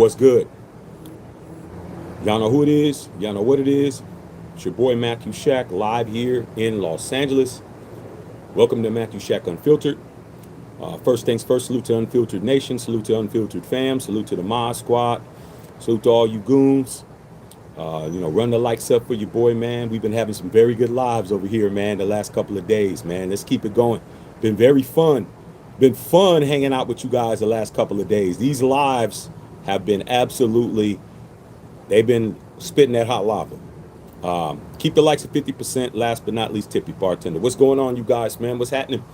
What's good? Y'all know who it is. Y'all know what it is. It's your boy Matthew Shack live here in Los Angeles. Welcome to Matthew Shack Unfiltered. First things first, salute to Unfiltered Nation, salute to Unfiltered Fam, salute to the Mod Squad, salute to all you goons. Run the likes up for your boy, man. We've been having some very good lives over here, man, the last couple of days, man. Let's keep it going. Been very fun. Been fun hanging out with you guys the last couple of days. These lives have been they've been spitting that hot lava. Keep the likes at 50%. Last but not least, tip your bartender. What's going on, you guys, man? What's happening?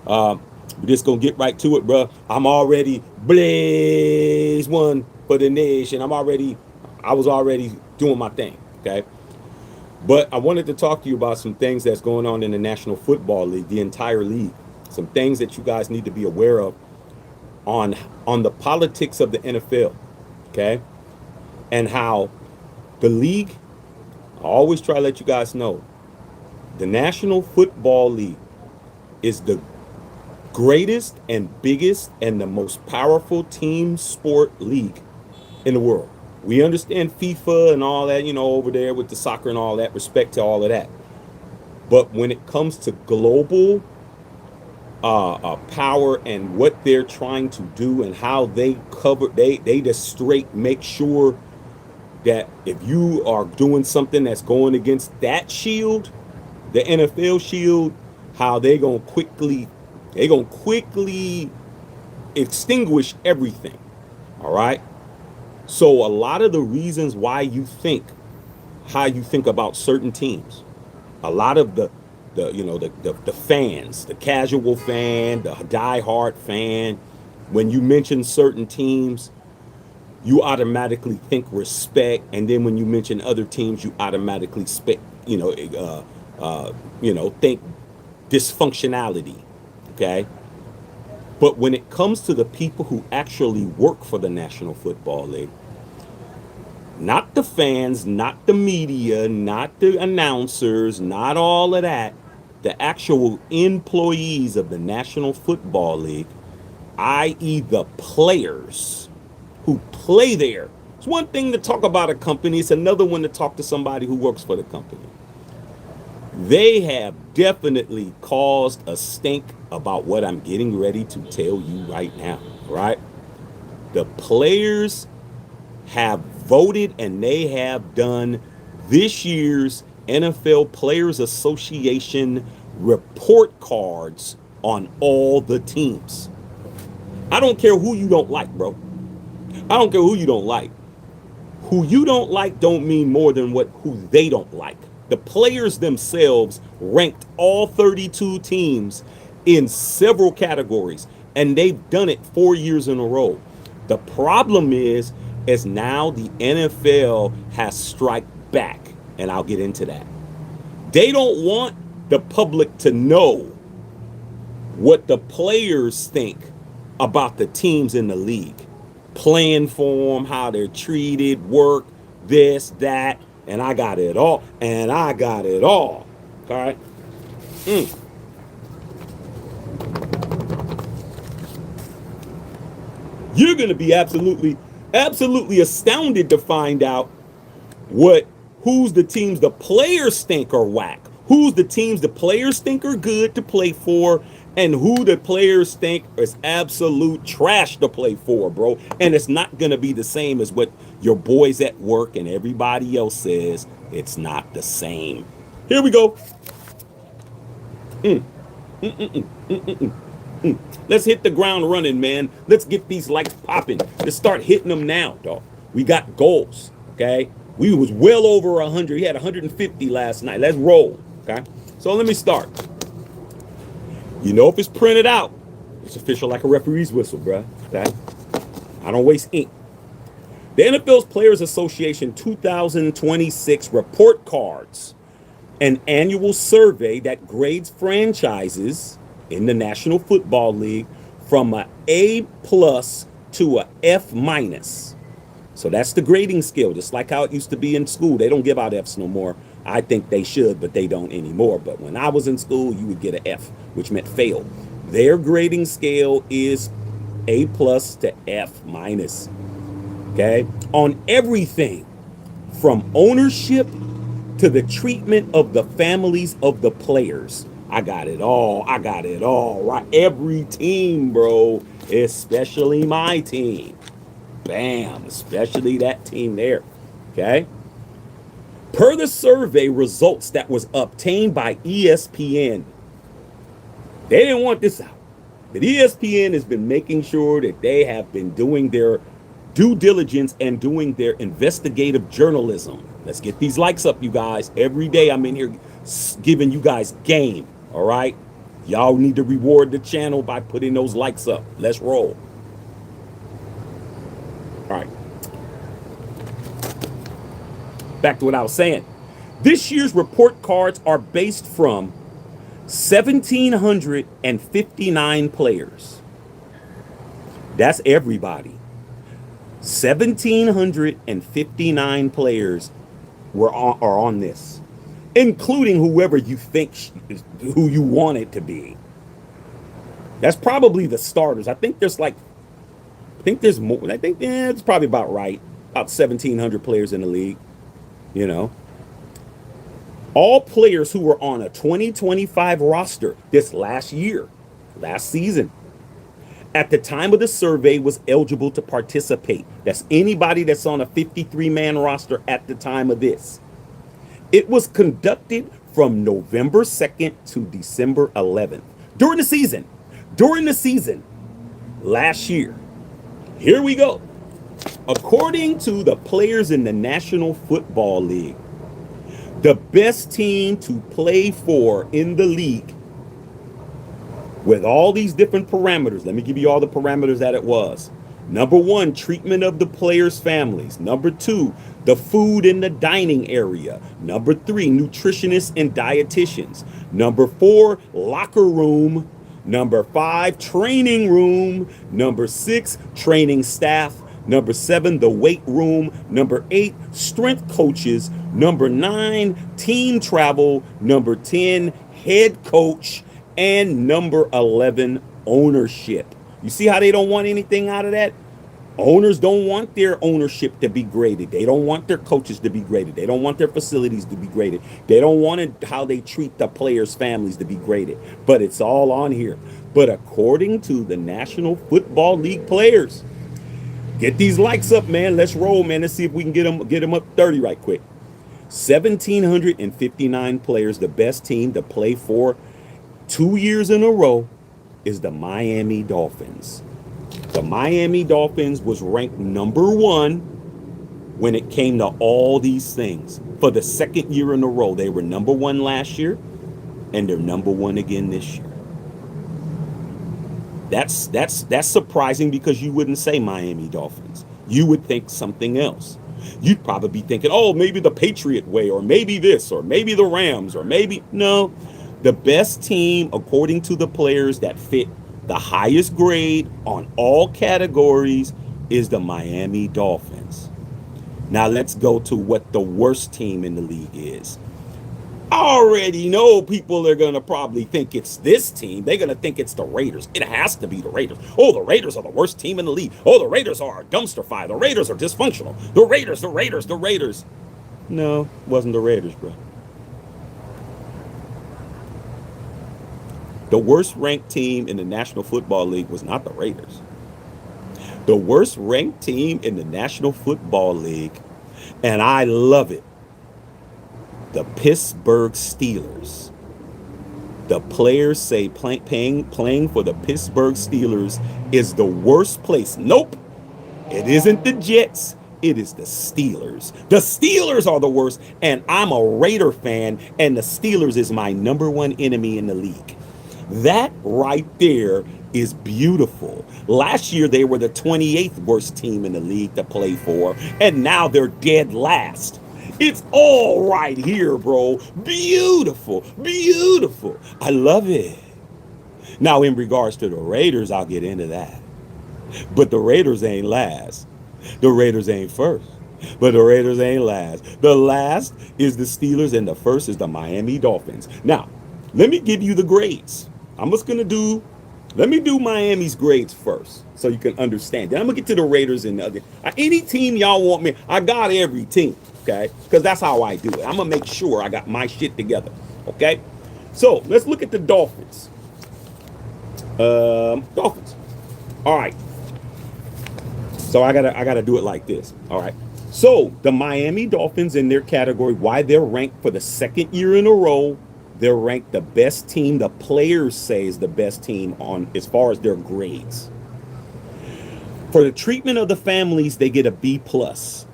We're just going to get right to it, bro. I'm already blaze one for the nation. I was already doing my thing, okay? But I wanted to talk to you about some things that's going on in the National Football League, the entire league. Some things that you guys need to be aware of on the politics of the NFL, okay? And how the league, I always try to let you guys know, the National Football League is the greatest and biggest and the most powerful team sport league in the world. We understand FIFA and all that, over there with the soccer and all that, respect to all of that. But when it comes to global power and what they're trying to do and how they just straight make sure that if you are doing something that's going against that shield, the NFL shield, how they're gonna quickly extinguish everything. All right. So a lot of the reasons why how you think about certain teams, a lot of the fans, the casual fan, the diehard fan, when you mention certain teams, you automatically think respect, and then when you mention other teams, you automatically think dysfunctionality. Okay. But when it comes to the people who actually work for the National Football League, not the fans, not the media, not the announcers, not all of that, the actual employees of the National Football League, i.e. the players who play there. It's one thing to talk about a company, it's another one to talk to somebody who works for the company. They have definitely caused a stink about what I'm getting ready to tell you right now, right? The players have voted and they have done this year's NFL Players Association report cards on all the teams. I don't care who you don't like, bro. I don't care who you don't like. Who you don't like don't mean more than who they don't like. The players themselves ranked all 32 teams in several categories, and they've done it 4 years in a row. The problem is now the NFL has struck back, and I'll get into that. They don't want the public to know what the players think about the teams in the league. Playing for them, how they're treated, work, this, that, and I got it all. All right? You're going to be absolutely astounded to find out who's the teams the players think are whack, who's the teams the players think are good to play for, and who the players think is absolute trash to play for, bro. And it's not going to be the same as what your boys at work and everybody else says. It's not the same. Here we go. Let's hit the ground running, man. Let's get these lights popping. Let's start hitting them now, dog. We got goals, okay? We was well over 100. He had 150 last night. Let's roll, okay? So let me start. If it's printed out, it's official like a referee's whistle, bruh. Okay? I don't waste ink. The NFL's Players Association 2026 report cards, an annual survey that grades franchises in the National Football League from an A+ to a F-. So that's the grading scale, just like how it used to be in school. They don't give out Fs no more. I think they should, but they don't anymore. But when I was in school, you would get an F, which meant fail. Their grading scale is A+ to F-. okay, on everything from ownership to the treatment of the families of the players. I got it all. I got it all. Right? Every team, bro, especially my team. Bam, especially that team there. Okay. Per the survey results that was obtained by ESPN, they didn't want this out. But ESPN has been making sure that they have been doing their due diligence and doing their investigative journalism. Let's get these likes up, you guys. Every day I'm in here giving you guys game. All right. Y'all need to reward the channel by putting those likes up. Let's roll. All right. Back to what I was saying. This year's report cards are based from 1,759 players. That's everybody. 1,759 players are on this, including whoever you think who you want it to be. That's probably the starters. I think there's more. I think it's probably about right. About 1,700 players in the league. You know, all players who were on a 2025 roster this last season, at the time of the survey was eligible to participate. That's anybody that's on a 53-man roster at the time of this. It was conducted from November 2nd to December 11th. During the season, last year. Here we go. According to the players in the National Football League, the best team to play for in the league with all these different parameters. Let me give you all the parameters that it was. Number 1, treatment of the players' families. Number 2, the food in the dining area. Number 3, nutritionists and dietitians. Number 4, locker room. Number 5, training room. Number 6, training staff. Number 7, the weight room. Number 8, strength coaches. Number 9, team travel. Number 10, head coach. And number 11, ownership. You see how they don't want anything out of that? Owners don't want their ownership to be graded. They don't want their coaches to be graded. They don't want their facilities to be graded. They don't want how they treat the players' families to be graded. But it's all on here. But according to the National Football League players, get these likes up, man. Let's roll, man. Let's see if we can get them up 30 right quick. 1,759 players. The best team to play for 2 years in a row is the Miami Dolphins. The Miami Dolphins was ranked number 1 when it came to all these things. For the 2nd year in a row, they were number 1 last year, and they're number 1 again this year. That's surprising because you wouldn't say Miami Dolphins. You would think something else. You'd probably be thinking, oh, maybe the Patriot way, or maybe this, or maybe the Rams, or maybe no. The best team, according to the players that fit the highest grade on all categories, is the Miami Dolphins. Now let's go to what the worst team in the league is. I already know people are going to probably think it's this team. They're going to think it's the Raiders. It has to be the Raiders. Oh, the Raiders are the worst team in the league. Oh, the Raiders are a dumpster fire. The Raiders are dysfunctional. The Raiders. No, it wasn't the Raiders, bro. The worst ranked team in the National Football League was not the Raiders. The worst ranked team in the National Football League, and I love it, the Pittsburgh Steelers. The players say playing for the Pittsburgh Steelers is the worst place. Nope, it isn't the Jets. It is the Steelers. The Steelers are the worst, and I'm a Raider fan, and the Steelers is my number 1 enemy in the league. That right there is beautiful. Last year, they were the 28th worst team in the league to play for, and now they're dead last. It's all right here, bro. Beautiful, beautiful. I love it. Now, in regards to the Raiders, I'll get into that. But the Raiders ain't last. The Raiders ain't first. But the Raiders ain't last. The last is the Steelers, and the first is the Miami Dolphins. Now, let me give you the grades. I'm just going to do Let me do Miami's grades first so you can understand. Then I'm going to get to the Raiders and other. Any team y'all want me, I got every team, okay? Because that's how I do it. I'm going to make sure I got my shit together, okay? So let's look at the Dolphins. Dolphins. All right. So I gotta do it like this. All right. So the Miami Dolphins in their category, why they're ranked for the second year in a row, they're ranked the best team. The players say is the best team on as far as their grades. For the treatment of the families, they get a B plus.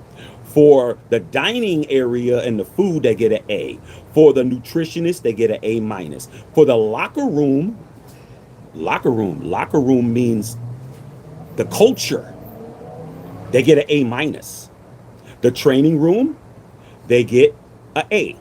For the dining area and the food, they get an A. For the nutritionist, they get an A minus. For the locker room means the culture. They get an A minus. The training room, they get an A.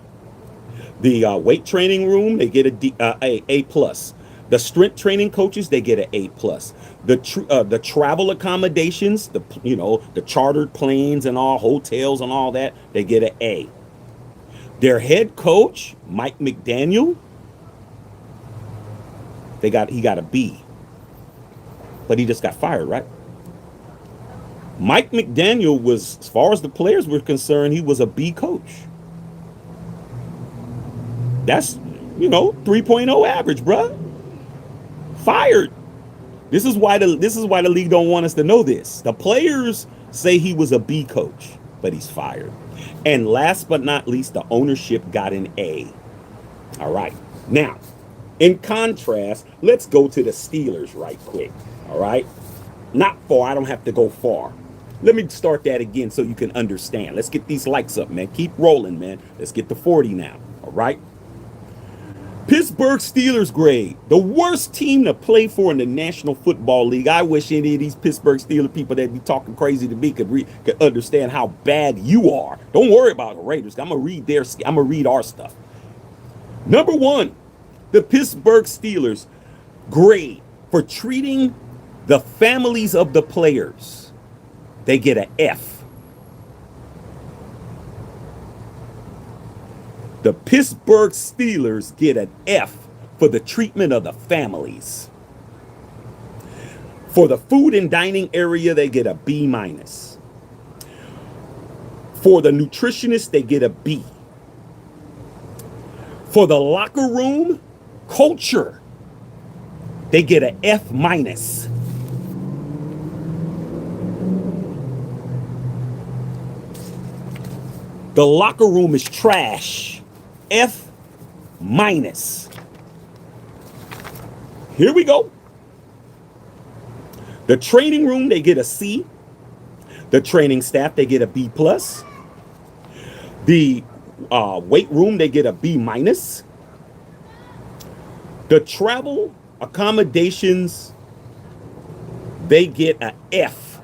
The weight training room, they get A plus. The strength training coaches, they get an A plus. The travel accommodations, the chartered planes and all hotels and all that, they get an A. Their head coach, Mike McDaniel, he got a B. But he just got fired, right? Mike McDaniel was, as far as the players were concerned, he was a B coach. That's, 3.0 average, bruh. Fired. This is why the league don't want us to know this. The players say he was a B coach, but he's fired. And last but not least, the ownership got an A. All right. Now, in contrast, let's go to the Steelers right quick. All right. Not far. I don't have to go far. Let me start that again so you can understand. Let's get these likes up, man. Keep rolling, man. Let's get to 40 now. All right. Pittsburgh Steelers grade. The worst team to play for in the National Football League. I wish any of these Pittsburgh Steelers people that be talking crazy to me could understand how bad you are. Don't worry about the Raiders. I'm going to read our stuff. Number one, the Pittsburgh Steelers grade for treating the families of the players. They get an F. The Pittsburgh Steelers get an F for the treatment of the families. For the food and dining area, they get a B minus. For the nutritionist, they get a B. For the locker room culture, they get an F minus. The locker room is trash. F minus. Here we go. The training room, they get a C. The training staff, they get a B plus. The weight room, they get a B minus. The travel accommodations, they get an F.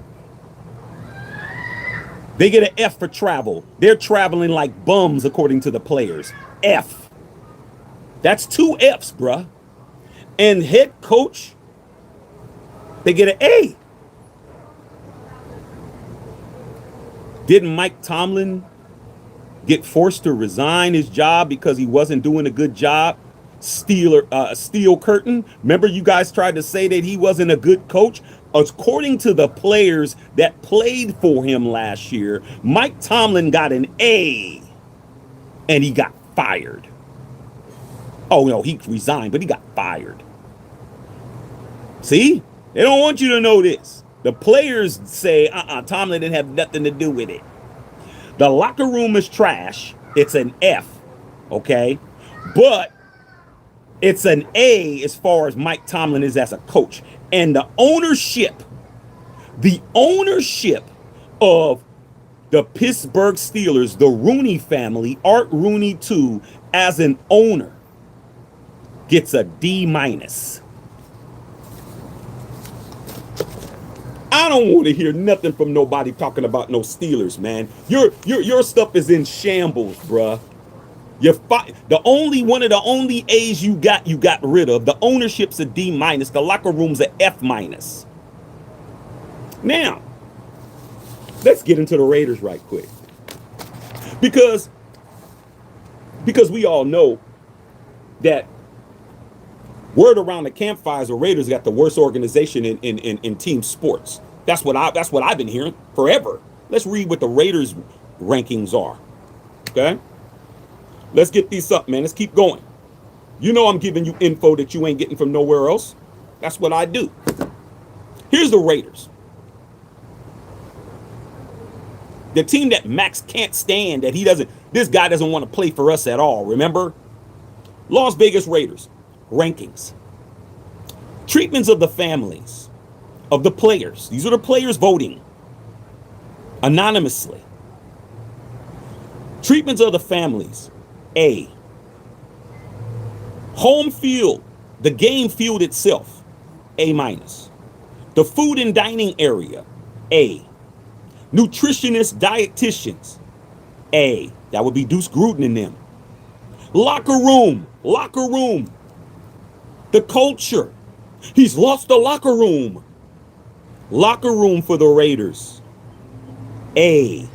They get an F for travel. They're traveling like bums, according to the players. F. That's 2 Fs, bruh. And head coach, they get an A. Didn't Mike Tomlin get forced to resign his job because he wasn't doing a good job? Steel curtain. Remember, you guys tried to say that he wasn't a good coach? According to the players that played for him last year, Mike Tomlin got an A and he got fired. Oh, no, he resigned, but he got fired. See? They don't want you to know this. The players say, Tomlin didn't have nothing to do with it. The locker room is trash. It's an F, okay? But it's an A as far as Mike Tomlin is as a coach. And the ownership of the Pittsburgh Steelers, the Rooney family, Art Rooney too, as an owner, gets a D minus. I don't want to hear nothing from nobody talking about no Steelers, man. Your stuff is in shambles, bruh. One of the only A's you got rid of. The ownership's a D minus. The locker room's a F minus. Now, let's get into the Raiders right quick. Because we all know that Word around the campfires, the Raiders got the worst organization in team sports. That's what I've been hearing forever. Let's read what the Raiders rankings are. Okay? Let's get these up, man. Let's keep going. You know I'm giving you info that you ain't getting from nowhere else. That's what I do. Here's the Raiders. The team that Max can't stand, this guy doesn't want to play for us at all, remember? Las Vegas Raiders, rankings. Treatments of the families, of the players. These are the players voting anonymously. Treatments of the families, A. Home field, the game field itself, A minus. The food and dining area, A. Nutritionists, dietitians, A. That would be Deuce Gruden and them. Locker room. The culture. He's lost the locker room. Locker room for the Raiders, A.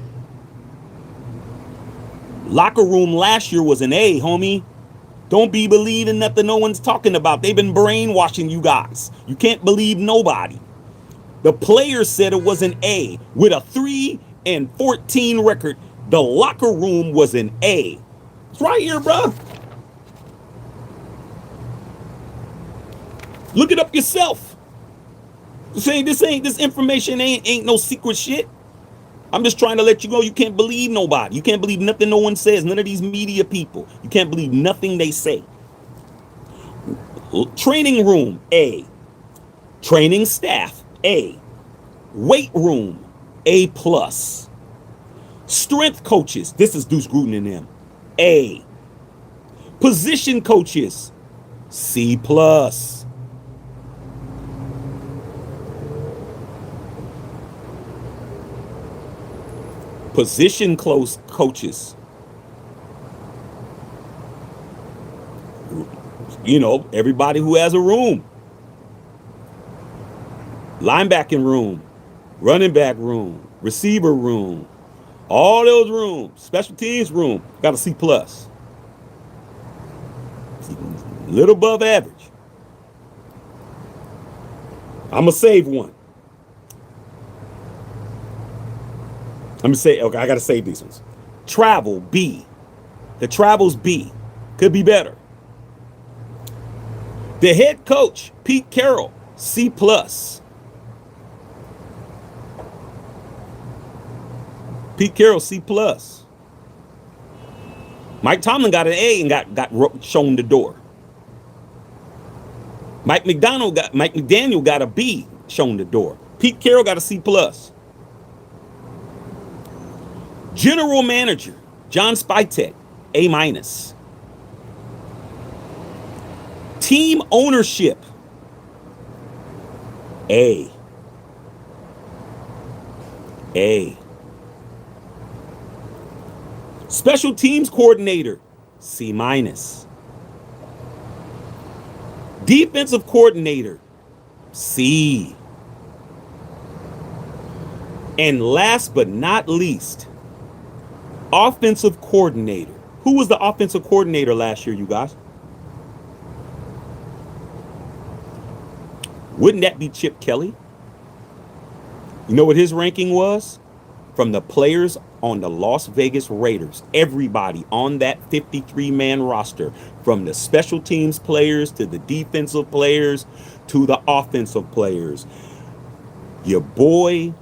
Locker room last year was an A, homie. Don't be believing nothing no one's talking about. They've been brainwashing you guys. You can't believe nobody. The players said it was an A. With a 3-14 record, the locker room was an A. It's right here, bro. Look it up yourself. This information ain't no secret shit. I'm just trying to let you know you can't believe nobody. You can't believe nothing no one says. None of these media people. You can't believe nothing they say. Training room, A. Training staff, A. Weight room, A+. Strength coaches, this is Deuce Gruden and them, A. Position coaches, C+. Position close coaches, you know, everybody who has a room. Linebacking room, running back room, receiver room, all those rooms, special teams room, got a C+. Little above average. I'm going to save one. Let me say, okay, I got to save these ones. Travel, B. The travel's B. Could be better. The head coach, Pete Carroll, C+. Pete Carroll, C+. Mike Tomlin got an A and got shown the door. Mike McDaniel got a B, shown the door. Pete Carroll got a C+. General manager, John Spytek, A-. Team ownership, A. Special teams coordinator, C-. Defensive coordinator, C. And last but not least, offensive coordinator. Who was the offensive coordinator last year, you guys? Wouldn't that be Chip Kelly? You know what his ranking was? From the players on the Las Vegas Raiders, everybody on that 53-man roster, from the special teams players to the defensive players to the offensive players. Your boy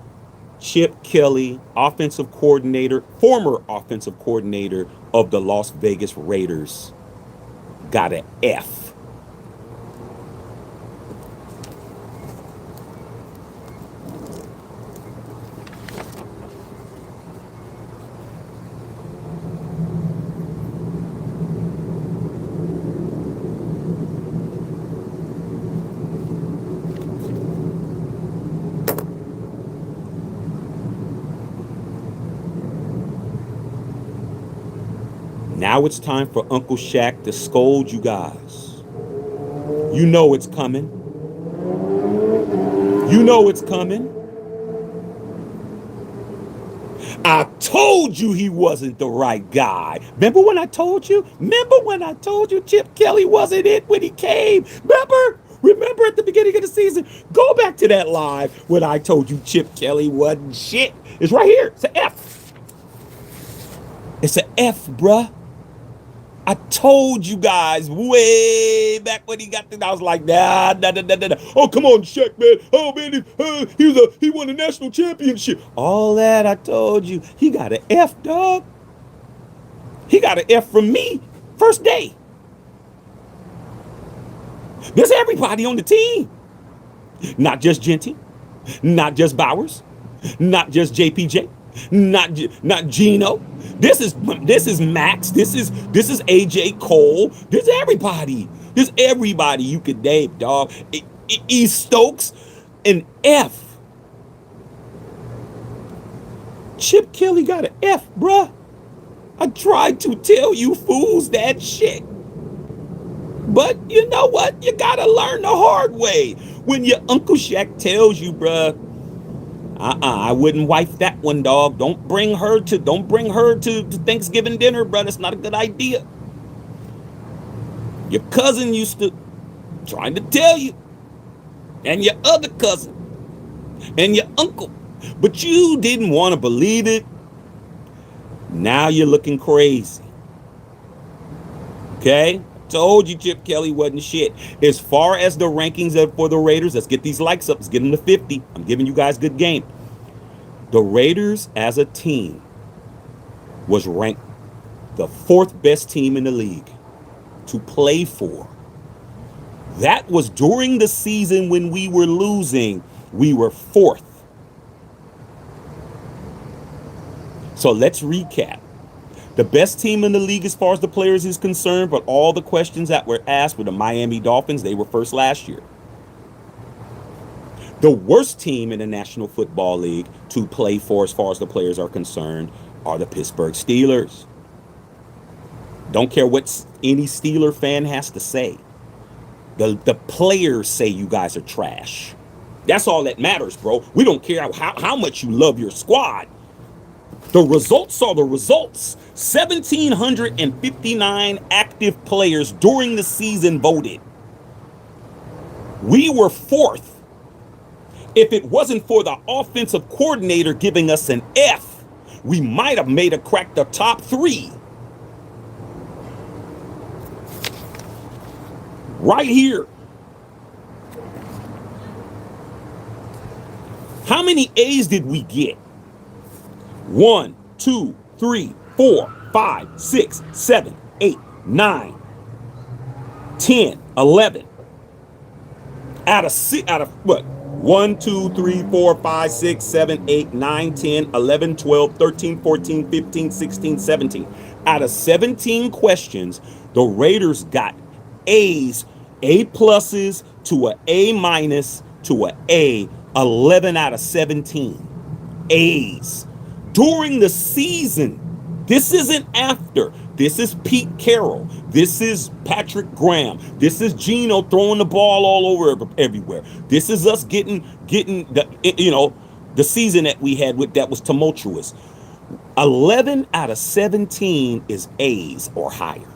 Chip Kelly, offensive coordinator, former offensive coordinator of the Las Vegas Raiders, got an F. Now it's time for Uncle Shaq to scold you guys. You know it's coming. You know it's coming. I told you he wasn't the right guy. Remember when I told you? Remember when I told you Chip Kelly wasn't it when he came? Remember at the beginning of the season? Go back to that live when I told you Chip Kelly wasn't shit. It's right here. It's an F. It's an F, bruh. I told you guys way back when he got this. I was like, nah. Oh, come on, Shaq, man. Oh, man, he won a national championship. All that I told you. He got an F, dog. He got an F from me. First day. There's everybody on the team. Not just Genty. Not just Bowers. Not just JPJ. Not Gino. This is Max. This is AJ Cole. This is everybody. This is everybody you could name, dog. E Stokes, an F. Chip Kelly got an F, bruh. I tried to tell you fools that shit. But you know what? You gotta learn the hard way. When your Uncle Shaq tells you, bruh, I wouldn't wife that one, dog. Don't bring her to Thanksgiving dinner, bro. That's not a good idea. Your cousin used to trying to tell you, and your other cousin, and your uncle, but you didn't want to believe it. Now you're looking crazy. Okay? Told you Chip Kelly wasn't shit. As far as the rankings for the Raiders, let's get these likes up. Let's get them to 50. I'm giving you guys good game. The Raiders as a team was ranked the 4th best team in the league to play for. That was during the season when we were losing. We were 4th. So let's recap. The best team in the league as far as the players is concerned, but all the questions that were asked were the Miami Dolphins. They were first last year. The worst team in the National Football League to play for as far as the players are concerned are the Pittsburgh Steelers. Don't care what any Steeler fan has to say. The players say you guys are trash. That's all that matters, bro. We don't care how much you love your squad. The results are the results. 1,759 active players during the season voted. We were 4th. If it wasn't for the offensive coordinator giving us an F, we might have made a crack the top 3. Right here. How many A's did we get? 1, 2, 3, 4, 5, 6, 7, 8, 9, 10, 11. Out of what? 1, 2, 3, 4, 5, 6, 7, 8, 9, 10, 11, 12, 13, 14, 15, 16, 17. Out of 17 questions, the Raiders got A's, A pluses to an A minus to an A, 11 out of 17. A's. During the season. This isn't after. This is Pete Carroll. This is Patrick Graham. This is Gino throwing the ball all over everywhere. This is us getting the season that we had that was tumultuous. 11 out of 17 is A's or higher.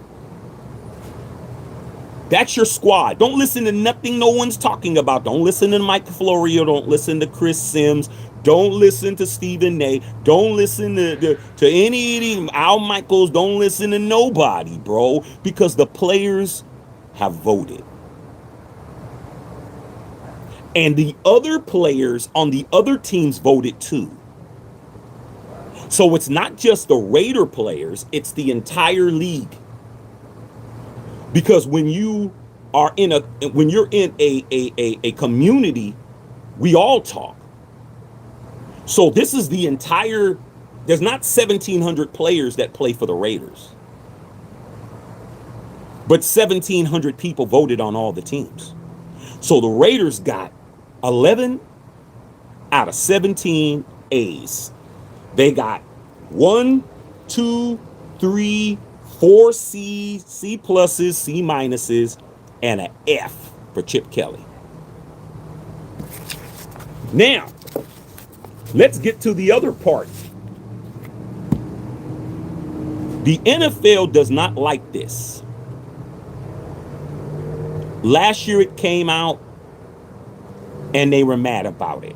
That's your squad. Don't listen to nothing no one's talking about. Don't listen to Mike Florio. Don't listen to Chris Sims. Don't listen to Stephen A. Don't listen to any Al Michaels. Don't listen to nobody, bro, because the players have voted. And the other players on the other teams voted too. So it's not just the Raider players, it's the entire league. Because when you're in a community, we all talk. So this is the entire, there's not 1,700 players that play for the Raiders. But 1,700 people voted on all the teams. So the Raiders got 11 out of 17 A's. They got 1, 2, 3, 4 C pluses, C minuses, and an F for Chip Kelly. Now, let's get to the other part. The NFL does not like this. Last year it came out and they were mad about it.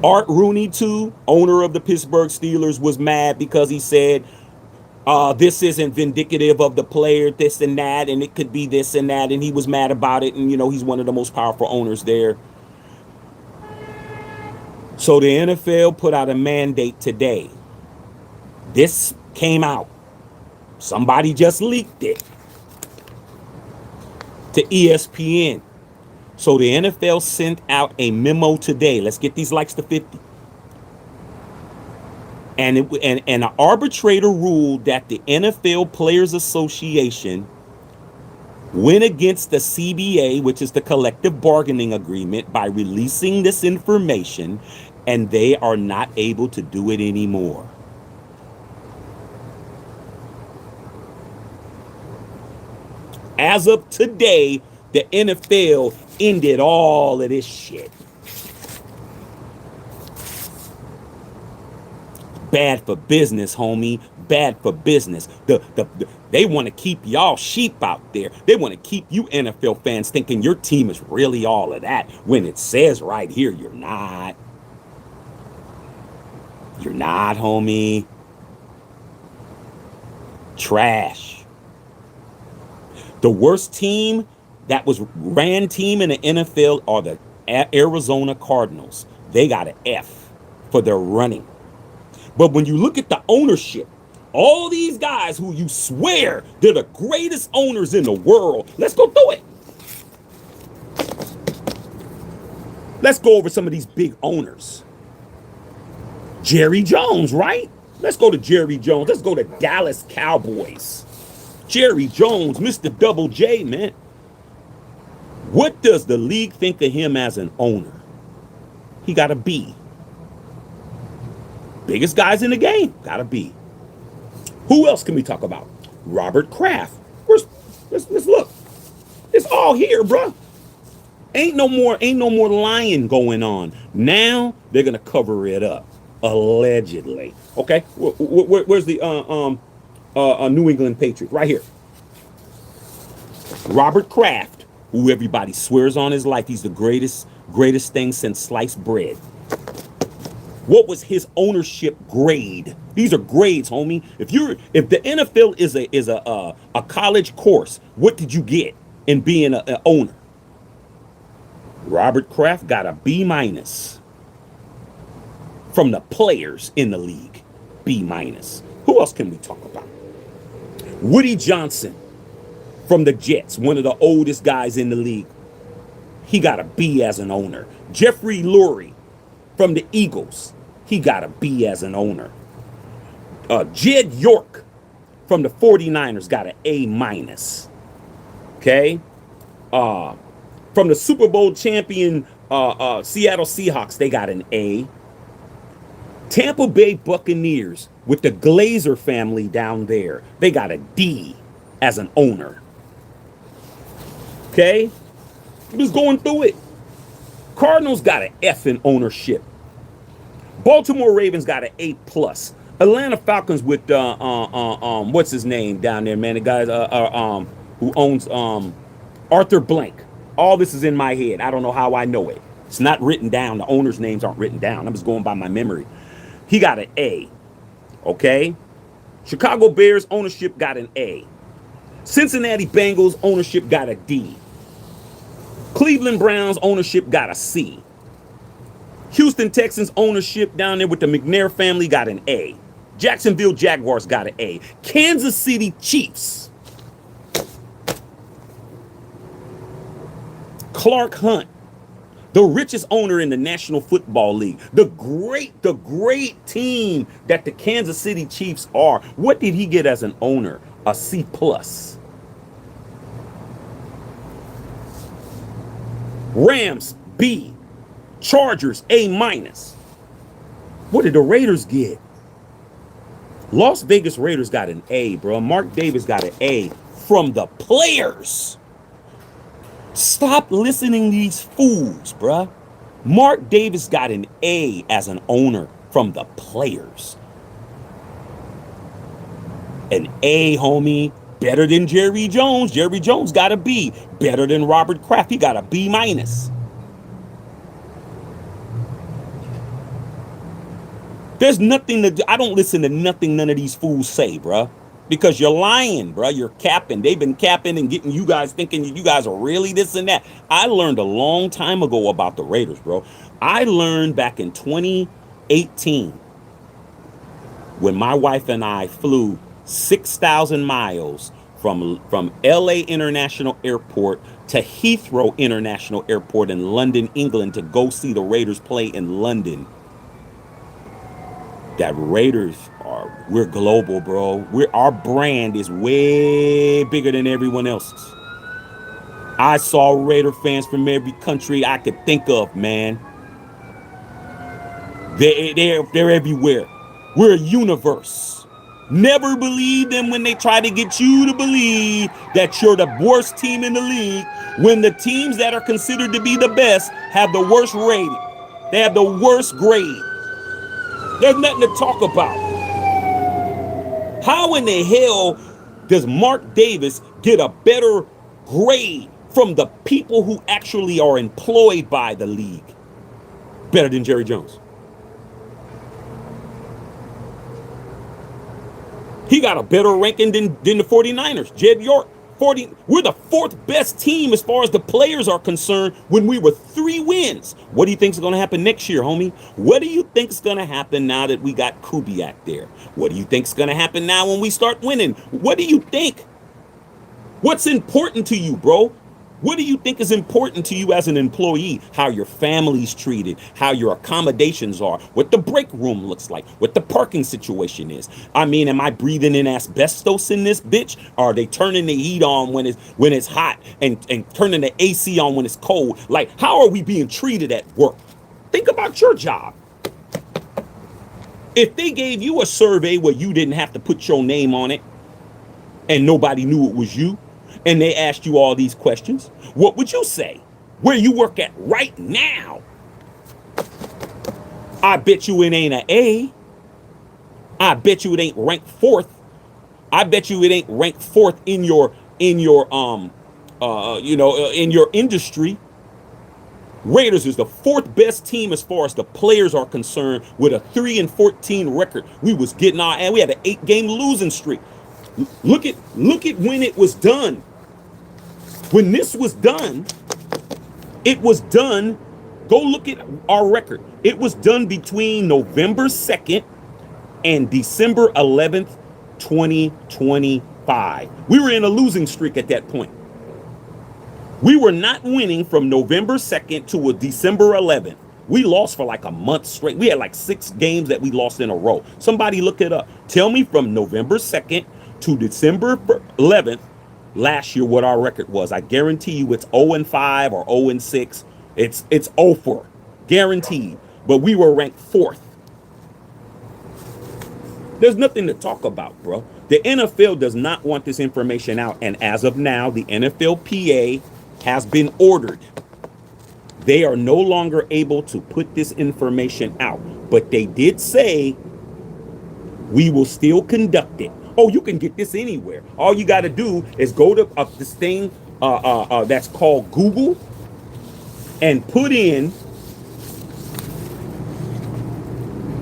Art Rooney, too, owner of the Pittsburgh Steelers, was mad because he said, this isn't vindicative of the player, this and that, and it could be this and that, and he was mad about it, and, you know, he's one of the most powerful owners there. So the NFL put out a mandate today. This came out. Somebody just leaked it to ESPN. So the NFL sent out a memo today. Let's get these likes to 50. And an arbitrator ruled that the NFL Players Association went against the CBA, which is the collective bargaining agreement, by releasing this information, and they are not able to do it anymore. As of today, the NFL ended all of this shit. Bad for business, homie. Bad for business. They want to keep y'all sheep out there. They want to keep you NFL fans thinking your team is really all of that, when it says right here you're not. You're not, homie. Trash. The worst team that was ran team in the NFL are the Arizona Cardinals. They got an F for their running. But when you look at the ownership, all these guys who you swear they're the greatest owners in the world, let's go through it. Let's go over some of these big owners. Jerry Jones, right? Let's go to Jerry Jones. Let's go to Dallas Cowboys. Jerry Jones, Mr. Double J, man. What does the league think of him as an owner? He got a B. Biggest guys in the game, got a B. Who else can we talk about? Robert Kraft. Let's look. It's all here, bruh. Ain't no more lying going on. Now they're gonna cover it up, allegedly. Okay, where's the New England Patriots? Right here. Robert Kraft, who everybody swears on his life, he's the greatest thing since sliced bread. What was his ownership grade? These are grades, homie. If the NFL is a college course, what did you get in being an owner? Robert Kraft got a B minus from the players in the league. B minus. Who else can we talk about? Woody Johnson from the Jets, one of the oldest guys in the league. He got a B as an owner. Jeffrey Lurie from the Eagles, he got a B as an owner. Jed York from the 49ers got an A minus. Okay? From the Super Bowl champion Seattle Seahawks, they got an A. Tampa Bay Buccaneers with the Glazer family down there, they got a D as an owner. Okay? I'm just going through it. Cardinals got an F in ownership. Baltimore Ravens got an A plus. Atlanta Falcons with what's his name down there, man? The guy who owns Arthur Blank. All this is in my head. I don't know how I know it. It's not written down. The owners' names aren't written down. I'm just going by my memory. He got an A. Okay? Chicago Bears ownership got an A. Cincinnati Bengals ownership got a D. Cleveland Browns ownership got a C. Houston Texans ownership down there with the McNair family got an A. Jacksonville Jaguars got an A. Kansas City Chiefs. Clark Hunt, the richest owner in the National Football League. The great team that the Kansas City Chiefs are. What did he get as an owner? A C plus. Rams, B. Chargers, A minus. What did the Raiders get? Las Vegas Raiders got an A, bro. Mark Davis got an A from the players. Stop listening to these fools, bruh. Mark Davis got an A as an owner from the players. An A, homie. Better than Jerry Jones. Jerry Jones got a B. Better than Robert Kraft. He got a B minus. There's nothing to. I don't listen to nothing none of these fools say, bruh. Because you're lying, bruh. You're capping. They've been capping and getting you guys thinking you guys are really this and that. I learned a long time ago about the Raiders, bro. I learned back in 2018 when my wife and I flew 6,000 miles from LA International Airport to Heathrow International Airport in London, England to go see the Raiders play in London. That Raiders we're global, bro. Our brand is way bigger than everyone else's. I saw Raider fans from every country I could think of, man. They're everywhere. We're a universe. Never believe them when they try to get you to believe that you're the worst team in the league when the teams that are considered to be the best have the worst rating. They have the worst grade. There's nothing to talk about. How in the hell does Mark Davis get a better grade from the people who actually are employed by the league? Better than Jerry Jones. He got a better ranking than the 49ers. Jed York, we're the fourth best team as far as the players are concerned when we were 3 wins. What do you think is going to happen next year, homie? What do you think is going to happen now that we got Kubiak there? What do you think is going to happen now when we start winning? What do you think? What's important to you, bro? What do you think is important to you as an employee? How your family's treated, how your accommodations are, what the break room looks like, what the parking situation is. I mean, am I breathing in asbestos in this bitch? Are they turning the heat on when it's hot and turning the AC on when it's cold? Like, how are we being treated at work? Think about your job. If they gave you a survey where you didn't have to put your name on it and nobody knew it was you, and they asked you all these questions, what would you say? Where you work at right now? I bet you it ain't an A. I bet you it ain't ranked 4th. I bet you it ain't ranked 4th in your in your industry. Raiders is the 4th best team as far as the players are concerned with a 3-14 record. We was getting we had an 8-game losing streak. Look at when it was done. When this was done, it was done. Go look at our record. It was done between November 2nd and December 11th, 2025. We were in a losing streak at that point. We were not winning from November 2nd to December 11th. We lost for like a month straight. We had like 6 games that we lost in a row. Somebody look it up. Tell me from November 2nd to December 11th last year what our record was. I guarantee you it's 0-5 or 0-6. It's 0-4. Guaranteed. But we were ranked 4th. There's nothing to talk about, bro. The NFL does not want this information out. And as of now, the NFLPA has been ordered. They are no longer able to put this information out. But they did say we will still conduct it. Oh, you can get this anywhere. All you got to do is go to this thing that's called Google and put in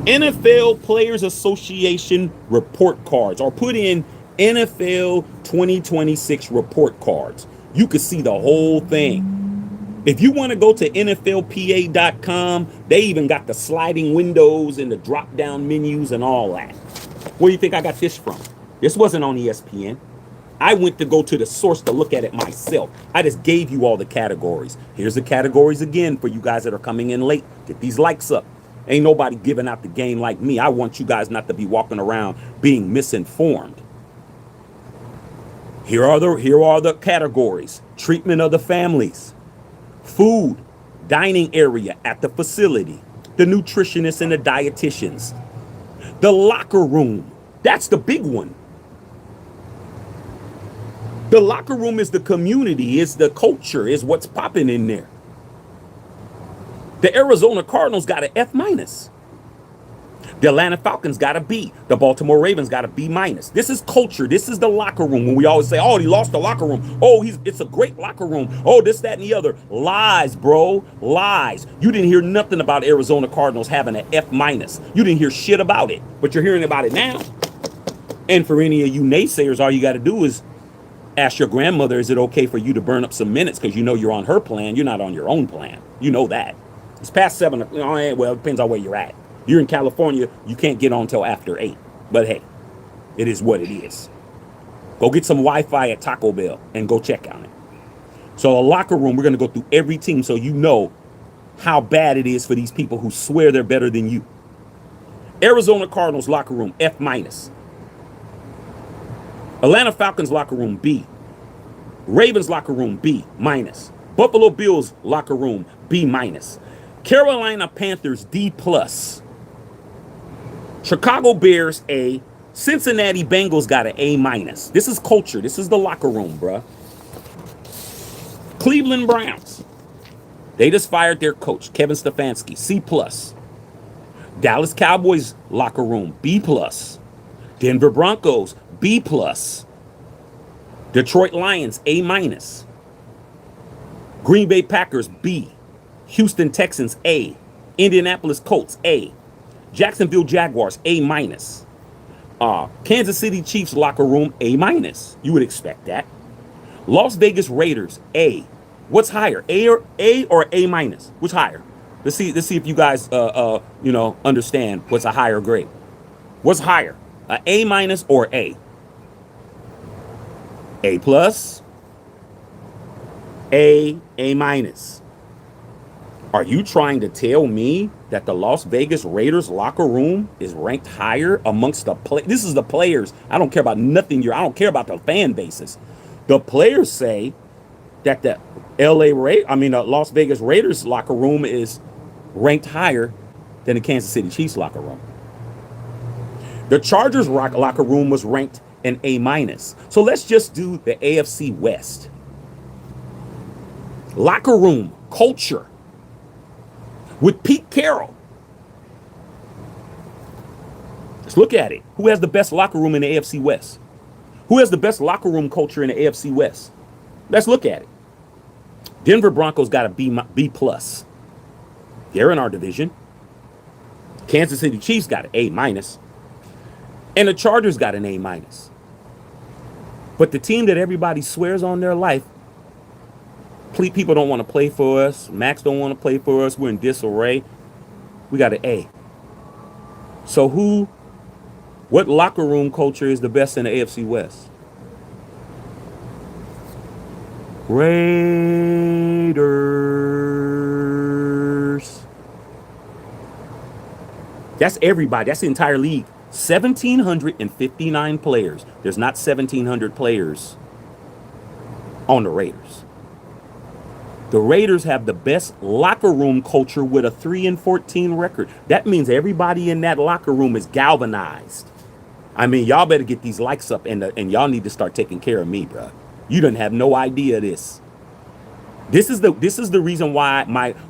NFL Players Association report cards, or put in NFL 2026 report cards. You can see the whole thing. If you want to go to NFLPA.com, they even got the sliding windows and the drop-down menus and all that. Where do you think I got this from? This wasn't on ESPN. I went to go to the source to look at it myself. I just gave you all the categories. Here's the categories again for you guys that are coming in late. Get these likes up. Ain't nobody giving out the game like me. I want you guys not to be walking around being misinformed. Here are the categories. Treatment of the families. Food, dining area at the facility. The nutritionists and the dietitians. The locker room. That's the big one. The locker room is the community, is the culture, is what's popping in there. The Arizona Cardinals got an F-. The Atlanta Falcons got a B. The Baltimore Ravens got a B minus. This is culture. This is the locker room. When we always say, oh, he lost the locker room. Oh, it's a great locker room. Oh, this, that, and the other. Lies, bro. Lies. You didn't hear nothing about Arizona Cardinals having an F minus. You didn't hear shit about it. But you're hearing about it now. And for any of you naysayers, all you got to do is ask your grandmother, is it okay for you to burn up some minutes? Because you know you're on her plan. You're not on your own plan. You know that. It's past 7. Well, it depends on where you're at. You're in California, you can't get on till after 8. But hey, it is what it is. Go get some Wi-Fi at Taco Bell and go check on it. So a locker room, we're going to go through every team so you know how bad it is for these people who swear they're better than you. Arizona Cardinals locker room, F minus. Atlanta Falcons locker room, B. Ravens locker room, B minus. Buffalo Bills locker room, B minus. Carolina Panthers, D plus. Chicago Bears, A. Cincinnati Bengals got an A minus. This is culture. This is the locker room, bruh. Cleveland Browns. They just fired their coach, Kevin Stefanski, C plus. Dallas Cowboys locker room, B plus. Denver Broncos, B plus. Detroit Lions, A minus. Green Bay Packers, B. Houston Texans, A. Indianapolis Colts, A. Jacksonville Jaguars, A minus. Kansas City Chiefs locker room, A minus. You would expect that. Las Vegas Raiders, A. What's higher, A or A minus? Which higher? Let's see if you guys understand what's a higher grade. What's higher, A minus or A? A plus, A minus. Are you trying to tell me that the Las Vegas Raiders locker room is ranked higher amongst the play? This is the players. I don't care about nothing. I don't care about the fan bases. The players say that the Las Vegas Raiders locker room is ranked higher than the Kansas City Chiefs locker room. The Chargers locker room was ranked an A minus. So let's just do the AFC West. Locker room culture. With Pete Carroll. Let's look at it. Who has the best locker room in the AFC West? Who has the best locker room culture in the AFC West? Let's look at it. Denver Broncos got a B plus. They're in our division. Kansas City Chiefs got an A minus. And the Chargers got an A minus. But the team that everybody swears on their life, people don't want to play for us. Max don't want to play for us. We're in disarray. We got an A. So what locker room culture is the best in the AFC West? Raiders. That's everybody. That's the entire league. 1,759 players. There's not 1,700 players on the Raiders. The Raiders have the best locker room culture with a 3-14 record. That means everybody in that locker room is galvanized. I mean, y'all better get these likes up, and y'all need to start taking care of me, bro. You don't have no idea this. This is the reason why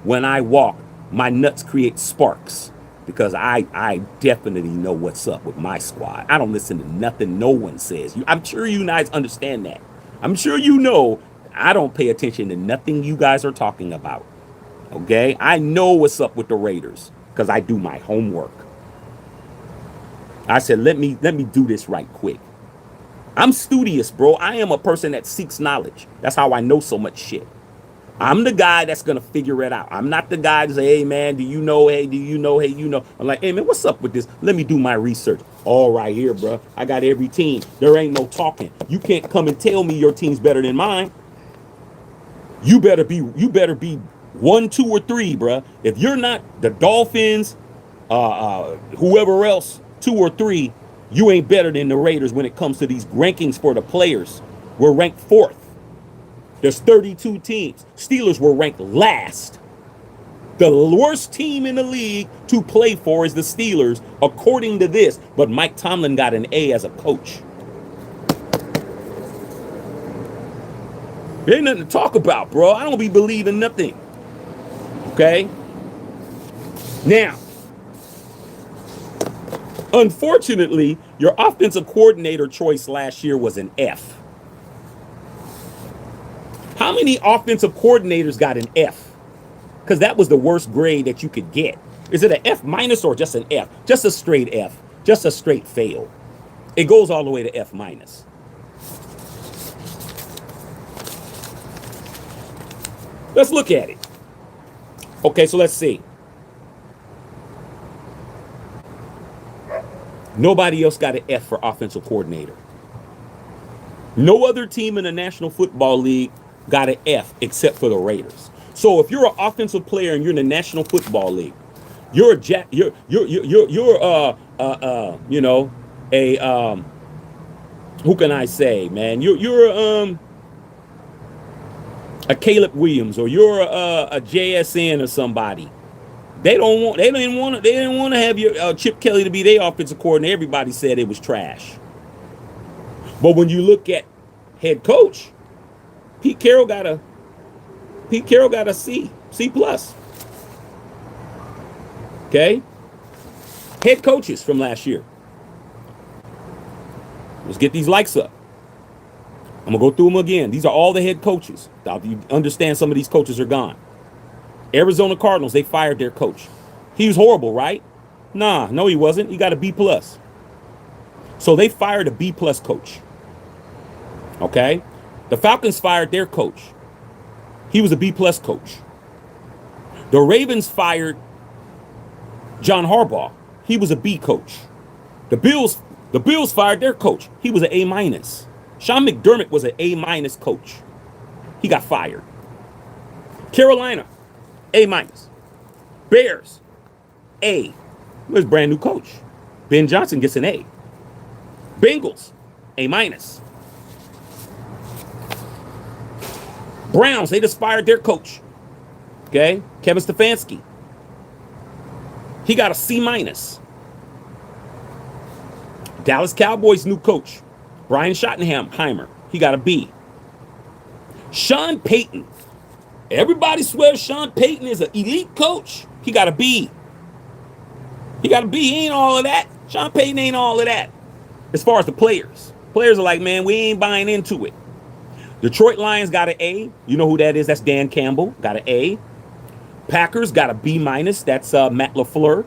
when I walk, my nuts create sparks, because I definitely know what's up with my squad. I don't listen to nothing no one says. I'm sure you guys understand that. I'm sure you know. I don't pay attention to nothing you guys are talking about. Okay? I know what's up with the Raiders because I do my homework. I said, let me do this right quick. I'm studious, bro. I am a person that seeks knowledge. That's how I know so much shit. I'm the guy that's going to figure it out. I'm not the guy to say, hey, man, do you know? Hey, do you know? Hey, you know. I'm like, hey, man, what's up with this? Let me do my research. All right here, bro. I got every team. There ain't no talking. You can't come and tell me your team's better than mine. You better be 1, 2, or 3, bruh. If you're not the Dolphins, whoever else, 2 or 3, you ain't better than the Raiders when it comes to these rankings for the players. We're ranked 4th. There's 32 teams. Steelers were ranked last. The worst team in the league to play for is the Steelers, according to this. But Mike Tomlin got an A as a coach. There ain't nothing to talk about, bro. I don't be believing nothing. Okay? Now, Unfortunately, your offensive coordinator choice last year was an F. How many offensive coordinators got an F? Because that was the worst grade that you could get. Is it an F minus or just an F? Just a straight F. Just a straight fail. It goes all the way to F minus. Let's look at it. Okay, so let's see. Nobody else got an F for offensive coordinator. No other team in the National Football League got an F except for the Raiders. So if you're an offensive player and you're in the National Football League, you're who can I say, man? You're a Caleb Williams, or you're a JSN or somebody. They didn't want to have your Chip Kelly to be their offensive coordinator. Everybody said it was trash. But when you look at head coach, Pete Carroll got a C plus. Okay, head coaches from last year. Let's get these likes up. I'm gonna go through them again. These are all the head coaches. You understand some of these coaches are gone. Arizona Cardinals, they fired their coach. He was horrible, right? No, he wasn't. He got a B plus. So they fired a B plus coach. Okay? The Falcons fired their coach. He was a B plus coach. The Ravens fired John Harbaugh. He was a B coach. The Bills fired their coach. He was an A minus. Sean McDermott was an A minus coach. He got fired. Carolina, A minus. Bears, A. There's a brand new coach. Ben Johnson gets an A. Bengals, A minus. Browns, they just fired their coach. Okay, Kevin Stefanski. He got a C minus. Dallas Cowboys new coach, Brian Schottenheimer. He got a B. Sean Payton. Everybody swears Sean Payton is an elite coach. He got a B. He ain't all of that. Sean Payton ain't all of that. As far as the players. Players are like, man, we ain't buying into it. Detroit Lions got an A. You know who that is? That's Dan Campbell. Got an A. Packers got a B minus. That's Matt LaFleur.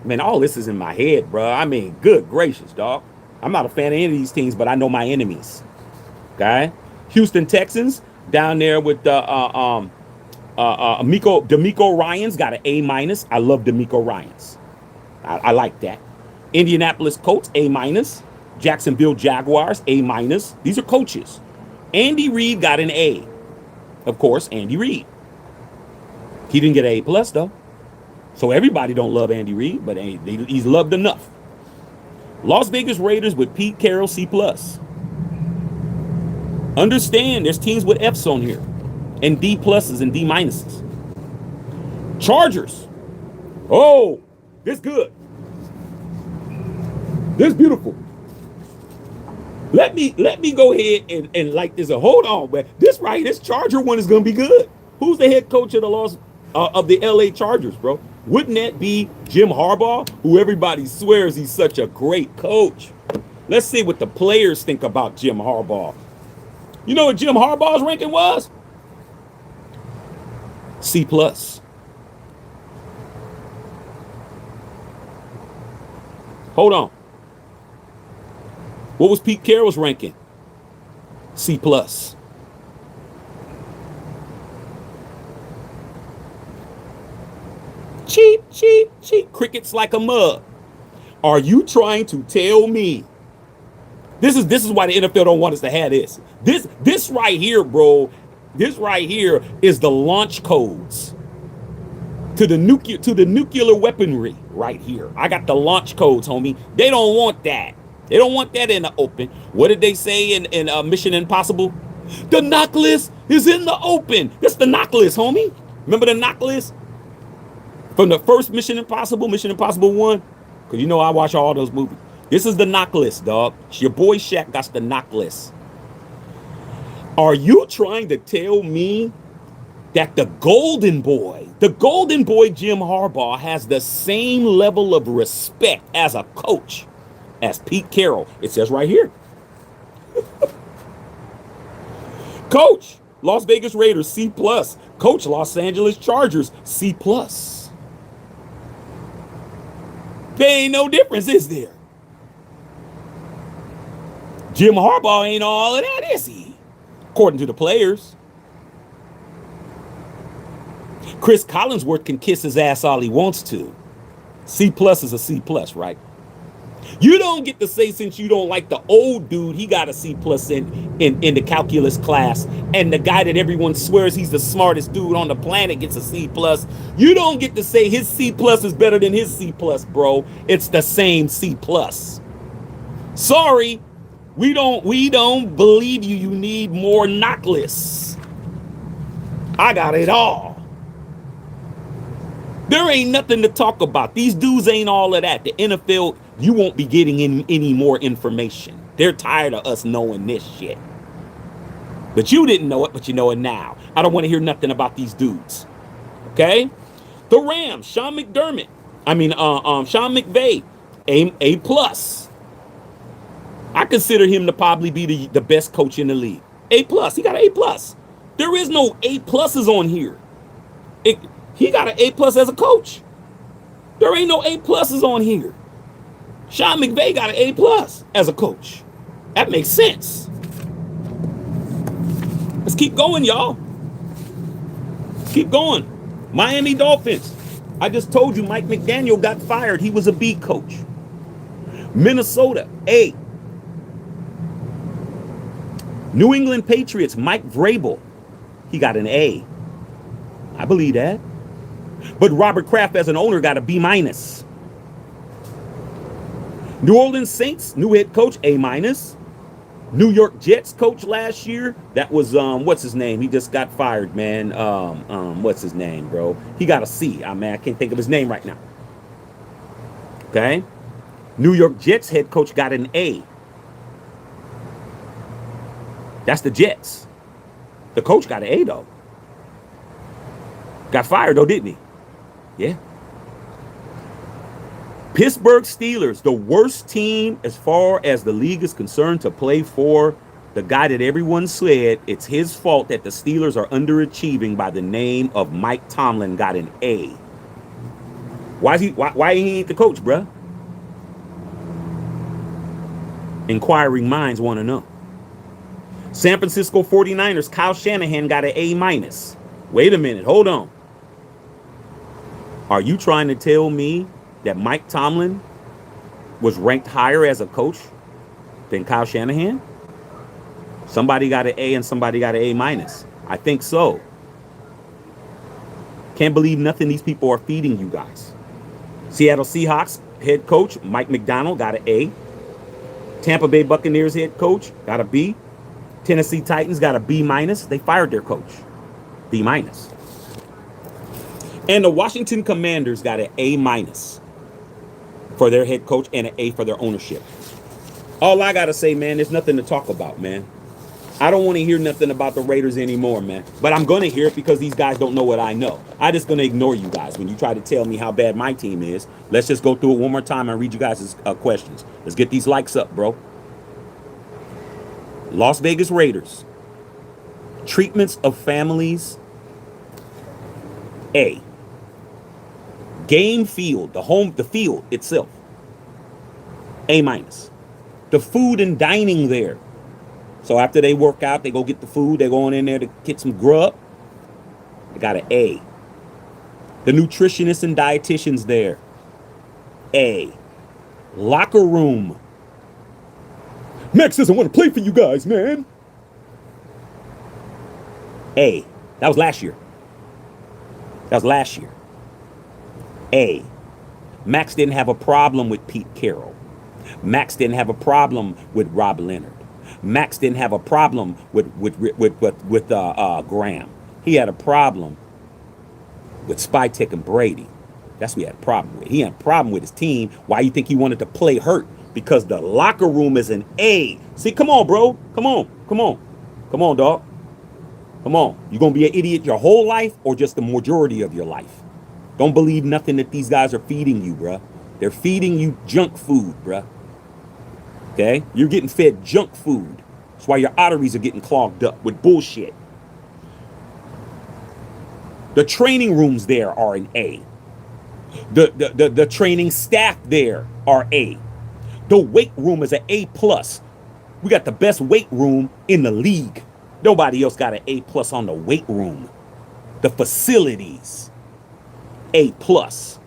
Man, all this is in my head, bro. I mean, good gracious, dog. I'm not a fan of any of these teams, but I know my enemies. Okay? Houston Texans down there with DeMeco Ryans got an A minus. I love DeMeco Ryans. I like that. Indianapolis Colts, A minus. Jacksonville Jaguars, A minus. These are coaches. Andy Reid got an A. Of course, Andy Reid. He didn't get an A plus though. So everybody don't love Andy Reid, but he's loved enough. Las Vegas Raiders with Pete Carroll, C plus. Understand there's teams with F's on here, and D pluses and D minuses. Chargers. Oh, this good. This beautiful. Let me go ahead and like this. Hold on, man. This Charger one is gonna be good. Who's the head coach of the LA Chargers, bro? Wouldn't that be Jim Harbaugh, who everybody swears he's such a great coach? Let's see what the players think about Jim Harbaugh. You know what Jim Harbaugh's ranking was? C plus. Hold on. What was Pete Carroll's ranking? C plus. Cheap. Crickets like a mug. Are you trying to tell me? This is why the NFL don't want us to have this. This right here, bro. This right here is the launch codes to the nuclear weaponry right here. I got the launch codes, homie. They don't want that. They don't want that in the open. What did they say in Mission Impossible? The knock list is in the open. That's the knock list, homie. Remember the knock list? From the first Mission Impossible 1? Because you know I watch all those movies. This is the knock list, dog. Your boy Shaq got the knock list. Are you trying to tell me that the golden boy Jim Harbaugh, has the same level of respect as a coach as Pete Carroll. It says right here. Coach, Las Vegas Raiders, C+. Coach, Los Angeles Chargers, C+. There ain't no difference, is there? Jim Harbaugh ain't all of that, is he? According to the players. Chris Collinsworth can kiss his ass all he wants to. C+ is a C+, right? You don't get to say, since you don't like the old dude, he got a C+ in the calculus class, and the guy that everyone swears he's the smartest dude on the planet gets a C+. You don't get to say his C+ is better than his C+, bro. It's the same C+. Sorry, we don't believe you. You need more knock-lists. I got it all. There ain't nothing to talk about. These dudes ain't all of that. The NFL, you won't be getting any more information. They're tired of us knowing this shit. But you didn't know it, but you know it now. I don't want to hear nothing about these dudes. Okay? The Rams, Sean McVay, A+. I consider him to probably be the best coach in the league. A+. He got an A+. There is no A+s on here. He got an A+ as a coach. There ain't no A+s on here. Sean McVay got an A+ as a coach. That makes sense. Let's keep going, y'all. Let's keep going. Miami Dolphins. I just told you Mike McDaniel got fired. He was a B coach. Minnesota, A. New England Patriots, Mike Vrabel. He got an A. I believe that. But Robert Kraft as an owner got a B-. New Orleans Saints, new head coach, A-. New York Jets coach last year, that was, what's his name? He just got fired, man. What's his name, bro? He got a C. I can't think of his name right now. Okay? New York Jets head coach got an A. That's the Jets. The coach got an A, though. Got fired, though, didn't he? Yeah. Pittsburgh Steelers, the worst team as far as the league is concerned to play for. The guy that everyone said it's his fault that the Steelers are underachieving by the name of Mike Tomlin got an A. Why he ain't the coach, bruh? Inquiring minds want to know. San Francisco 49ers, Kyle Shanahan got an A-. Wait a minute, hold on. Are you trying to tell me that Mike Tomlin was ranked higher as a coach than Kyle Shanahan? Somebody got an A and somebody got an A-. I think so. Can't believe nothing these people are feeding you guys. Seattle Seahawks head coach Mike Macdonald got an A. Tampa Bay Buccaneers head coach got a B. Tennessee Titans got a B-. They fired their coach. B-. And the Washington Commanders got an A- for their head coach and an A for their ownership. All I got to say, man, there's nothing to talk about, man. I don't want to hear nothing about the Raiders anymore, man. But I'm going to hear it because these guys don't know what I know. I'm just going to ignore you guys when you try to tell me how bad my team is. Let's just go through it one more time and read you guys' questions. Let's get these likes up, bro. Las Vegas Raiders. Treatments of families. A. Game field, the field itself. A-. The food and dining there. So after they work out, they go get the food. They're going in there to get some grub. They got an A. The nutritionists and dietitians there. A. Locker room. Max doesn't want to play for you guys, man. A. That was last year. A. Max didn't have a problem with Pete Carroll. Max didn't have a problem with Rob Leonard. Max didn't have a problem with Graham. He had a problem with Spytek and Brady. That's what he had a problem with. He had a problem with his team. Why you think he wanted to play hurt? Because the locker room is an A. See, come on, bro. Come on, dog. Come on. You going to be an idiot your whole life or just the majority of your life? Don't believe nothing that these guys are feeding you, bruh. They're feeding you junk food, bruh. Okay? You're getting fed junk food. That's why your arteries are getting clogged up with bullshit. The training rooms there are an A. The training staff there are A. The weight room is an A plus. We got the best weight room in the league. Nobody else got an A plus on the weight room. The facilities, A plus.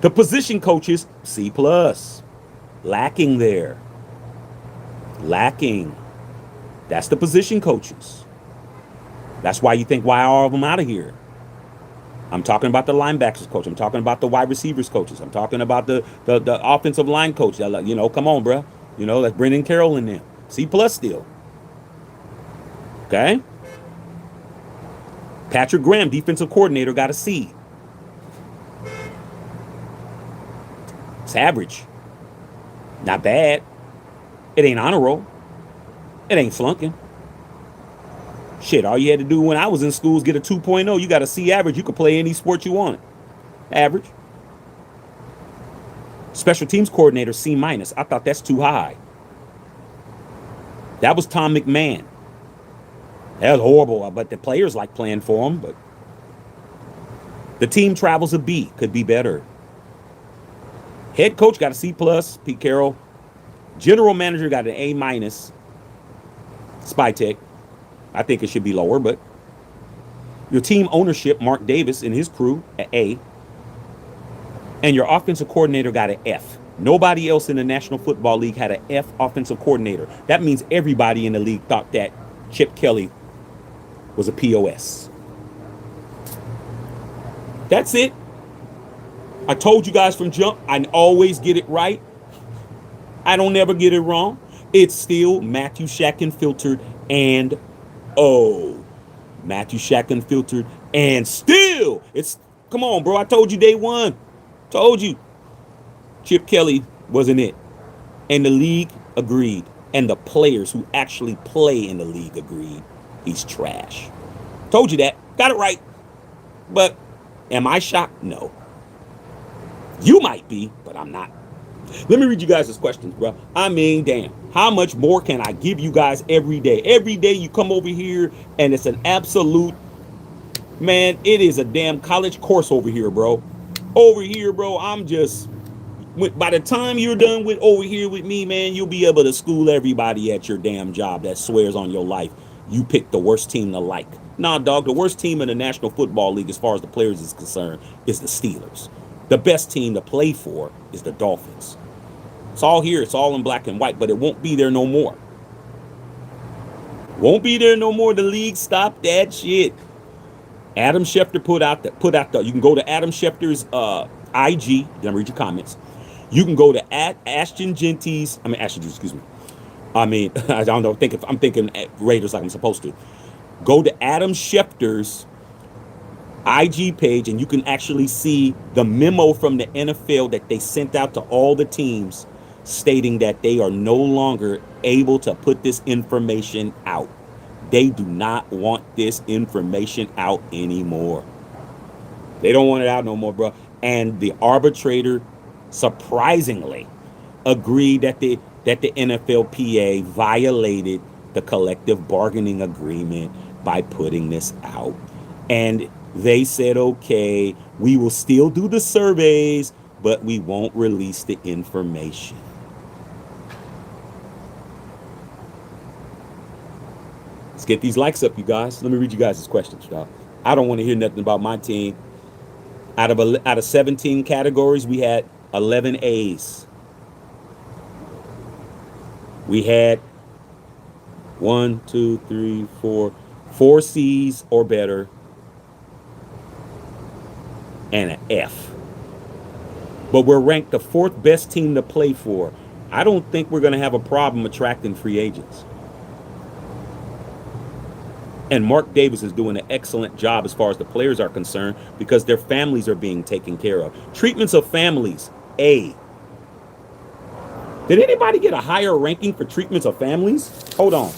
The position coaches, C plus. Lacking there. Lacking. That's the position coaches. That's why you think, why are all of them out of here? I'm talking about the linebackers coach. I'm talking about the wide receivers coaches. I'm talking about the offensive line coach. You know, come on, bro. You know, that's Brendan Carroll in there. C plus still. Okay? Patrick Graham, defensive coordinator, got a C. It's average. Not bad. It ain't honor roll. It ain't flunking. Shit, all you had to do when I was in school is get a 2.0. You got a C average. You could play any sport you want. Average. Special teams coordinator, C minus. I thought that's too high. That was Tom McMahon. That was horrible, but the players like playing for him. But the team travels a B. Could be better. Head coach got a C plus, Pete Carroll. General manager got an A minus. Spytech. I think it should be lower, but your team ownership, Mark Davis and his crew, at A. And your offensive coordinator got an F. Nobody else in the National Football League had an F offensive coordinator. That means everybody in the league thought that Chip Kelly was a POS. That's it. I told you guys from jump, I always get it right. I don't never get it wrong. It's still Matthew Shack Unfiltered and Matthew Shack Unfiltered and still it's, come on, bro. I told you day one. Told you. Chip Kelly wasn't it. And the league agreed. And the players who actually play in the league agreed. He's trash. Told you that. Got it right. But am I shocked? No. You might be, but I'm not. Let me read you guys' questions, bro. I mean, damn. How much more can I give you guys every day? Every day you come over here and it's an absolute, man, it is a damn college course over here, bro. Over here, bro, I'm just, by the time you're done with over here with me, man, you'll be able to school everybody at your damn job that swears on your life you picked the worst team to like. Nah, dog, the worst team in the National Football League as far as the players is concerned is the Steelers. The best team to play for is the Dolphins. It's all here. It's all in black and white, but it won't be there no more. Won't be there no more. The league stopped that shit. Adam Schefter put out the, you can go to Adam Schefter's IG, then read your comments. You can go to Ashton Genty's, excuse me. I don't know, I'm thinking Raiders like I'm supposed to. Go to Adam Schefter's IG page and you can actually see the memo from the NFL that they sent out to all the teams stating that they are no longer able to put this information out. They do not want this information out anymore. They don't want it out no more, bro. And the arbitrator surprisingly agreed that the NFLPA violated the collective bargaining agreement by putting this out. And they said, okay, we will still do the surveys, but we won't release the information. Let's get these likes up, you guys. Let me read you guys' questions, y'all. I don't want to hear nothing about my team. Out of 17 categories, we had 11 A's. We had 4 C's or better, and an F. But we're ranked the 4th best team to play for. I don't think we're going to have a problem attracting free agents. And Mark Davis is doing an excellent job as far as the players are concerned because their families are being taken care of. Treatments of families, A. Did anybody get a higher ranking for treatments of families? Hold on.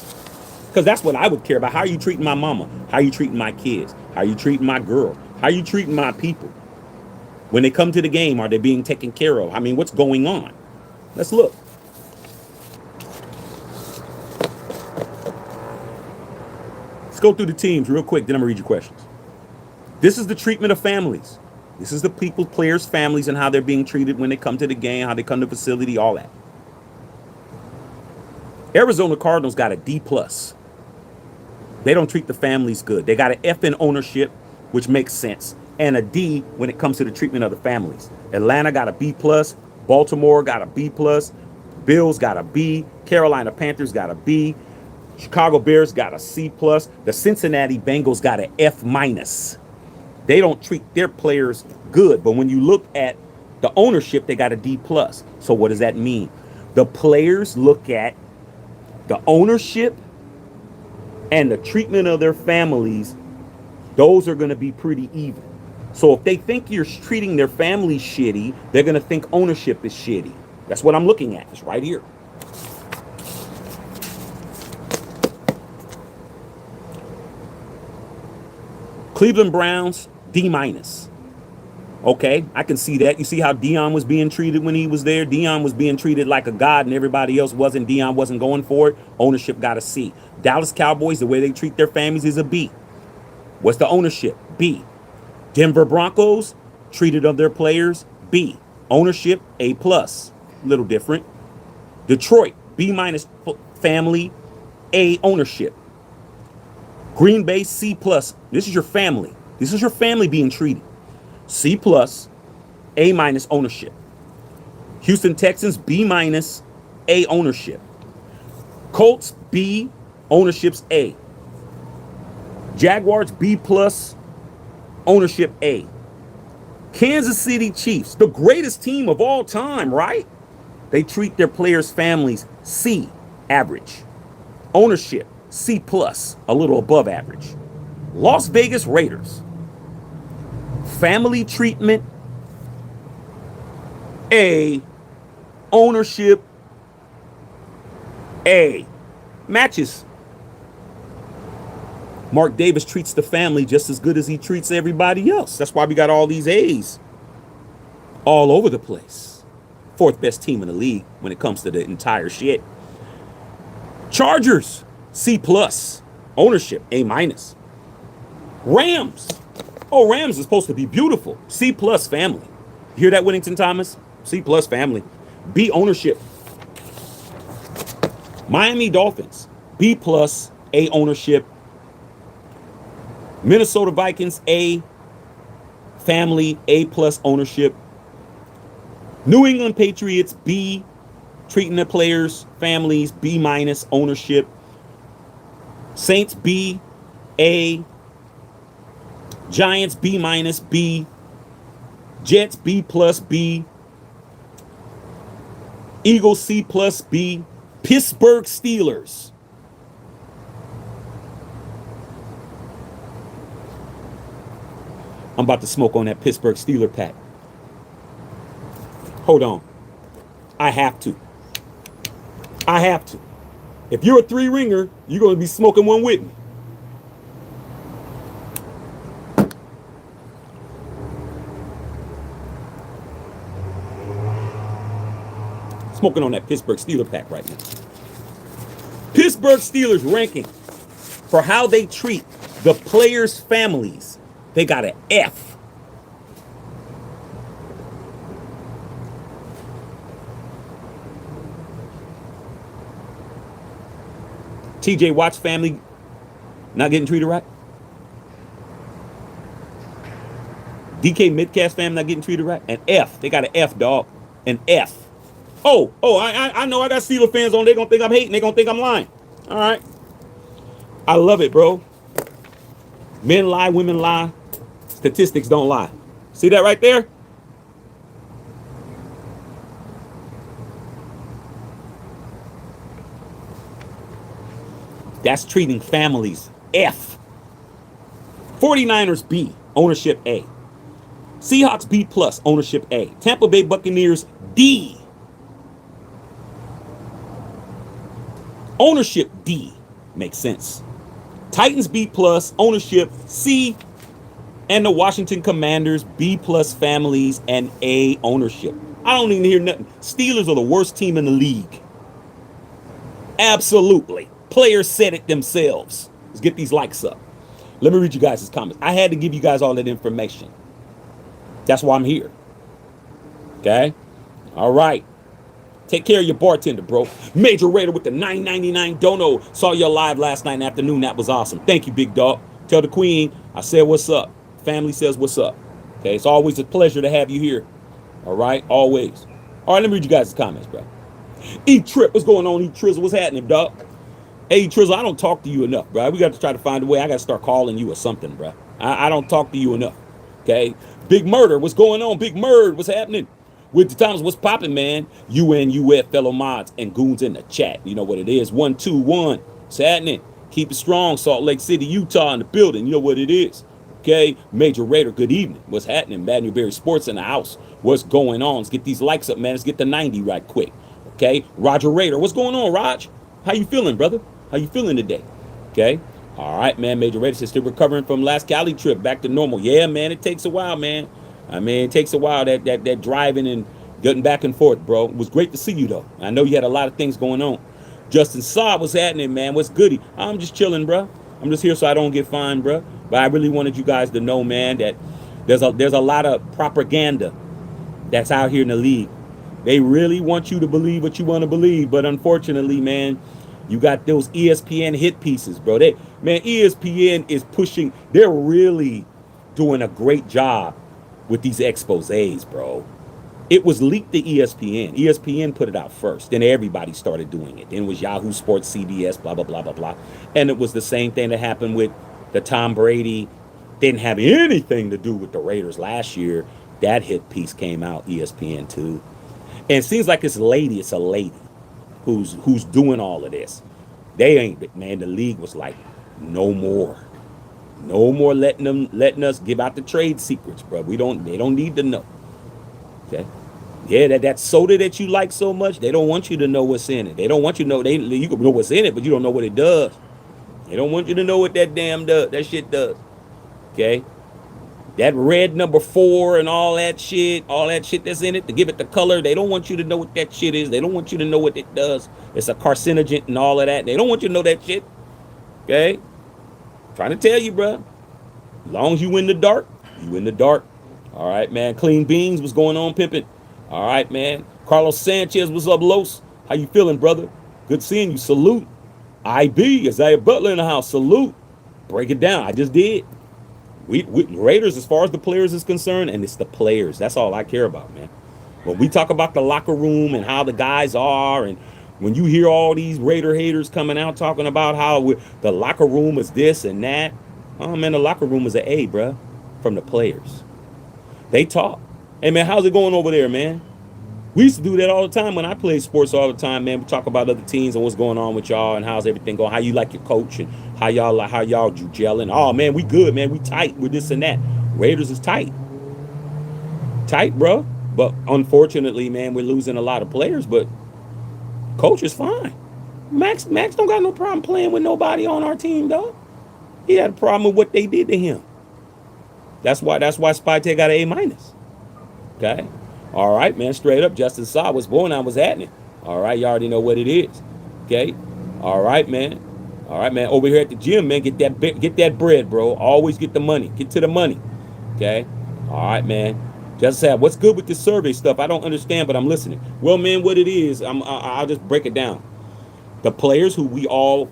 Because that's what I would care about. How are you treating my mama? How are you treating my kids? How are you treating my girl? How are you treating my people? When they come to the game, are they being taken care of? I mean, what's going on? Let's look. Let's go through the teams real quick, then I'm going to read your questions. This is the treatment of families. This is the people, players' families, and how they're being treated when they come to the game, how they come to the facility, all that. Arizona Cardinals got a D+. They don't treat the families good. They got an F in ownership, which makes sense, and a D when it comes to the treatment of the families. Atlanta got a B+. Baltimore got a B+. Bills got a B. Carolina Panthers got a B. Chicago Bears got a C+. The Cincinnati Bengals got an F-. They don't treat their players good, but when you look at the ownership, they got a D+. So what does that mean? The players look at the ownership and the treatment of their families. Those are going to be pretty even. So if they think you're treating their family shitty, they're going to think ownership is shitty. That's what I'm looking at. It's right here. Cleveland Browns, D-. Okay, I can see that. You see how Dion was being treated when he was there? Dion was being treated like a god and everybody else wasn't. Dion wasn't going for it. Ownership got a C. Dallas Cowboys, the way they treat their families is a B. What's the ownership? B. Denver Broncos, treated of their players, B. Ownership, A+. Little different. Detroit, B- family, A ownership. Green Bay, C+. This is your family. This is your family being treated. C+, A- ownership. Houston Texans, B-, A ownership. Colts, B, ownership's A. Jaguars, B+, ownership A. Kansas City Chiefs, the greatest team of all time, right? They treat their players' families C, average. Ownership, C+, a little above average. Las Vegas Raiders, family treatment A, ownership A. Matches. Mark Davis treats the family just as good as he treats everybody else. That's why we got all these A's all over the place. Fourth best team in the league when it comes to the entire shit. Chargers, C+. Ownership, A-. Rams. Oh, Rams is supposed to be beautiful. C+ family. You hear that, Whittington Thomas? C+ family. B, ownership. Miami Dolphins, B+, A ownership. Minnesota Vikings, A family, A+ ownership. New England Patriots, B, treating the players, families, B- ownership. Saints, B, A. Giants, B-, B. Jets, B+, B. Eagles, C+, B. Pittsburgh Steelers. I'm about to smoke on that Pittsburgh Steeler pack. Hold on. I have to. I have to. If you're a three-ringer, you're going to be smoking one with me. Smoking on that Pittsburgh Steeler pack right now. Pittsburgh Steelers ranking for how they treat the players' families. They got an F. TJ Watt's family not getting treated right. DK Metcalf's family not getting treated right. An F. They got an F, dog. An F. I know I got Steeler fans on. They're going to think I'm hating. They're going to think I'm lying. All right. I love it, bro. Men lie, women lie. Statistics don't lie. See that right there? That's treating families F. 49ers B, ownership A. Seahawks B+, ownership A. Tampa Bay Buccaneers D. Ownership D. Makes sense. Titans B plus, ownership C, and the Washington Commanders B plus families and A ownership. I don't even hear nothing. Steelers are the worst team in the league. Absolutely. Players said it themselves. Let's get these likes up. Let me read you guys' comments. I had to give you guys all that information. That's why I'm here. Okay? All right. Take care of your bartender, bro. Major Raider with the $9.99 dono. Saw you live last night afternoon. That was awesome. Thank you, big dog. Tell the queen I said what's up. Family says what's up. Okay? It's always a pleasure to have you here. All right? Always. All right, let me read you guys' comments, bro. E-Trip, what's going on, E-Trizzle? What's happening, dog? Hey, Trizzle, I don't talk to you enough, bro. We got to try to find a way. I got to start calling you or something, bro. I don't talk to you enough, okay? Big Murder, what's going on? Big Murd, what's happening? With the Thomas, what's popping, man? UNUF fellow mods and goons in the chat. You know what it is. 121, what's happening? Keep it strong. Salt Lake City, Utah in the building. You know what it is. Okay, Major Raider, good evening. What's happening? Mad Newberry Sports in the house. What's going on? Let's get these likes up, man. Let's get the 90 right quick. Okay, Roger Raider, what's going on, Raj? How you feeling, brother? How you feeling today? Okay. All right, man. Major Raider says still recovering from last Cali trip, back to normal. Yeah, man. It takes a while, man. I mean, it takes a while that driving and getting back and forth, bro. It was great to see you though. I know you had a lot of things going on. Justin Saab, what's happening, man? What's goody? I'm just chilling, bro. I'm just here so I don't get fined, bro. But I really wanted you guys to know, man, that there's a lot of propaganda that's out here in the league. They really want you to believe what you want to believe, but unfortunately, man, you got those ESPN hit pieces, bro. ESPN is pushing. They're really doing a great job with these exposés, bro. It was leaked to ESPN. ESPN put it out first. Then everybody started doing it. Then it was Yahoo Sports, CBS, blah, blah, blah, blah, blah. And it was the same thing that happened with the Tom Brady. Didn't have anything to do with the Raiders last year. That hit piece came out, ESPN too. And it seems like it's a lady who's doing all of this. They ain't, man. The league was like, no more letting us give out the trade secrets, bro. They don't need to know. Okay. Yeah, that soda that you like so much, they don't want you to know what's in it. They don't want you to know. You can know what's in it, but you don't know what it does. They don't want you to know what that shit does. Okay. That red number 4 and all that shit that's in it to give it the color. They don't want you to know what that shit is. They don't want you to know what it does. It's a carcinogen and all of that. They don't want you to know that shit. Okay? Trying to tell you, bro. As long as you in the dark, you in the dark. All right, man. Clean Beans, what's going on, pimpin'? All right, man. Carlos Sanchez, what's up, Los? How you feeling, brother? Good seeing you. Salute. IB, Isaiah Butler in the house. Salute. Break it down. I just did. We Raiders, as far as the players is concerned, and it's the players. That's all I care about, man. When we talk about the locker room and how the guys are, and when you hear all these Raider haters coming out talking about how the locker room is this and that, oh, man, the locker room is an A, bro, from the players. They talk. Hey, man, how's it going over there, man? We used to do that all the time when I played sports all the time, man. We talk about other teams and what's going on with y'all and how's everything going, how you like your coach and how y'all gelling. Oh, man, we good, man. We tight with this and that. Raiders is tight. Tight, bro. But unfortunately, man, we're losing a lot of players, but coach is fine. Max don't got no problem playing with nobody on our team, though. He had a problem with what they did to him. That's why Spytek got an A-. Okay? All right, man, straight up. Justin Saw was born. I was happening. All right, you already know what it is. Okay? All right, man. All right, man. Over here at the gym, man, get that bread, bro. Always get the money. Get to the money. Okay? All right, man. Just say, what's good with this survey stuff? I don't understand, but I'm listening. Well, man, what it is, I'll just break it down. The players who we all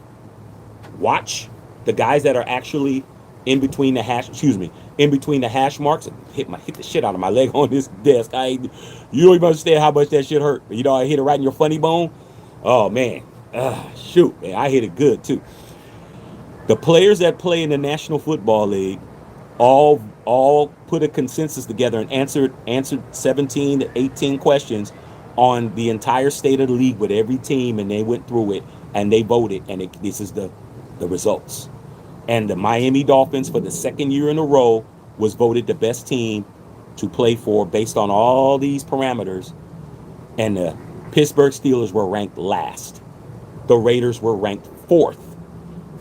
watch, the guys that are actually in between the hash marks, hit the shit out of my leg on this desk. You don't even understand how much that shit hurt. You know, I hit it right in your funny bone. Oh, man. Shoot, man, I hit it good, too. The players that play in the National Football League all put a consensus together and answered 17 to 18 questions on the entire state of the league with every team, and they went through it, and they voted, and this is the results. And the Miami Dolphins, for the second year in a row, was voted the best team to play for based on all these parameters. And the Pittsburgh Steelers were ranked last. The Raiders were ranked 4th.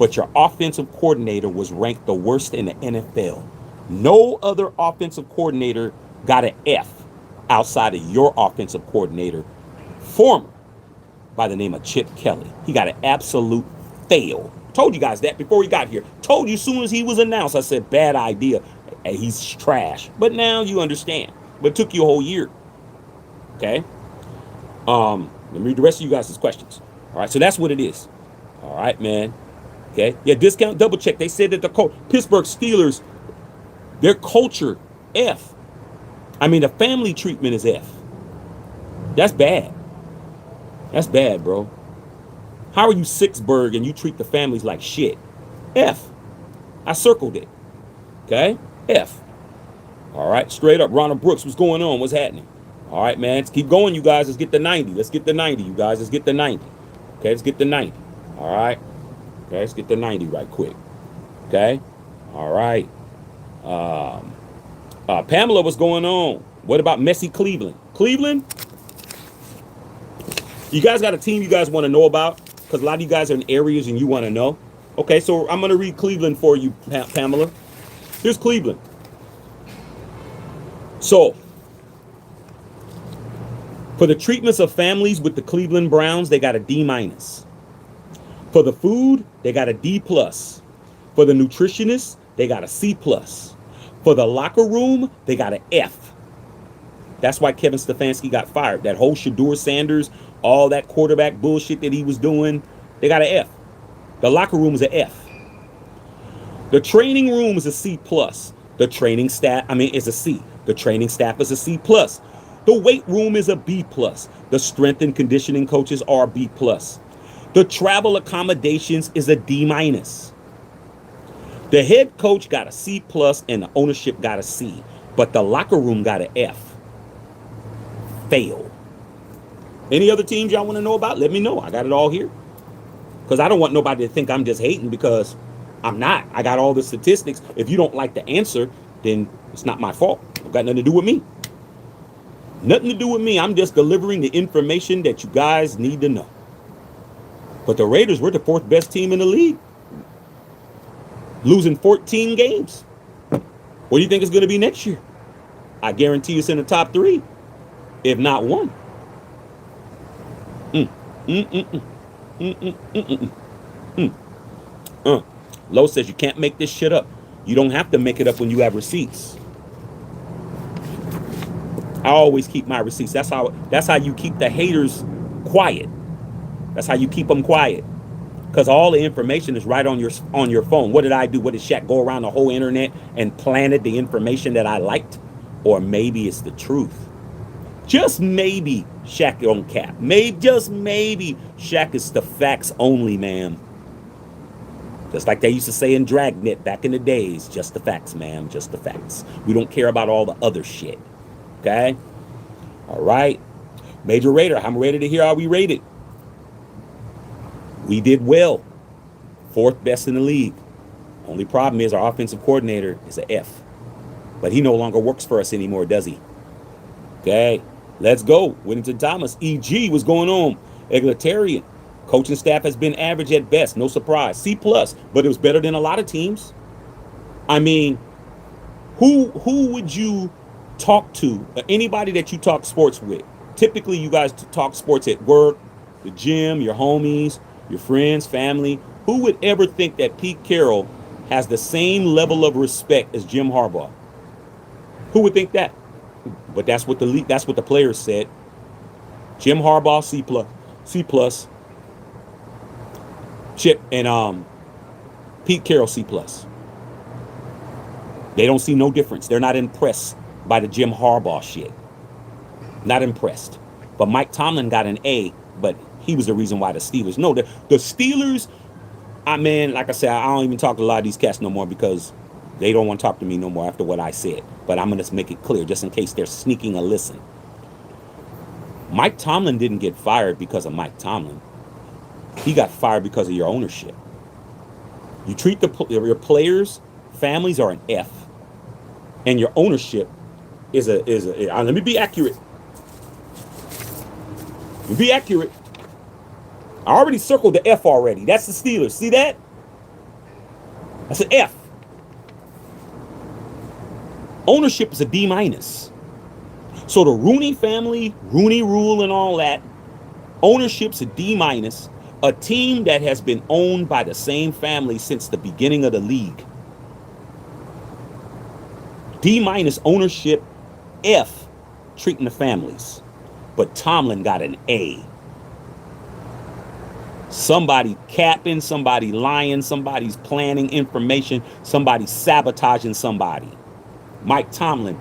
but your offensive coordinator was ranked the worst in the NFL. No other offensive coordinator got an F outside of your offensive coordinator, former by the name of Chip Kelly. He got an absolute fail. Told you guys that before he got here. Told you as soon as he was announced, I said, bad idea. Hey, he's trash. But now you understand. But it took you a whole year. Okay? Let me read the rest of you guys' questions. All right, so that's what it is. All right, man. Okay? Yeah, discount, double check. They said that the Pittsburgh Steelers, their culture, F. I mean, the family treatment is F. That's bad. That's bad, bro. How are you Sixburg and you treat the families like shit? F. I circled it. Okay? F. All right, straight up. Ronald Brooks, what's going on? What's happening? All right, man. Let's keep going, you guys. Let's get the 90. Let's get the 90, you guys. Let's get the 90. Okay, let's get the 90. All right. Okay, let's get the 90 right quick. Okay? All right. Pamela, what's going on? What about messy Cleveland? Cleveland? You guys got a team you guys want to know about? Because a lot of you guys are in areas and you want to know. Okay, so I'm going to read Cleveland for you, Pamela. Here's Cleveland. So, for the treatments of families with the Cleveland Browns, they got a D-. For the food, they got a D+. For the nutritionists, they got a C+. For the locker room, they got an F. That's why Kevin Stefanski got fired. That whole Shedeur Sanders, all that quarterback bullshit that he was doing, they got an F. The locker room is an F. The training room is a C+. The training staff, is a C. The training staff is a C+. The weight room is a B+. The strength and conditioning coaches are B+. The travel accommodations is a D-. The head coach got a C+ and the ownership got a C. But the locker room got an F. Fail. Any other teams y'all want to know about? Let me know. I got it all here. Because I don't want nobody to think I'm just hating, because I'm not. I got all the statistics. If you don't like the answer, then it's not my fault. It's got nothing to do with me. Nothing to do with me. I'm just delivering the information that you guys need to know. But the Raiders were the 4th best team in the league, losing 14 games. What do you think it's going to be next year? I guarantee it's in the top 3, if not 1. Lowe says you can't make this shit up. You don't have to make it up when you have receipts. I always keep my receipts. That's how you keep the haters quiet. That's how you keep them quiet. Because all the information is right on your phone. What did I do? What did Shaq go around the whole internet and planted the information that I liked? Or maybe it's the truth. Just maybe Shaq don't cap. Just maybe Shaq is the facts only, man. Just like they used to say in Dragnet back in the days, just the facts, ma'am, just the facts. We don't care about all the other shit. Okay? All right. Major Raider, I'm ready to hear how we rated. We did well. 4th best in the league. Only problem is our offensive coordinator is an F. But he no longer works for us anymore, does he? Okay. Let's go. Whittington Thomas. EG, what's going on? Egalitarian. Coaching staff has been average at best. No surprise. C+, but it was better than a lot of teams. I mean, who would you talk to? Anybody that you talk sports with. Typically, you guys talk sports at work, the gym, your homies, your friends, family. Who would ever think that Pete Carroll has the same level of respect as Jim Harbaugh? Who would think that? But that's what the players said. Jim Harbaugh, C+. Chip and Pete Carroll, C+. They don't see no difference. They're not impressed by the Jim Harbaugh shit. Not impressed. But Mike Tomlin got an A, but he was the reason why the Steelers. No, the Steelers, like I said, I don't even talk to a lot of these cats no more because they don't want to talk to me no more after what I said. But I'm going to make it clear just in case they're sneaking a listen. Mike Tomlin didn't get fired because of Mike Tomlin. He got fired because of your ownership. You treat your players, families are an F, and your ownership is a. Let me be accurate. Be accurate. I already circled the F already. That's the Steelers. See that? That's an F. Ownership is a D minus. So the Rooney family, Rooney rule and all that, ownership's a D minus. A team that has been owned by the same family since the beginning of the league. D minus ownership, F, treating the families. But Tomlin got an A. Somebody capping, somebody lying, somebody's planning information, somebody sabotaging somebody. Mike Tomlin,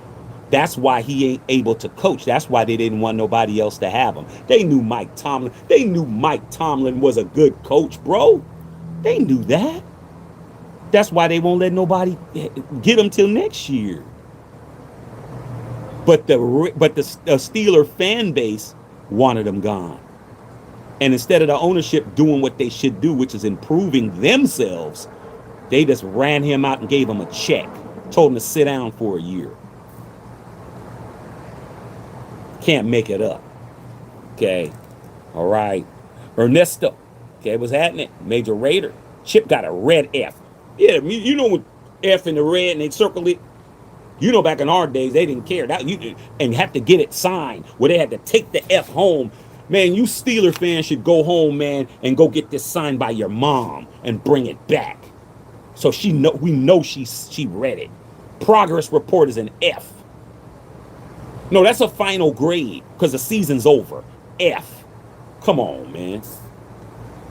that's why he ain't able to coach. That's why they didn't want nobody else to have him. They knew Mike Tomlin. They knew Mike Tomlin was a good coach, bro. They knew that. That's why they won't let nobody get him till next year. But the Steeler fan base wanted him gone. And instead of the ownership doing what they should do, which is improving themselves, they just ran him out and gave him a check. Told him to sit down for a year. Can't make it up. Okay. All right. Ernesto. Okay, what's happening? Major Raider. Chip got a red F. Yeah, you know what F in the red and they circled it. You know, back in our days, they didn't care. And have to get it signed where they had to take the F home. Man, you Steeler fans should go home, man, and go get this signed by your mom and bring it back. So we know she read it. Progress report is an F. No, that's a final grade because the season's over. F. Come on, man.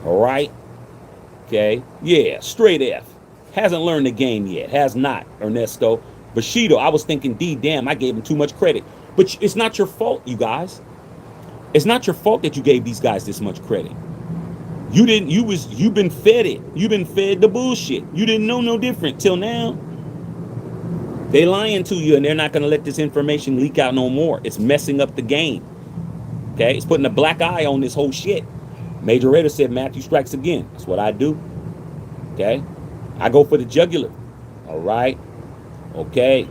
All right. Okay. Yeah, straight F. Hasn't learned the game yet. Has not, Ernesto. Bushido, I was thinking D, damn, I gave him too much credit. But it's not your fault, you guys. It's not your fault that you gave these guys this much credit. You've been fed it. You've been fed the bullshit. You didn't know no different till now. They lying to you and they're not going to let this information leak out no more. It's messing up the game. Okay? It's putting a black eye on this whole shit. Major Raider said Matthew strikes again. That's what I do. Okay? I go for the jugular. All right? Okay.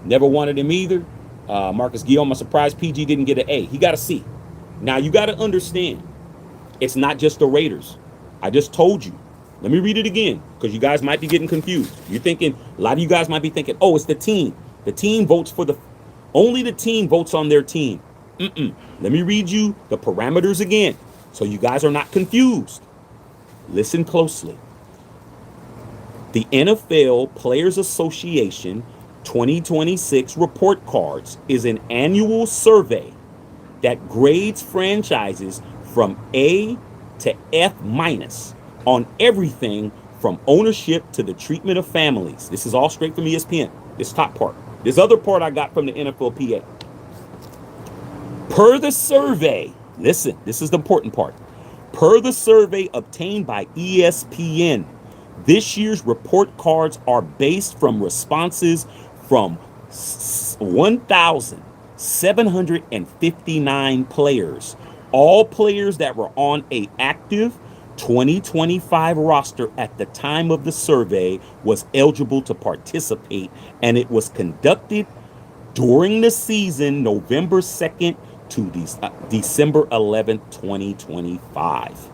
Never wanted him either. Marcus Guillaume, I'm surprised PG didn't get an A. He got a C. Now, you got to understand, it's not just the Raiders. I just told you. Let me read it again, because you guys might be getting confused. You're thinking, a lot of you guys might be thinking, oh, it's the team. The team votes only the team votes on their team. Let me read you the parameters again, so you guys are not confused. Listen closely. The NFL Players Association 2026 report cards is an annual survey that grades franchises from A to F minus on everything from ownership to the treatment of families. This is all straight from ESPN. This top part. This other part I got from the NFLPA. Per the survey, listen, this is the important part. Per the survey obtained by ESPN, this year's report cards are based from responses from 1,759 players. All players that were on an active 2025 roster at the time of the survey was eligible to participate, and it was conducted during the season November 2nd to December 11th, 2025.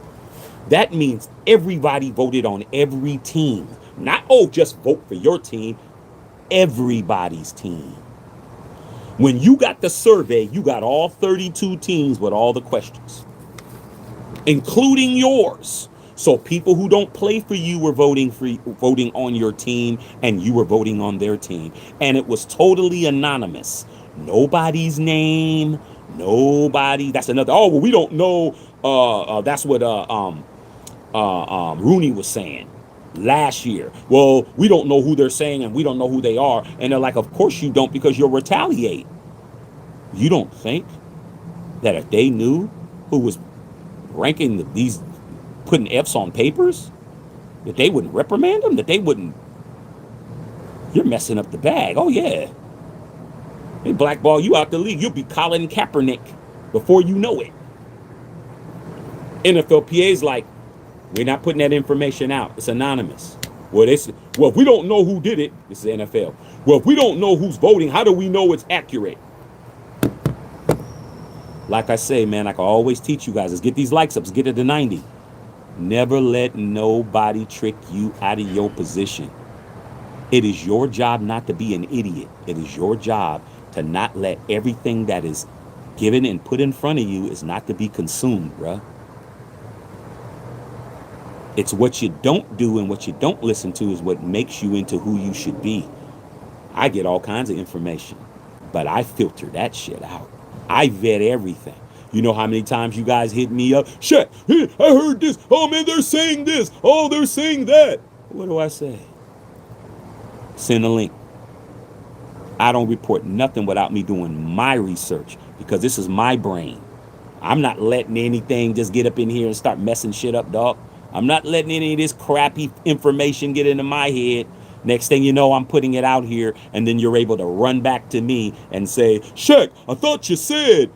That means everybody voted on every team. Not, oh, just vote for your team. Everybody's team. When you got the survey, you got all 32 teams with all the questions, including yours. So people who don't play for you were voting on your team, and you were voting on their team. And it was totally anonymous. Nobody's name, nobody. That's another, oh, well, we don't know. That's what Rooney was saying last year. Well, we don't know who they're saying, and we don't know who they are. And they're like, of course you don't, because you'll retaliate. You don't think that if they knew who was ranking these, putting F's on papers, that they wouldn't reprimand them, that they wouldn't, you're messing up the bag. Oh, yeah. They blackball you out the league. You'll be Colin Kaepernick before you know it. NFLPA's like, we're not putting that information out. It's anonymous. Well, if we don't know who did it, this is the NFL. Well, if we don't know who's voting, how do we know it's accurate? Like I say, man, like I always teach you guys, is get these likes up, get it to 90. Never let nobody trick you out of your position. It is your job not to be an idiot. It is your job to not let everything that is given and put in front of you is not to be consumed, bruh. It's what you don't do and what you don't listen to is what makes you into who you should be. I get all kinds of information, but I filter that shit out. I vet everything. You know how many times you guys hit me up? Shit, I heard this. Oh man, they're saying this. Oh, they're saying that. What do I say? Send a link. I don't report nothing without me doing my research because this is my brain. I'm not letting anything just get up in here and start messing shit up, dog. I'm not letting any of this crappy information get into my head. Next thing you know, I'm putting it out here, and then you're able to run back to me and say, Shaq, I thought you said.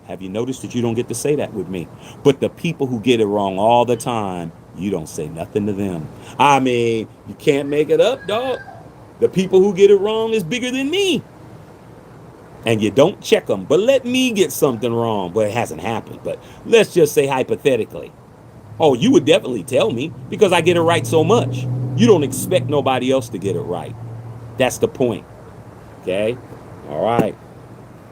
Have you noticed that you don't get to say that with me? But the people who get it wrong all the time, you don't say nothing to them. I mean, you can't make it up, dog. The people who get it wrong is bigger than me. And you don't check them. But let me get something wrong. Well, it hasn't happened. But let's just say hypothetically. Oh, you would definitely tell me because I get it right so much. You don't expect nobody else to get it right. That's the point. Okay? All right.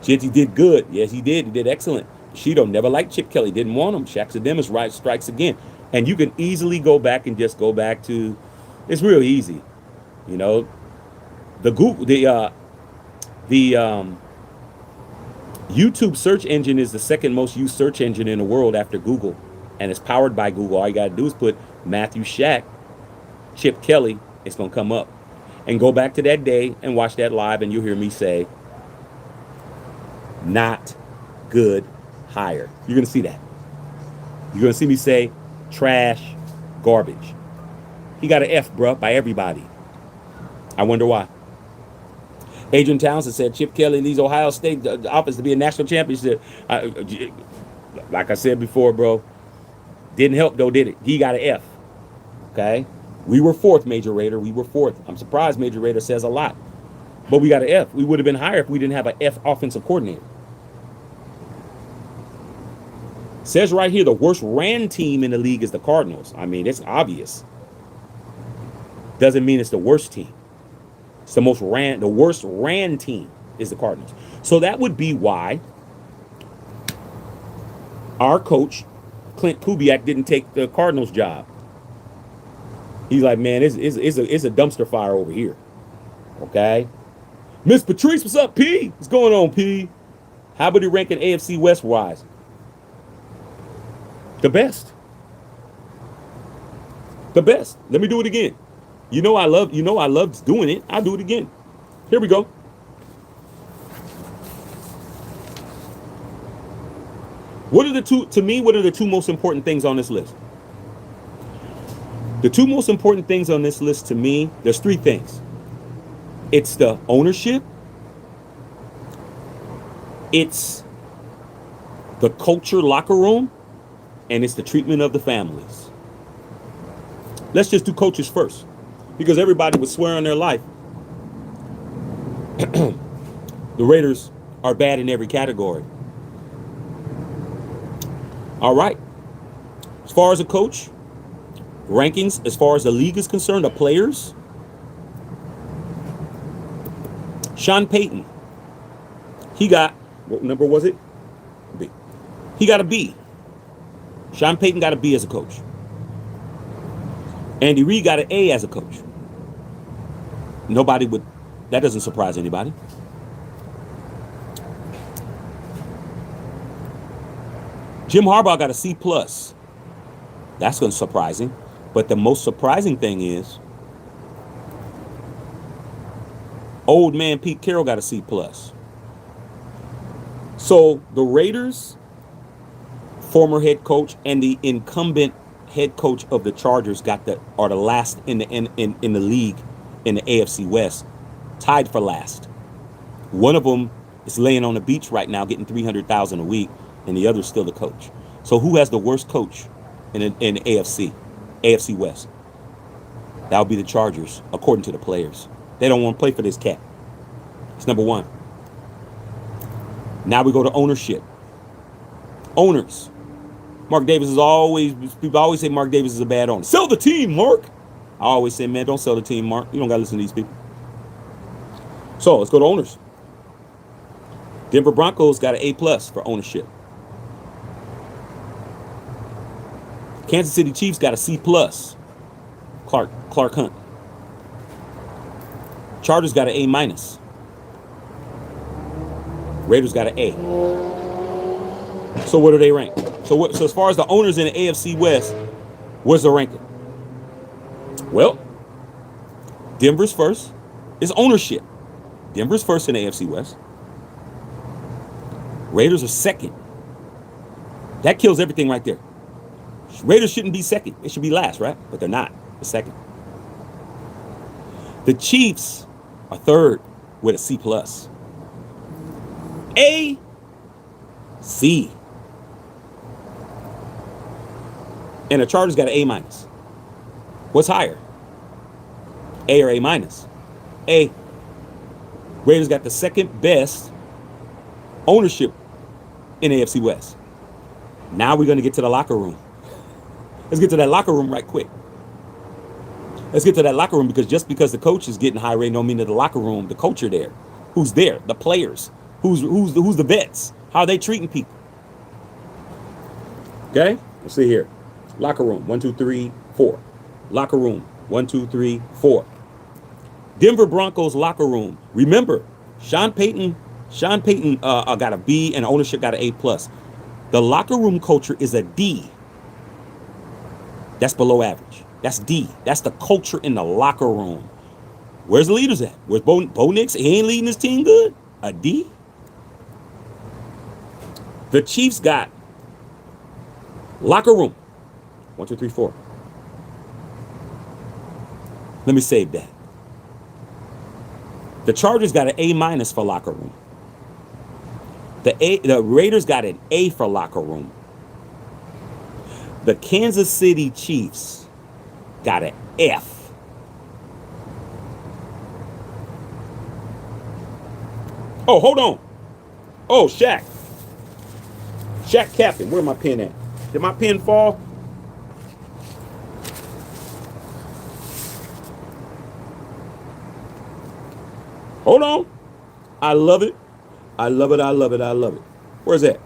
Jitty did good. Yes, he did. He did excellent. Sheeto never liked Chip Kelly. Didn't want him. Shaq Demis right strikes again. And you can easily go back and just go back to, it's real easy. You know, the Google, the YouTube search engine is the second most used search engine in the world after Google. And it's powered by Google. All you got to do is put Matthew Shaq, Chip Kelly. It's going to come up. And go back to that day and watch that live, and you'll hear me say, not good hire. You're going to see that. You're going to see me say, trash, garbage. He got an F, bruh, by everybody. I wonder why. Adrian Townsend said Chip Kelly leads Ohio State office to be a national championship. Like I said before, bro, didn't help though, did it? He got an F. Okay? We were fourth, Major Raider. We were fourth. I'm surprised Major Raider says a lot. But we got an F. We would have been higher if we didn't have an F offensive coordinator. Says right here the worst ran team in the league is the Cardinals. I mean, it's obvious. Doesn't mean it's the worst team. It's the worst ran team is the Cardinals. So that would be why our coach, Clint Kubiak, didn't take the Cardinals job. He's like, man, it's a dumpster fire over here. Okay? Miss Patrice, what's up, P? What's going on, P? How about he ranking AFC West wise? The best. The best. Let me do it again. You know I love doing it. I'll do it again. Here we go. What are the two most important things on this list? The two most important things on this list to me, there's three things. It's the ownership. It's the culture locker room. And it's the treatment of the families. Let's just do coaches first. Because everybody would swear on their life. The Raiders are bad in every category. All right. As far as a coach, rankings, as far as the league is concerned, the players, Sean Payton, he got, what number was it? B. He got a B. Sean Payton got a B as a coach. Andy Reid got an A as a coach. That doesn't surprise anybody. Jim Harbaugh got a C+. That's going to surprising. But the most surprising thing is old man Pete Carroll got a C+. So the Raiders, former head coach, and the incumbent head coach of the Chargers are the last in the league in the AFC West, tied for last. One of them is laying on the beach right now getting $300,000 a week, and the other's still the coach. So who has the worst coach in the AFC West? That would be the Chargers, according to the players. They don't want to play for this cat. It's number one. Now we go to ownership. Owners. Mark Davis people always say Mark Davis is a bad owner. Sell the team, Mark. I always say, man, don't sell the team, Mark. You don't got to listen to these people. So let's go to owners. Denver Broncos got an A+ for ownership. Kansas City Chiefs got a C+. Clark Hunt. Chargers got an A-. Raiders got an A. So what do they rank? So as far as the owners in the AFC West, where's the ranking? Well, Denver's first is ownership. Denver's first in the AFC West. Raiders are second. That kills everything right there. Raiders shouldn't be second. It should be last, right? But they're not. They're second. The Chiefs are third with a C+. A, C. And the Chargers got an A-. What's higher? A or A-? A. Raiders got the second best ownership in AFC West. Now we're going to get to the locker room. Let's get to that locker room right quick. Let's get to that locker room, because just because the coach is getting high rating don't mean that the locker room, the culture there, who's there, the players, who's the vets, how are they treating people. Okay, let's see here. Locker room 1, 2, 3, 4. Locker room 1, 2, 3, 4. Denver Broncos locker room. Remember, Sean Payton got a B and ownership got an A+. The locker room culture is a D. That's below average. That's D. That's the culture in the locker room. Where's the leaders at? Where's Bo Nix? He ain't leading his team good? A D? The Chiefs got locker room 1, 2, 3, 4. Let me save that. The Chargers got an A- for locker room. The Raiders got an A for locker room. The Kansas City Chiefs got an F. Oh, hold on. Oh, Shaq. Shaq Captain. Where my pen at? Did my pen fall? Hold on. I love it. I love it. I love it. I love it. Where's that?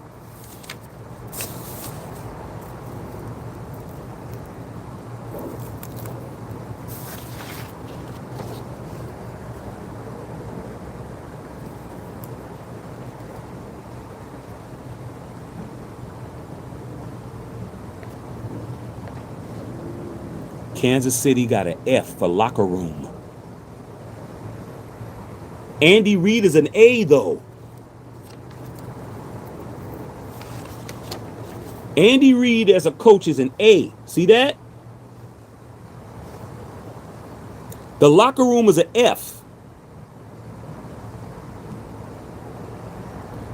Kansas City got an F for locker room. Andy Reid is an A, though. Andy Reid as a coach is an A. See that? The locker room is an F.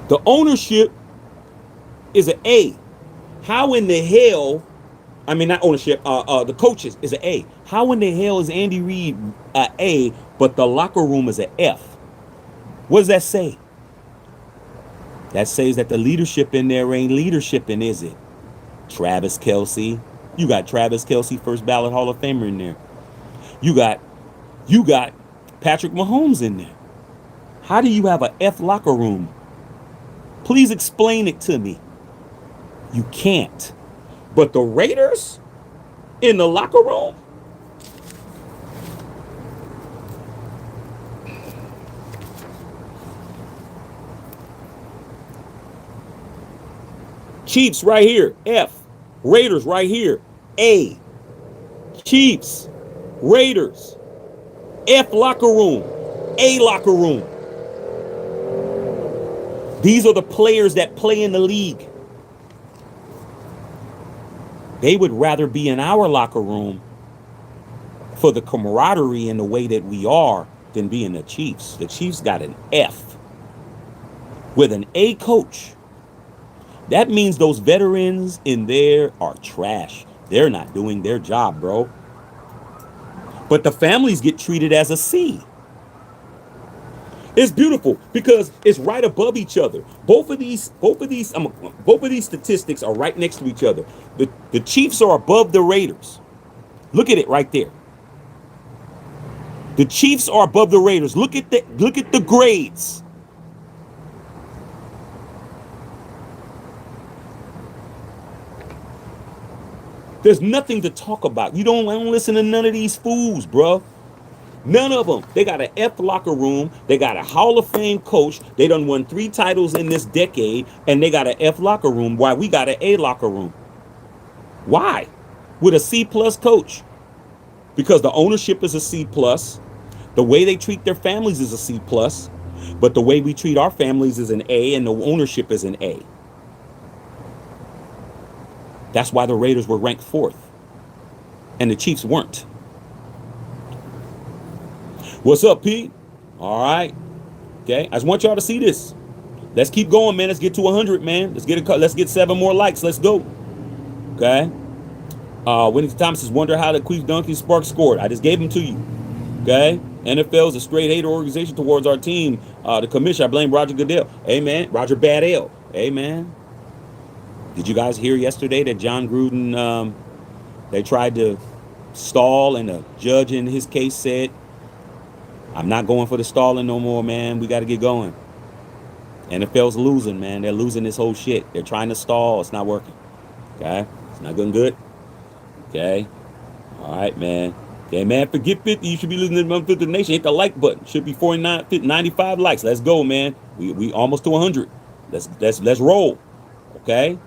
The ownership is an A. How in the hell, I mean, not ownership, the coaches is an A. How in the hell is Andy Reid an A, but the locker room is an F? What does that say? That says that the leadership in there ain't leadershiping, is it? Travis Kelce. You got Travis Kelce, first ballot Hall of Famer in there. You got Patrick Mahomes in there. How do you have an F locker room? Please explain it to me. You can't. But the Raiders in the locker room? Chiefs right here, F. Raiders right here, A. Chiefs, Raiders, F locker room, A locker room. These are the players that play in the league. They would rather be in our locker room for the camaraderie and the way that we are than be in the Chiefs. The Chiefs got an F with an A coach. That means those veterans in there are trash. They're not doing their job, bro. But the families get treated as a C. It's beautiful because it's right above each other. Both of these statistics are right next to each other. The Chiefs are above the Raiders. Look at it right there. The Chiefs are above the Raiders. Look at the grades. There's nothing to talk about. I don't listen to none of these fools, bro. None of them. They got an F locker room. They got a Hall of Fame coach. They done won 3 titles in this decade, and they got an F locker room. Why we got an A locker room? Why? With a C plus coach? Because the ownership is a C plus. The way they treat their families is a C plus. But the way we treat our families is an A, and the ownership is an A. That's why the Raiders were ranked 4th, and the Chiefs weren't. What's up, Pete? All right. Okay. I just want y'all to see this. Let's keep going, man. Let's get to 100, man. Let's get 7 more likes. Let's go. Okay. Winnie Thomas says, wonder how the Queef Donkey Spark scored. I just gave them to you. Okay. NFL is a straight hater organization towards our team. The commission, I blame Roger Goodell. Amen. Roger Badell. Amen. Did you guys hear yesterday that John Gruden, they tried to stall, and the judge in his case said, I'm not going for the stalling no more, man. We got to get going. NFL's losing, man. They're losing this whole shit. They're trying to stall. It's not working. Okay? It's not going good. Okay? All right, man. Okay, man. Forget 50. You should be listening to the Nation. Hit the like button. Should be 49, 50, 95 likes. Let's go, man. We almost to 100. Let's roll. Okay?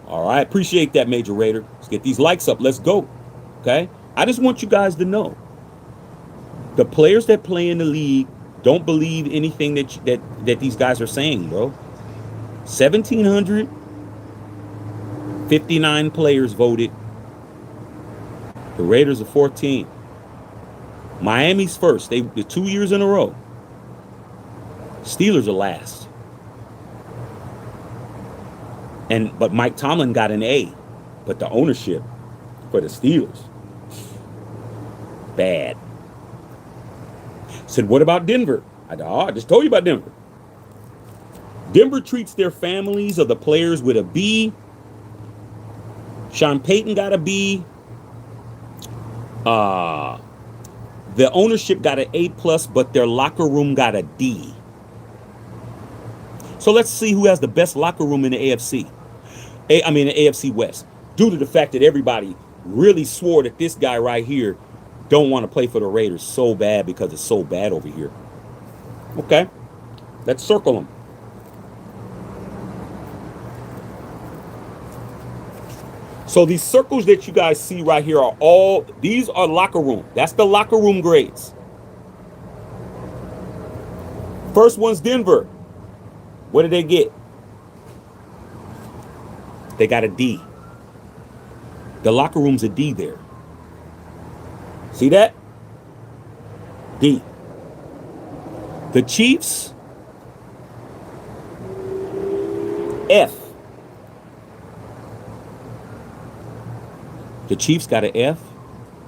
All right. Appreciate that, Major Raider. Let's get these likes up. Let's go. Okay? I just want you guys to know. The players that play in the league don't believe anything that these guys are saying, bro. 1,759 players voted. The Raiders are 14. Miami's first. The 2 years in a row. Steelers are last. But Mike Tomlin got an A. But the ownership for the Steelers, bad. Said, what about Denver? I just told you about Denver. Denver treats their families of the players with a B. Sean Payton got a B. The ownership got an A plus, but their locker room got a D. So let's see who has the best locker room in the AFC. The AFC West. Due to the fact that everybody really swore that this guy right here don't want to play for the Raiders so bad because it's so bad over here. Okay. Let's circle them. So these circles that you guys see right here these are locker room. That's the locker room grades. First one's Denver. What did they get? They got a D. The locker room's a D there. See that? D. The Chiefs, F. The Chiefs got an F.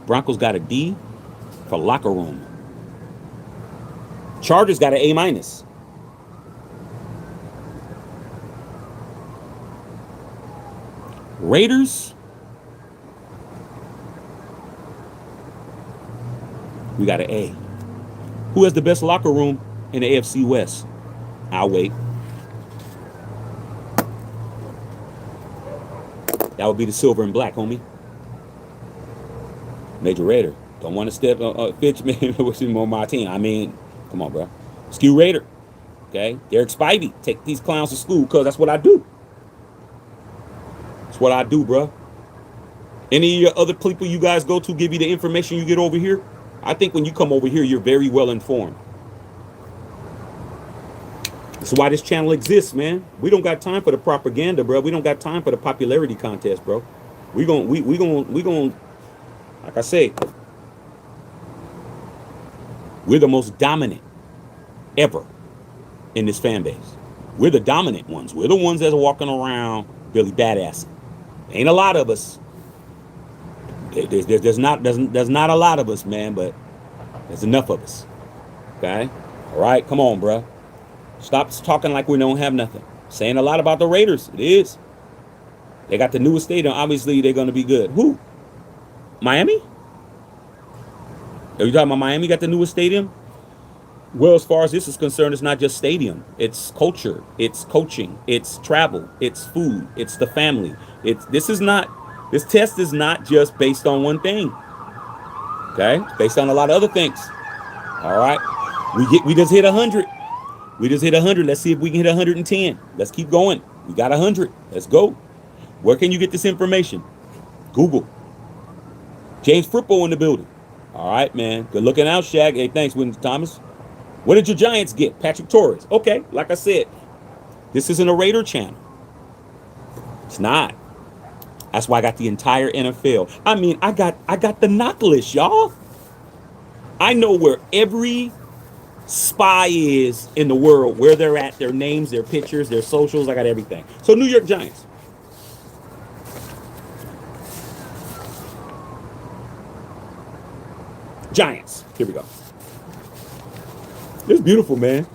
Broncos got a D for locker room. Chargers got an A minus. Raiders, we got an A. Who has the best locker room in the AFC West? I'll wait. That would be the silver and black, homie. Major Raider. Don't want to step Fitch, man, which is more my team. I mean, come on, bro. Skew Raider. Okay? Derek Spivey. Take these clowns to school because that's what I do. That's what I do, bro. Any of your other people you guys go to give you the information you get over here? I think when you come over here, you're very well informed. That's why this channel exists, man. We don't got time for the propaganda, bro. We don't got time for the popularity contest, bro. We gon' like I say, we're the most dominant ever in this fan base. We're the dominant ones. We're the ones that are walking around really badass. Ain't a lot of us. There's not a lot of us, man, but there's enough of us. Okay? All right, come on, bro. Stop talking like we don't have nothing. Saying a lot about the Raiders. It is. They got the newest stadium. Obviously, they're going to be good. Who? Miami? Are you talking about Miami got the newest stadium? Well, as far as this is concerned, it's not just stadium. It's culture. It's coaching. It's travel. It's food. It's the family. This test is not just based on one thing. Okay? It's based on a lot of other things. All right? We just hit 100. We just hit 100. Let's see if we can hit 110. Let's keep going. We got 100. Let's go. Where can you get this information? Google. James Frippo in the building. All right, man. Good looking out, Shaq. Hey, thanks, William Thomas. What did your Giants get? Patrick Torres. Okay, like I said, this isn't a Raider channel. It's not. That's why I got the entire NFL. I mean, I got the knock list, y'all. I know where every spy is in the world, where they're at, their names, their pictures, their socials. I got everything. So New York Giants. Giants. Here we go. It's beautiful, man.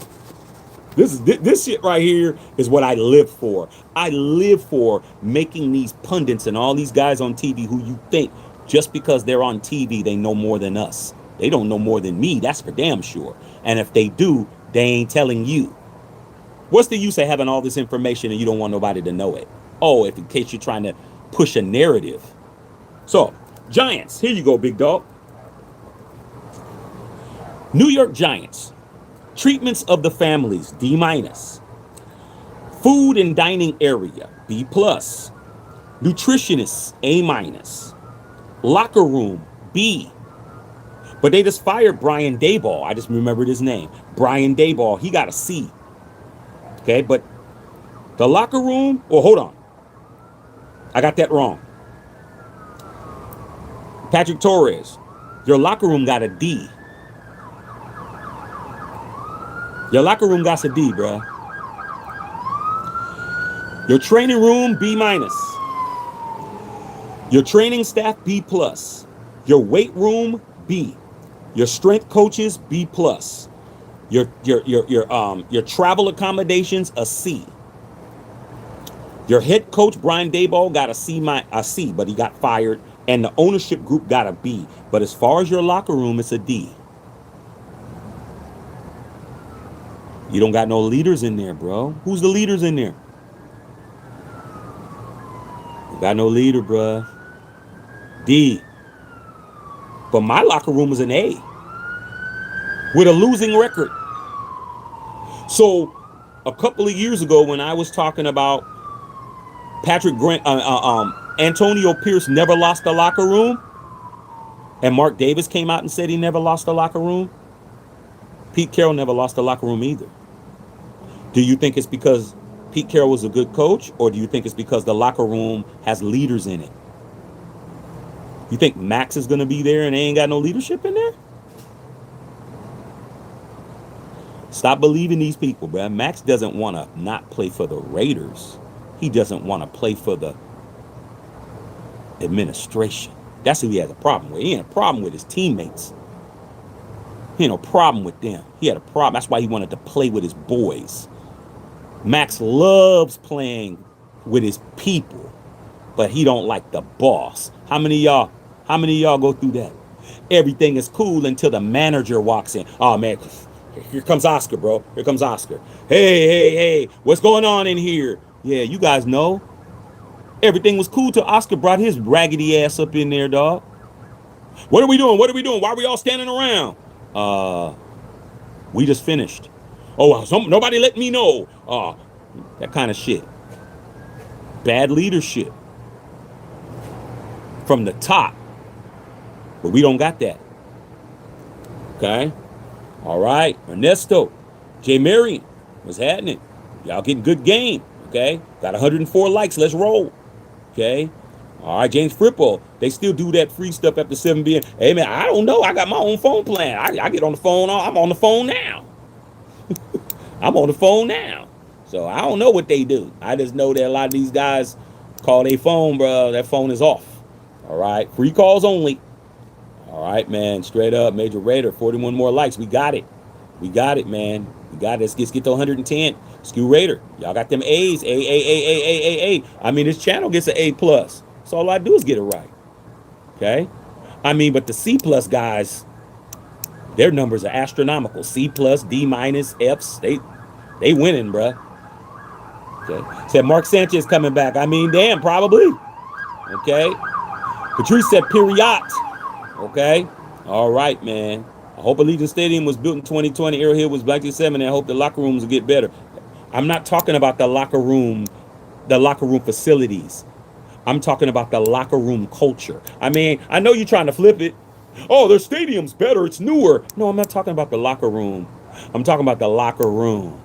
This shit right here is what I live for. I live for making these pundits and all these guys on TV who you think just because they're on TV, they know more than us. They don't know more than me. That's for damn sure. And if they do, they ain't telling you. What's the use of having all this information and you don't want nobody to know it? Oh, if in case you're trying to push a narrative. So, Giants. Here you go, big dog. New York Giants. Treatments of the families, D-. Food and dining area, B+. Nutritionists, A-. Locker room, B. But they just fired Brian Daboll. I just remembered his name. Brian Daboll, he got a C. Okay, but the locker room, oh, hold on. I got that wrong. Patrick Torres, your locker room got a D. Your locker room got a D, bruh. Your training room, B-. Your training staff, B+. Your weight room, B. Your strength coaches, B+. Your travel accommodations, a C. Your head coach, Brian Daboll, got a C, but he got fired. And the ownership group got a B. But as far as your locker room, it's a D. You don't got no leaders in there, bro. Who's the leaders in there? You got no leader, bro. D. But my locker room is an A. With a losing record. So, a couple of years ago when I was talking about Antonio Pierce never lost a locker room, and Mark Davis came out and said he never lost a locker room, Pete Carroll never lost a locker room either. Do you think it's because Pete Carroll was a good coach, or do you think it's because the locker room has leaders in it? You think Max is going to be there and they ain't got no leadership in there? Stop believing these people, bro. Max doesn't want to not play for the Raiders. He doesn't want to play for the administration. That's who he has a problem with. He had a problem with his teammates. He had no problem with them. He had a problem. That's why he wanted to play with his boys. Max loves playing with his people, but he don't like the boss. How many of y'all go through that? Everything is cool until the manager walks in. Oh, man, here comes Oscar, bro. Here comes Oscar. Hey, what's going on in here? Yeah, you guys know. Everything was cool till Oscar brought his raggedy ass up in there, dog. What are we doing? Why are we all standing around? We just finished. Oh, nobody let me know. That kind of shit. Bad leadership. From the top. But we don't got that. Okay? All right. Ernesto. Jay Marion. What's happening? Y'all getting good game. Okay? Got 104 likes. Let's roll. Okay? All right, James Frippo. They still do that free stuff after 7 p.m. Hey, man, I don't know. I got my own phone plan. I get on the phone. I'm on the phone now. I'm on the phone now. So I don't know what they do. I just know that a lot of these guys call their phone, bro. That phone is off. All right. Free calls only. All right, man. Straight up. Major Raider. 41 more likes. We got it. We got it, man. We got it. Let's get to 110. Skew Raider. Y'all got them A's. A. I mean, this channel gets an A+. So all I do is get it right. Okay? I mean, but the C+ guys, Their numbers are astronomical. C plus, D minus, Fs. They winning, bruh. Okay. Said Mark Sanchez coming back. I mean, damn, probably. Okay. Patrice said period. Okay. All right, man. I hope Allegiant Stadium was built in 2020. Arrowhead was 1970. And I hope the locker rooms will get better. I'm not talking about the locker room facilities. I'm talking about the locker room culture. I mean, I know you're trying to flip it. Oh, their stadium's better. It's newer. No, I'm not talking about the locker room. I'm talking about the locker room.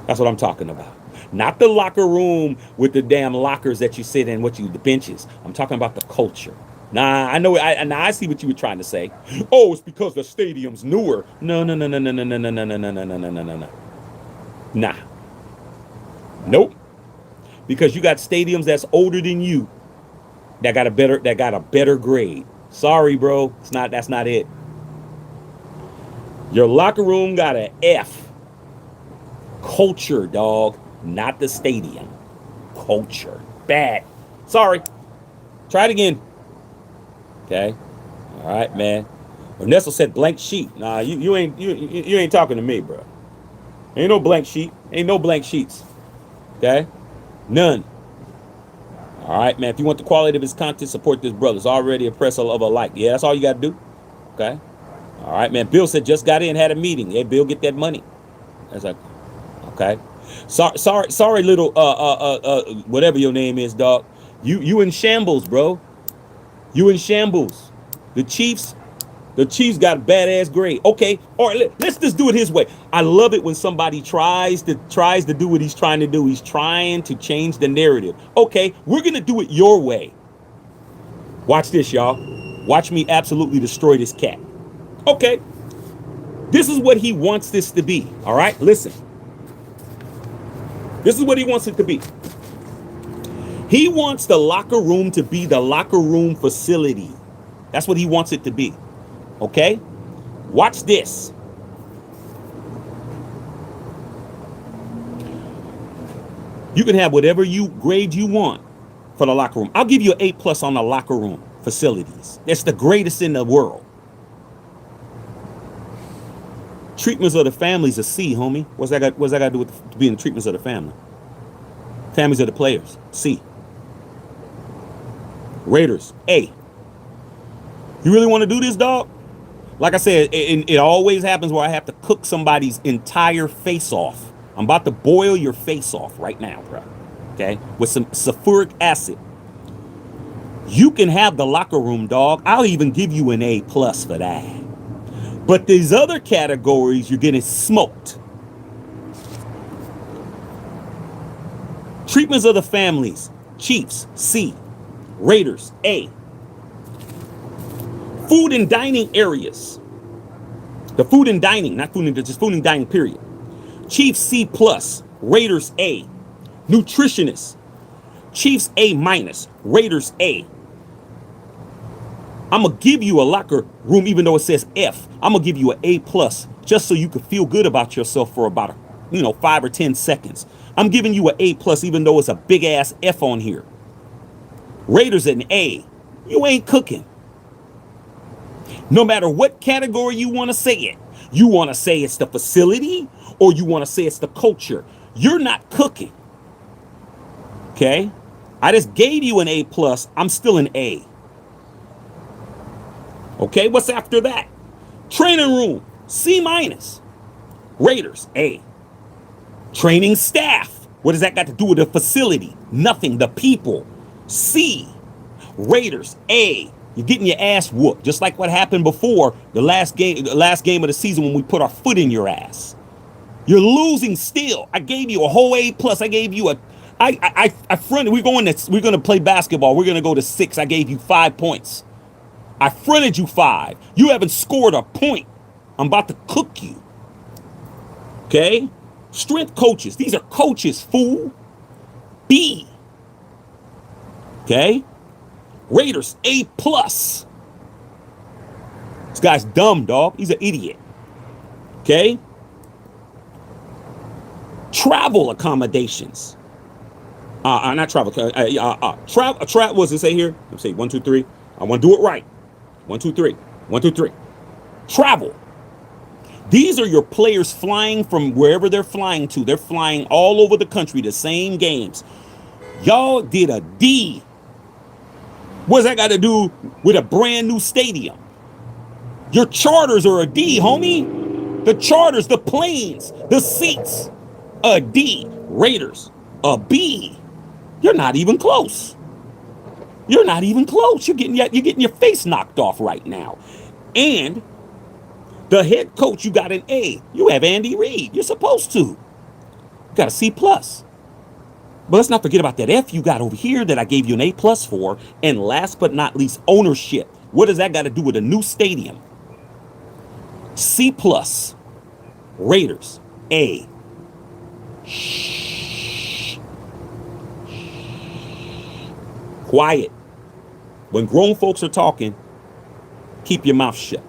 That's what I'm talking about. Not the locker room with the damn lockers that you sit in, the benches. I'm talking about the culture. Nah, I know. I see what you were trying to say. Oh, it's because the stadium's newer. No, no, no, no, no, no, no, no, no, no, no, no, no, no, no, no. Nah. Nope. Because you got stadiums that's older than you that got a better grade. Sorry, bro. That's not it. Your locker room got an F. Culture, dog. Not the stadium. Culture. Bad. Sorry. Try it again. Okay. All right, man. Ernesto said blank sheet. Nah, you ain't talking to me, bro. Ain't no blank sheet. Ain't no blank sheets. Okay? None. All right, man. If you want the quality of his content, support this brother. It's already a press of a like. Yeah, that's all you got to do. Okay? All right, man. Bill said just got in, had a meeting. Hey, Bill, get that money. That's like, okay. Sorry, little whatever your name is, dog. You in shambles, bro. You in shambles. The Chiefs got a badass grade. Okay, all right, let's just do it his way. I love it when somebody tries to do what he's trying to do. He's trying to change the narrative. Okay, we're gonna do it your way. Watch this, y'all. Watch me absolutely destroy this cat. Okay, this is what he wants this to be. All right, listen. This is what he wants it to be. He wants the locker room to be the locker room facility. That's what he wants it to be. Okay? Watch this. You can have whatever grade you want for the locker room. I'll give you an A+ on the locker room facilities. It's the greatest in the world. Treatments of the families a C, homie. What's that got to do with being treatments of the family? Families of the players, C. Raiders, A. You really want to do this, dog? Like I said, it always happens where I have to cook somebody's entire face off. I'm about to boil your face off right now, bro. Okay? With some sulfuric acid. You can have the locker room, dog. I'll even give you an A+ for that. But these other categories, you're getting smoked. Treatments of the families, Chiefs, C. Raiders, A. Food and dining areas. The food and dining, not food and just food and dining, period. Chiefs, C+. Raiders, A. Nutritionists. Chiefs, A-. Raiders, A. I'm going to give you a locker room, even though it says F. I'm going to give you an A+, just so you can feel good about yourself for about, 5 or 10 seconds. I'm giving you an A+, even though it's a big-ass F on here. Raiders an A. You ain't cooking. No matter what category you want to say it. You want to say it's the facility or you want to say it's the culture. You're not cooking. Okay? I just gave you an A+. I'm still an A. Okay, what's after that? Training room, C-. Raiders, A. Training staff. What does that got to do with the facility? Nothing. The people, C. Raiders, A. You're getting your ass whooped, just like what happened before the last game of the season when we put our foot in your ass. You're losing still. I gave you a whole A+. I gave you I fronted. We're going to play basketball. We're going to go to 6. I gave you 5 points. I fronted you 5. You haven't scored a point. I'm about to cook you. Okay? Strength coaches. These are coaches, fool. B. Okay? Raiders, A+. This guy's dumb, dog. He's an idiot. Okay? Travel accommodations. Not travel. Travel. What does it say here? Let's see. 1, 2, 3. I want to do it right. 1, 2, 3. 1, 2, 3. Travel. These are your players flying from wherever they're flying to. They're flying all over the country, the same games. Y'all did a D. What's that got to do with a brand new stadium? Your charters are a D, homie. The charters, the planes, the seats, a D. Raiders, a B. You're not even close. You're not even close. You're getting your face knocked off right now. And the head coach, you got an A. You have Andy Reid. You're supposed to. You got a C plus. But let's not forget about that F you got over here that I gave you an A plus for. And last but not least, ownership. What does that got to do with a new stadium? C plus. Raiders, A. Shh. Quiet. When grown folks are talking, keep your mouth shut.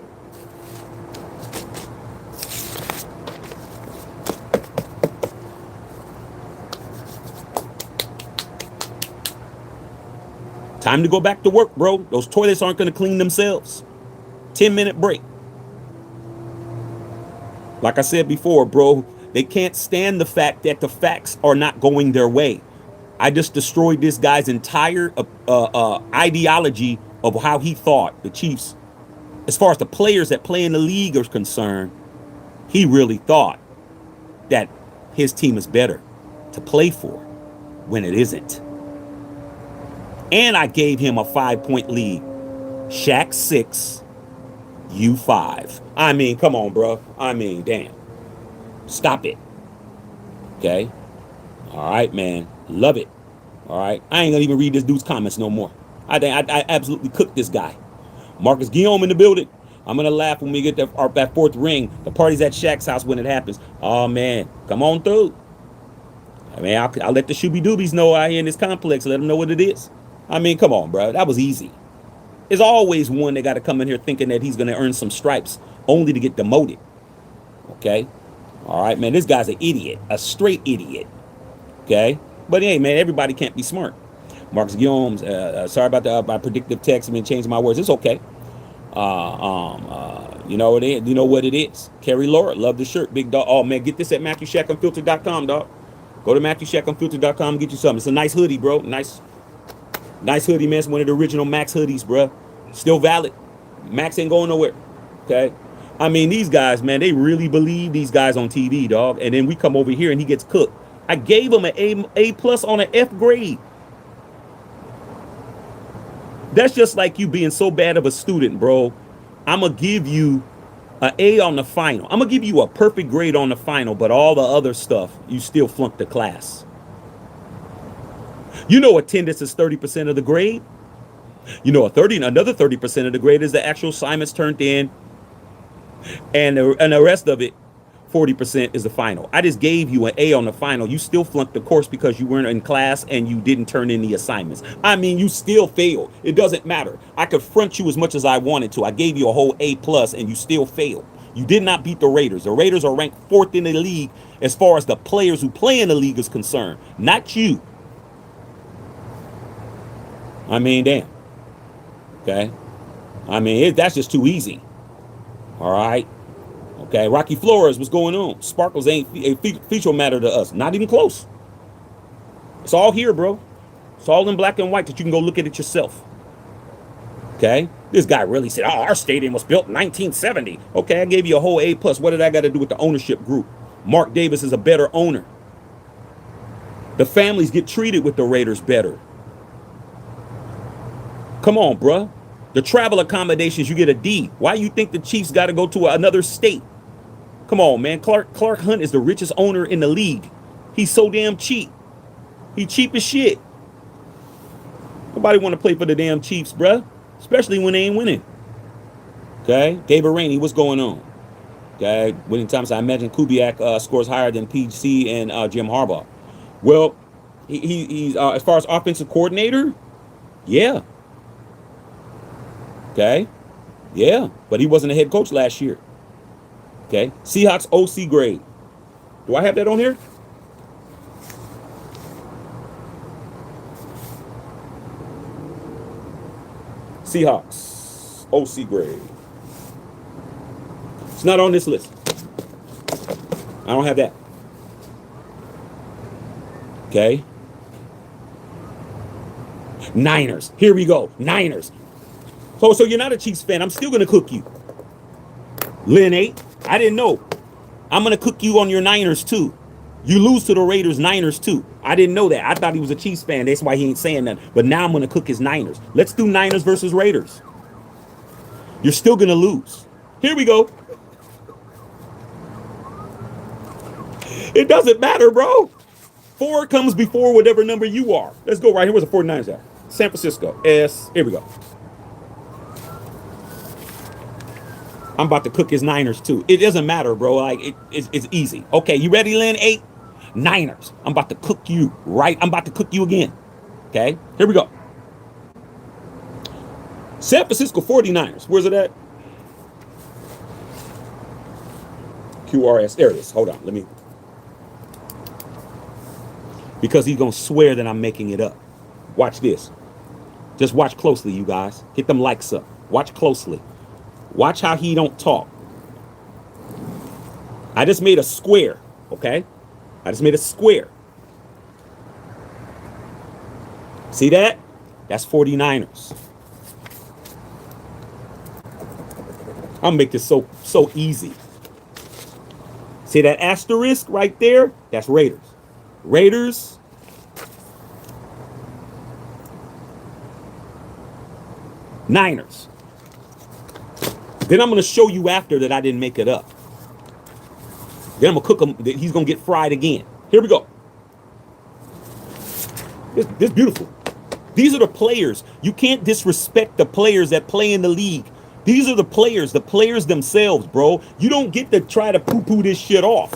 Time to go back to work, bro. Those toilets aren't going to clean themselves. 10-minute break. Like I said before, bro, they can't stand the fact that the facts are not going their way. I just destroyed this guy's entire ideology of how he thought the Chiefs, as far as the players that play in the league are concerned, he really thought that his team is better to play for when it isn't. And I gave him a 5-point lead. Shaq 6, you 5. I mean, come on, bro. I mean, damn. Stop it. Okay? All right, man. Love it. All right? I ain't gonna even read this dude's comments no more. I absolutely cooked this guy. Marcus Guillaume in the building. I'm gonna laugh when we get that fourth ring. The party's at Shaq's house when it happens. Oh, man. Come on through. I mean, I'll let the Shooby Doobies know out here in this complex. Let them know what it is. I mean, come on, bro. That was easy. There's always one that got to come in here thinking that he's going to earn some stripes only to get demoted. Okay? All right, man. This guy's an idiot. A straight idiot. Okay? But hey, man, everybody can't be smart. Marcus Guillaume, sorry about my predictive text. I've been changing my words. It's okay. You know what it is? You know what it is. Kerry Laura, love the shirt. Big dog. Oh, man, get this at MatthewShackUnfiltered.com, dog. Go to MatthewShackUnfiltered.com and get you something. It's a nice hoodie, bro. Nice hoodie, man. It's one of the original Max hoodies, bro. Still valid. Max ain't going nowhere. Okay? I mean, these guys, man, they really believe these guys on TV, dog. And then we come over here and he gets cooked. I gave him an A plus on an F grade. That's just like you being so bad of a student, bro. I'm going to give you an A on the final. I'm going to give you a perfect grade on the final, but all the other stuff, you still flunked the class. You know attendance is 30% of the grade. You know another 30% of the grade is the actual assignments turned in. And the rest of it, 40% is the final. I just gave you an A on the final. You still flunked the course because you weren't in class and you didn't turn in the assignments. I mean, you still failed. It doesn't matter. I could front you as much as I wanted to. I gave you a whole A plus and you still failed. You did not beat the Raiders. The Raiders are ranked 4th in the league as far as the players who play in the league is concerned. Not you. I mean, damn. Okay? I mean, that's just too easy. All right? Okay, Rocky Flores, what's going on? Sparkles ain't a feature matter to us. Not even close. It's all here, bro. It's all in black and white that you can go look at it yourself. Okay? This guy really said, oh, our stadium was built in 1970. Okay, I gave you a whole A+. What did I got to do with the ownership group? Mark Davis is a better owner. The families get treated with the Raiders better. Come on, bruh. The travel accommodations, you get a D. Why you think the Chiefs got to go to another state? Come on, man. Clark Hunt is the richest owner in the league. He's so damn cheap. He cheap as shit. Nobody want to play for the damn Chiefs, bruh. Especially when they ain't winning. Okay? David Rainey, what's going on? Okay? Winning times, I imagine Kubiak scores higher than PG and Jim Harbaugh. Well, he's as far as offensive coordinator, yeah. Okay? Yeah. But he wasn't a head coach last year. Okay? Seahawks OC grade. Do I have that on here? Seahawks OC grade. It's not on this list. I don't have that. Okay. Niners. Here we go. Niners. So you're not a Chiefs fan. I'm still going to cook you. Lynn 8. I didn't know. I'm going to cook you on your Niners too. You lose to the Raiders, Niners too. I didn't know that. I thought he was a Chiefs fan. That's why he ain't saying nothing. But now I'm going to cook his Niners. Let's do Niners versus Raiders. You're still going to lose. Here we go. It doesn't matter, bro. 4 comes before whatever number you are. Let's go right here. Where's the 49ers at? San Francisco. S. Here we go. I'm about to cook his Niners too. It doesn't matter, bro. Like it's easy. Okay, you ready, Lynn? 8. Niners. I'm about to cook you, right? I'm about to cook you again. Okay, here we go. San Francisco 49ers. Where's it at? QRS. There it is. Hold on. Let me. Because he's going to swear that I'm making it up. Watch this. Just watch closely, you guys. Hit them likes up. Watch closely. Watch how he don't talk. I just made a square, okay? I just made a square. See that? That's 49ers. I'll make this so easy. See that asterisk right there? That's Raiders. Raiders. Niners. Then I'm going to show you after that I didn't make it up. Then I'm going to cook him. He's going to get fried again. Here we go. This beautiful. These are the players. You can't disrespect the players that play in the league. These are the players themselves, bro. You don't get to try to poo-poo this shit off.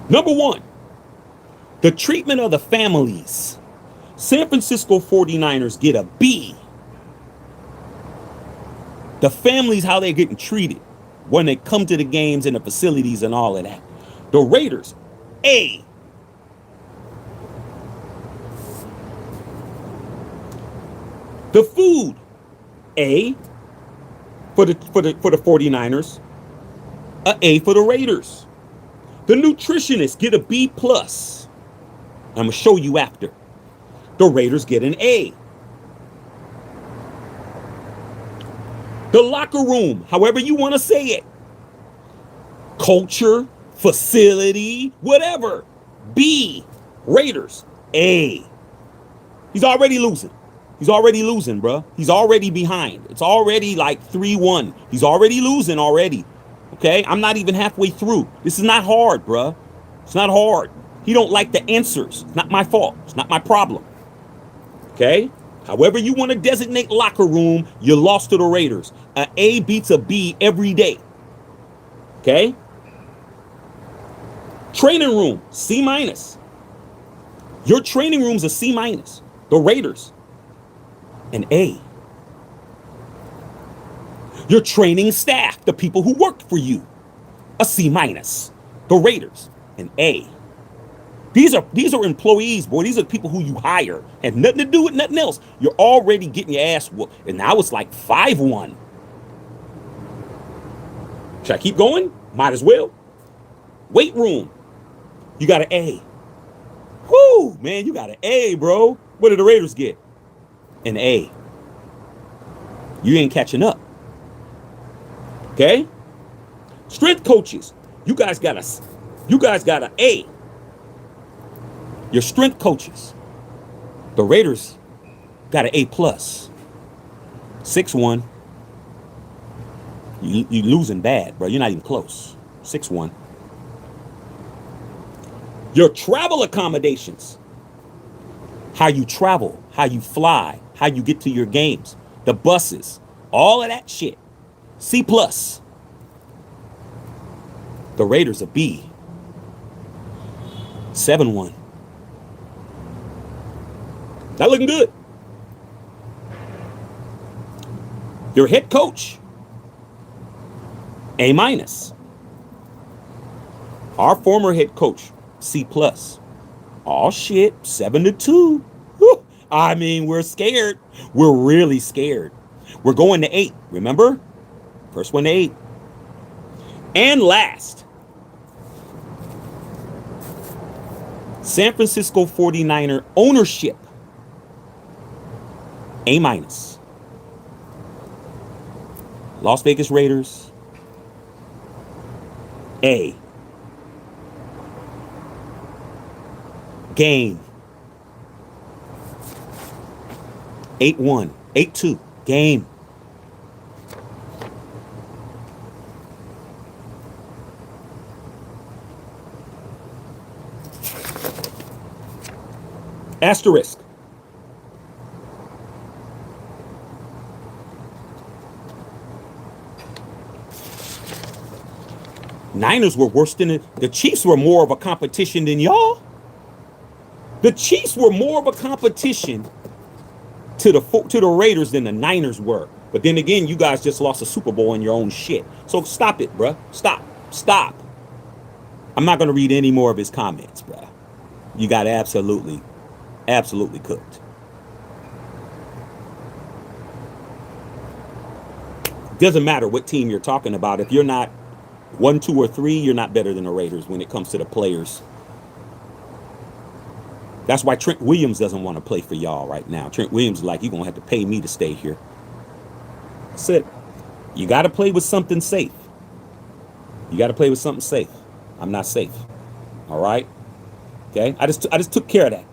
Number 1, the treatment of the families. San Francisco 49ers get a B. The families, how they're getting treated when they come to the games and the facilities and all of that. The Raiders, A. The food, A for the 49ers, A for the Raiders. The nutritionists get a B+. I'm going to show you after. The Raiders get an A. The locker room, however you want to say it. Culture, facility, whatever. B. Raiders, A. He's already losing. He's already losing, bro. He's already behind. It's already like 3-1. He's already losing already. Okay? I'm not even halfway through. This is not hard, bro. It's not hard. He don't like the answers. It's not my fault. It's not my problem. Okay? However you want to designate locker room, you lost to the Raiders. An A beats a B every day. Okay? Training room, C-. Your training room's a C-. The Raiders, an A. Your training staff, the people who work for you, a C-. The Raiders, an A. These are employees, boy. These are people who you hire. Have nothing to do with nothing else. You're already getting your ass whooped. And now it's like 5-1. Should I keep going? Might as well. Weight room. You got an A. Whoo, man, you got an A, bro. What did the Raiders get? An A. You ain't catching up. Okay? Strength coaches. You guys got an A. Your strength coaches. The Raiders got an A+. 6-1. You losing bad, bro. You're not even close. 6-1. Your travel accommodations. How you travel, how you fly, how you get to your games, the buses, all of that shit. C+. The Raiders a B. 7-1. Not looking good. Your head coach, A-. Our former head coach, C+. Oh shit, 7-2. Whew. I mean, we're scared. We're really scared. We're going to 8, remember? First one to 8. And last, San Francisco 49er ownership, A-. Las Vegas Raiders, A. Game, 8-1, 8-2, game. Asterisk. Niners were worse than it. The Chiefs were more of a competition than y'all. The Chiefs were more of a competition to the Raiders than the Niners were. But then again, you guys just lost a Super Bowl in your own shit. So stop it, bruh. Stop. I'm not going to read any more of his comments, bruh. You got absolutely cooked. Doesn't matter what team you're talking about. If you're not 1, 2, or 3, you're not better than the Raiders when it comes to the players. That's why Trent Williams doesn't want to play for y'all right now. Trent Williams is like, you're going to have to pay me to stay here. That's it. You got to play with something safe. I'm not safe. All right? Okay? I just took care of that.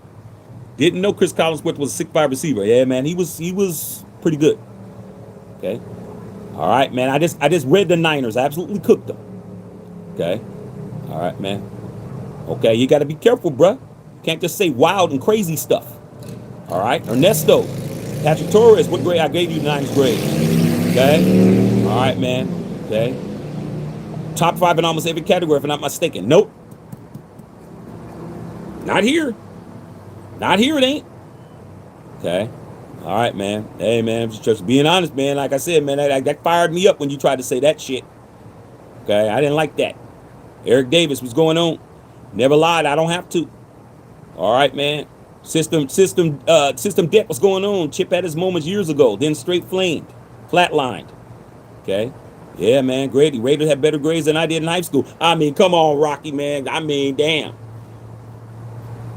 Didn't know Chris Collinsworth was a 6'5" receiver. Yeah, man, he was pretty good. Okay? All right, man. I just read the Niners. I absolutely cooked them. Okay? All right, man. Okay, you got to be careful, bruh. Can't just say wild and crazy stuff. All right? Ernesto, Patrick Torres, what grade? I gave you the Niners grade. Okay? All right, man. Okay? Top 5 in almost every category, if I'm not mistaken. Nope. Not here. Not here, it ain't. Okay? All right, man. Hey, man, just being honest, man. Like I said, man, that fired me up when you tried to say that shit. Okay? I didn't like that. Eric Davis, what's going on? Never lied. I don't have to. All right, man. System debt, what's going on? Chip had his moments years ago, then straight flatlined. Okay? Yeah, man, Grady. Raiders had better grades than I did in high school. I mean, come on, Rocky, man. I mean, damn.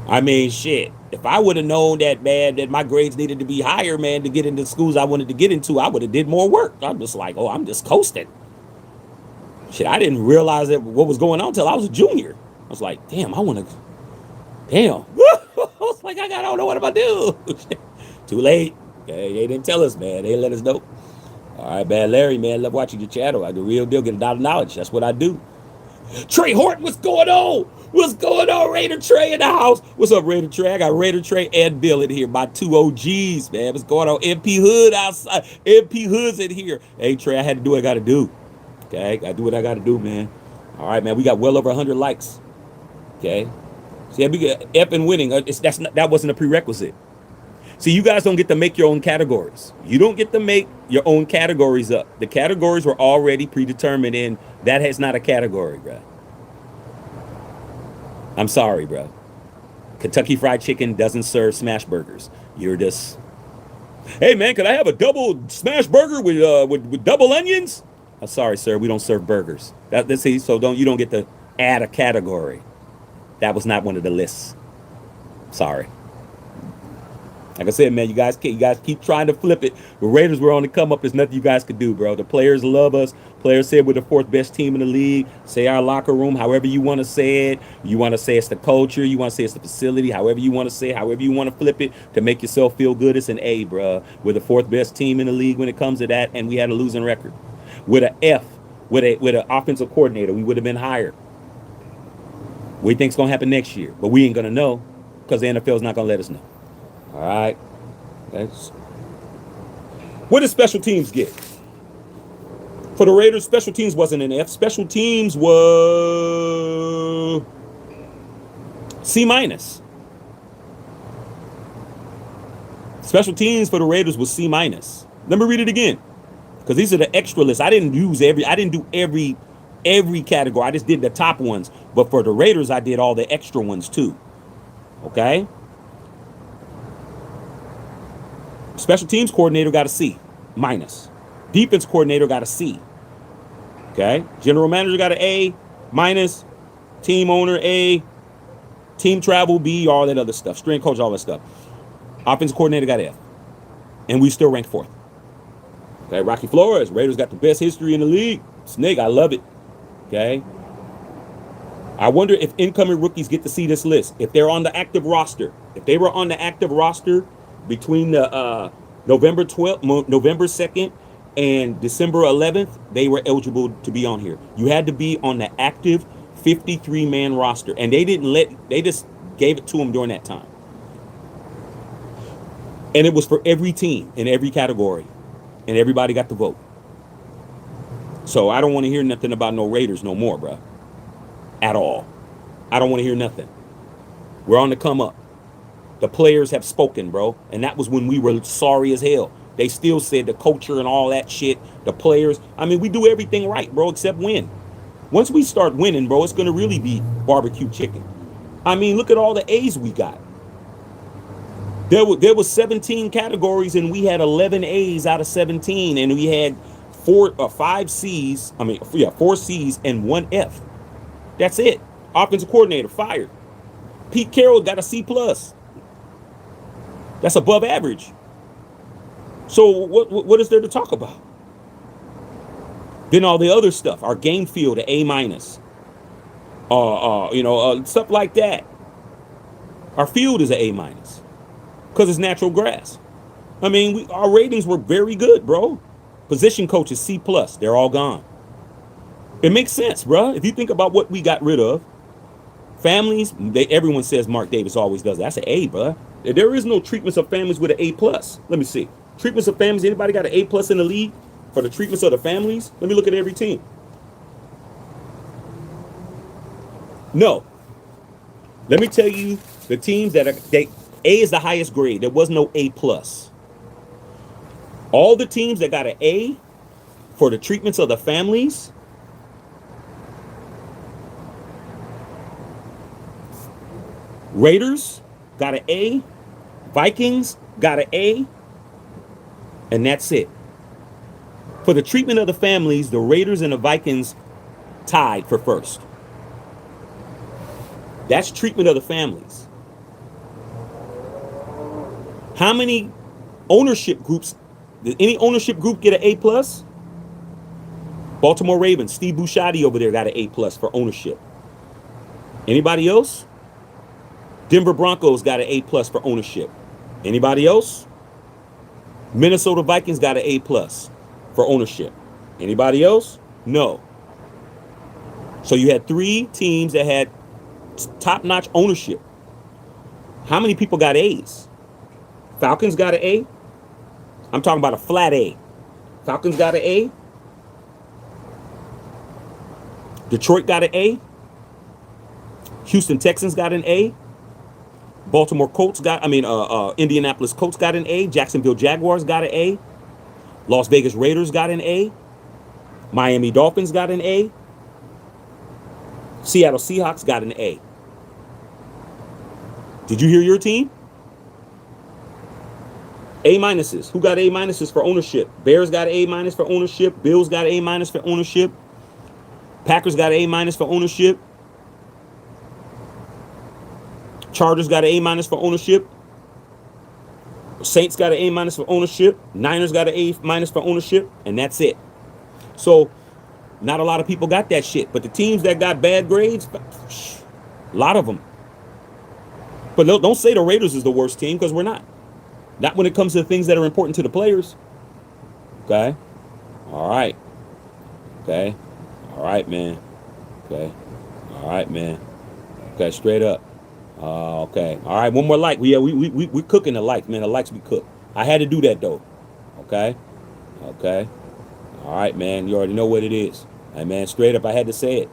I mean, shit. If I would have known that, man, that my grades needed to be higher, man, to get into schools I wanted to get into, I would have did more work. I'm just like, oh, I'm just coasting. Shit, I didn't realize that what was going on until I was a junior. I was like, damn, I want to... Damn. I was like, I don't know what I'm going to do. Too late. Okay, they didn't tell us, man. They didn't let us know. All right, man. Larry, man, love watching your channel. I do real deal, get a lot of knowledge. That's what I do. Trey Horton, what's going on? What's going on, Raider Trey in the house? What's up, Raider Trey? I got Raider Trey and Bill in here, my 2 OGs, man. What's going on? MP Hood outside. MP Hood's in here. Hey, Trey, I had to do what I got to do. Okay, I do what I got to do, man. All right, man. We got well over 100 likes. Okay. See, we got F and winning. That wasn't a prerequisite. See, you guys don't get to make your own categories. You don't get to make your own categories up. The categories were already predetermined, and that is not a category, bro. I'm sorry, bro. Kentucky Fried Chicken doesn't serve smash burgers. You're just, hey, man, could I have a double smash burger with double onions? I'm sorry, sir. We don't serve burgers. So you don't get to add a category. That was not one of the lists. Sorry. Like I said, man, you guys keep trying to flip it. The Raiders were on the come up. There's nothing you guys could do, bro. The players love us. Players said we're the 4th best team in the league. Say our locker room, however you want to say it. You want to say it's the culture. You want to say it's the facility. However you want to say it, however you want to flip it to make yourself feel good. It's an A, bro. We're the 4th best team in the league when it comes to that, and we had a losing record. With an F, with an offensive coordinator, we would have been higher. What do you think's going to happen next year? But we ain't going to know because the NFL's not going to let us know. All right. What did special teams get? For the Raiders, special teams wasn't an F. Special teams was C-. Special teams for the Raiders was C-. Let me read it again, because these are the extra lists. I didn't do every category. I just did the top ones. But for the Raiders, I did all the extra ones too. Okay? Special teams coordinator got a C-. minus. Defense coordinator got a C. Okay. General manager got an A minus. Team owner A. Team travel B. All that other stuff. Strength coach, all that stuff. Offensive coordinator got F. And we still ranked 4th. Okay. Rocky Flores. Raiders got the best history in the league. Snake, I love it. Okay. I wonder if incoming rookies get to see this list. If they're on the active roster. If they were on the active roster between the November 12th, November 2nd, and December 11th, they were eligible to be on here. You had to be on the active 53-man roster. And they just gave it to them during that time. And it was for every team in every category. And everybody got to vote. So I don't want to hear nothing about no Raiders no more, bro. At all. I don't want to hear nothing. We're on the come up. The players have spoken, bro. And that was when we were sorry as hell. They still said the culture and all that shit. The players. I mean, we do everything right, bro, except win. Once we start winning, bro, it's going to really be barbecue chicken. I mean, look at all the A's we got. There was 17 categories, and we had 11 A's out of 17. And we had 5 C's. I mean, 4 C's and 1 F. That's it. Offensive coordinator fired. Pete Carroll got a C+. That's above average. So what is there to talk about? Then all the other stuff, our game field, A-, stuff like that. Our field is an A- because it's natural grass. I mean, our ratings were very good, bro. Position coaches C+. They're all gone. It makes sense, bro. If you think about what we got rid of, families, everyone says Mark Davis always does that. That's an A, bro. There is no treatments of families with an A+. Let me see. Treatments of families, anybody got an A+ in the league for the treatments of the families? Let me look at every team. No. Let me tell you the teams that A is the highest grade. There was no A+. All the teams that got an A for the treatments of the families, Raiders got an A, Vikings got an A, and that's it. For the treatment of the families, the Raiders and the Vikings tied for first. That's treatment of the families. How many ownership groups, did any ownership group get an A+? Baltimore Ravens, Steve Busciotti over there got an A+ for ownership. Anybody else? Denver Broncos got an A+ for ownership. Anybody else? Minnesota Vikings got an A+ for ownership. Anybody else? No. So you had 3 teams that had top-notch ownership. How many people got A's? Falcons got an A. I'm talking about a flat A. Falcons got an A. Detroit got an A. Houston Texans got an A. Baltimore Colts got, Indianapolis Colts got an A. Jacksonville Jaguars got an A. Las Vegas Raiders got an A. Miami Dolphins got an A. Seattle Seahawks got an A. Did you hear your team? A minuses. Who got A minuses for ownership? Bears got A minus for ownership. Bills got A minus for ownership. Packers got A minus for ownership. Chargers got an A minus for ownership. Saints got an A minus for ownership. Niners got an A minus for ownership. And that's it. So, not a lot of people got that shit. But the teams that got bad grades, a lot of them. But don't say the Raiders is the worst team, because we're not. Not when it comes to the things that are important to the players. Okay? All right. Okay? All right, man. Okay? All right, man. Okay, straight up. Okay. All right, one more like. We're cooking the likes, man. The likes we cook. I had to do that, though. Okay? Okay. All right, man. You already know what it is. Hey, man, straight up, I had to say it.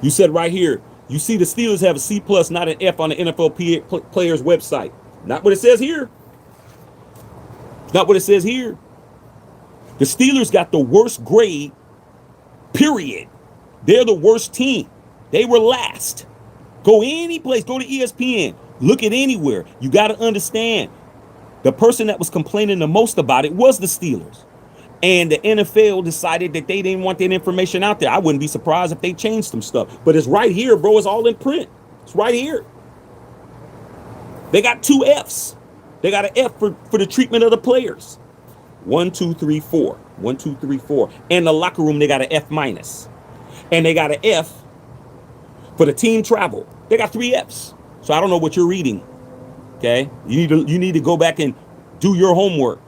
You said right here, you see the Steelers have a C+, not an F on the NFLPA players website. Not what it says here. Not what it says here. The Steelers got the worst grade, period. They're the worst team. They were last. Go any place. Go to ESPN. Look at anywhere. You got to understand. The person that was complaining the most about it was the Steelers. And the NFL decided that they didn't want that information out there. I wouldn't be surprised if they changed some stuff. But it's right here, bro. It's all in print. It's right here. They got 2 Fs. They got an F for the treatment of the players. 1, 2, 3, 4. 1, 2, 3, 4. And the locker room, they got an F minus. And they got an F for the team travel. They got 3 Fs. So I don't know what you're reading. Okay? You need to go back and do your homework.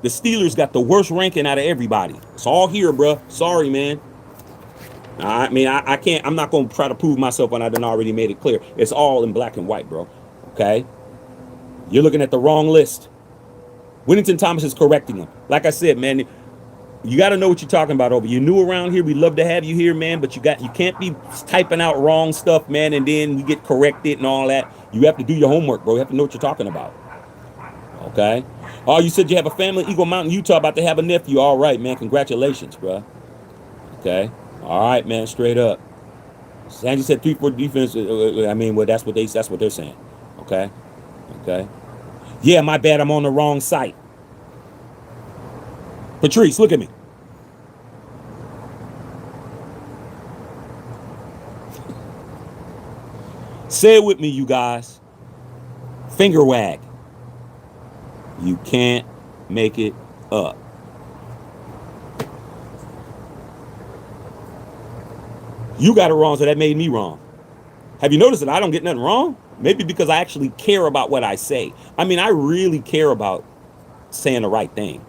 The Steelers got the worst ranking out of everybody. It's all here, bro. Sorry, man. I mean, I can't. I'm not going to try to prove myself when I done already made it clear. It's all in black and white, bro. Okay? You're looking at the wrong list. Whittington Thomas is correcting them. Like I said, man, you got to know what you're talking about over. You're new around here. We love to have you here, man. But you can't be typing out wrong stuff, man, and then you get corrected and all that. You have to do your homework, bro. You have to know what you're talking about. Okay? Oh, you said you have a family in Eagle Mountain, Utah, about to have a nephew. All right, man. Congratulations, bro. Okay? All right, man. Straight up. Sandy said 3-4 defense. I mean, well, that's what they're saying. Okay? Okay? Yeah, my bad. I'm on the wrong site. Patrice, look at me. Say it with me, you guys. Finger wag. You can't make it up. You got it wrong, so that made me wrong. Have you noticed that I don't get nothing wrong? Maybe because I actually care about what I say. I mean, I really care about saying the right thing.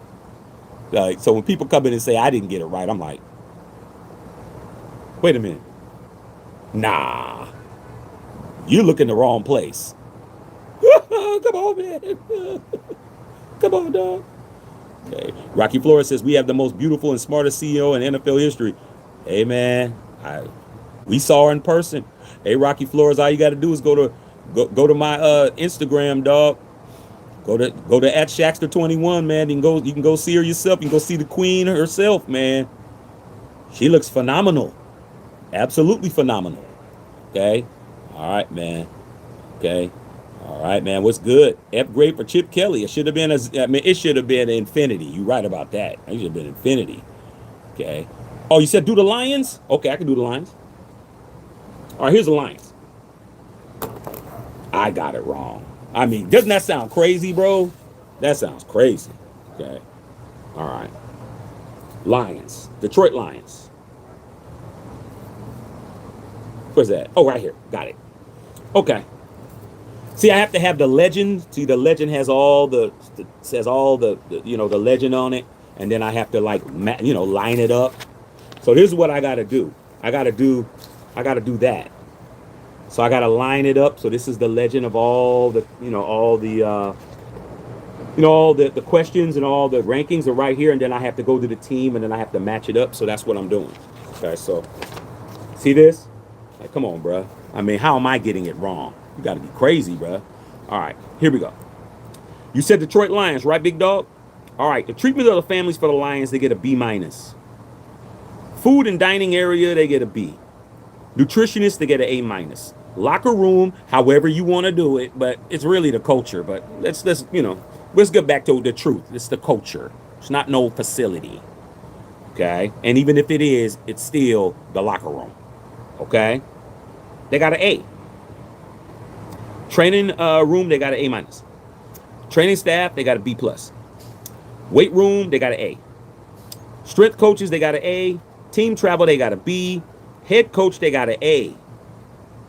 So when people come in and say I didn't get it right, I'm like, wait a minute. Nah, you look in the wrong place. Come on, man. Come on, dog. Okay. Rocky Flores says we have the most beautiful and smartest CEO in NFL history. Hey, man, we saw her in person. Hey, Rocky Flores, all you got to do is go to my Instagram, dog. Go to @Shaxter21, man. You can go see her yourself. You can go see the queen herself, man. She looks phenomenal. Absolutely phenomenal. Okay. All right, man. Okay. All right, man. What's good? F grade for Chip Kelly. It should have been it should have been Infinity. You right about that. It should have been Infinity. Okay. Oh, you said do the Lions? Okay, I can do the Lions. All right, here's the Lions. I got it wrong. I mean, doesn't that sound crazy, bro? That sounds crazy. Okay. All right. Lions. Detroit Lions. Where's that? Oh, right here. Got it. Okay. See, I have to have the legend. See, the legend has all the the legend on it, and then I have to line it up. So here's what I got to do. I got to do that. So I got to line it up. So this is the legend of all the the questions and all the rankings are right here, and then I have to go to the team, and then I have to match it up. So that's what I'm doing. Okay, so see this? Like, come on, bro. I mean, how am I getting it wrong? You got to be crazy, bro. All right, here we go. You said Detroit Lions, right, big dog? All right, the treatment of the families for the Lions, they get a B minus. Food and dining area, they get a B. Nutritionists, they get an A minus. Locker room, however you want to do it, but it's really the culture. But let's get back to the truth. It's the culture. It's not no facility. Okay? And even if it is, it's still the locker room. Okay? They got an A. Training room, they got an A minus. Training staff, they got a B plus. Weight room, they got an A. Strength coaches, they got an A. Team travel, they got a B. Head coach, they got an A.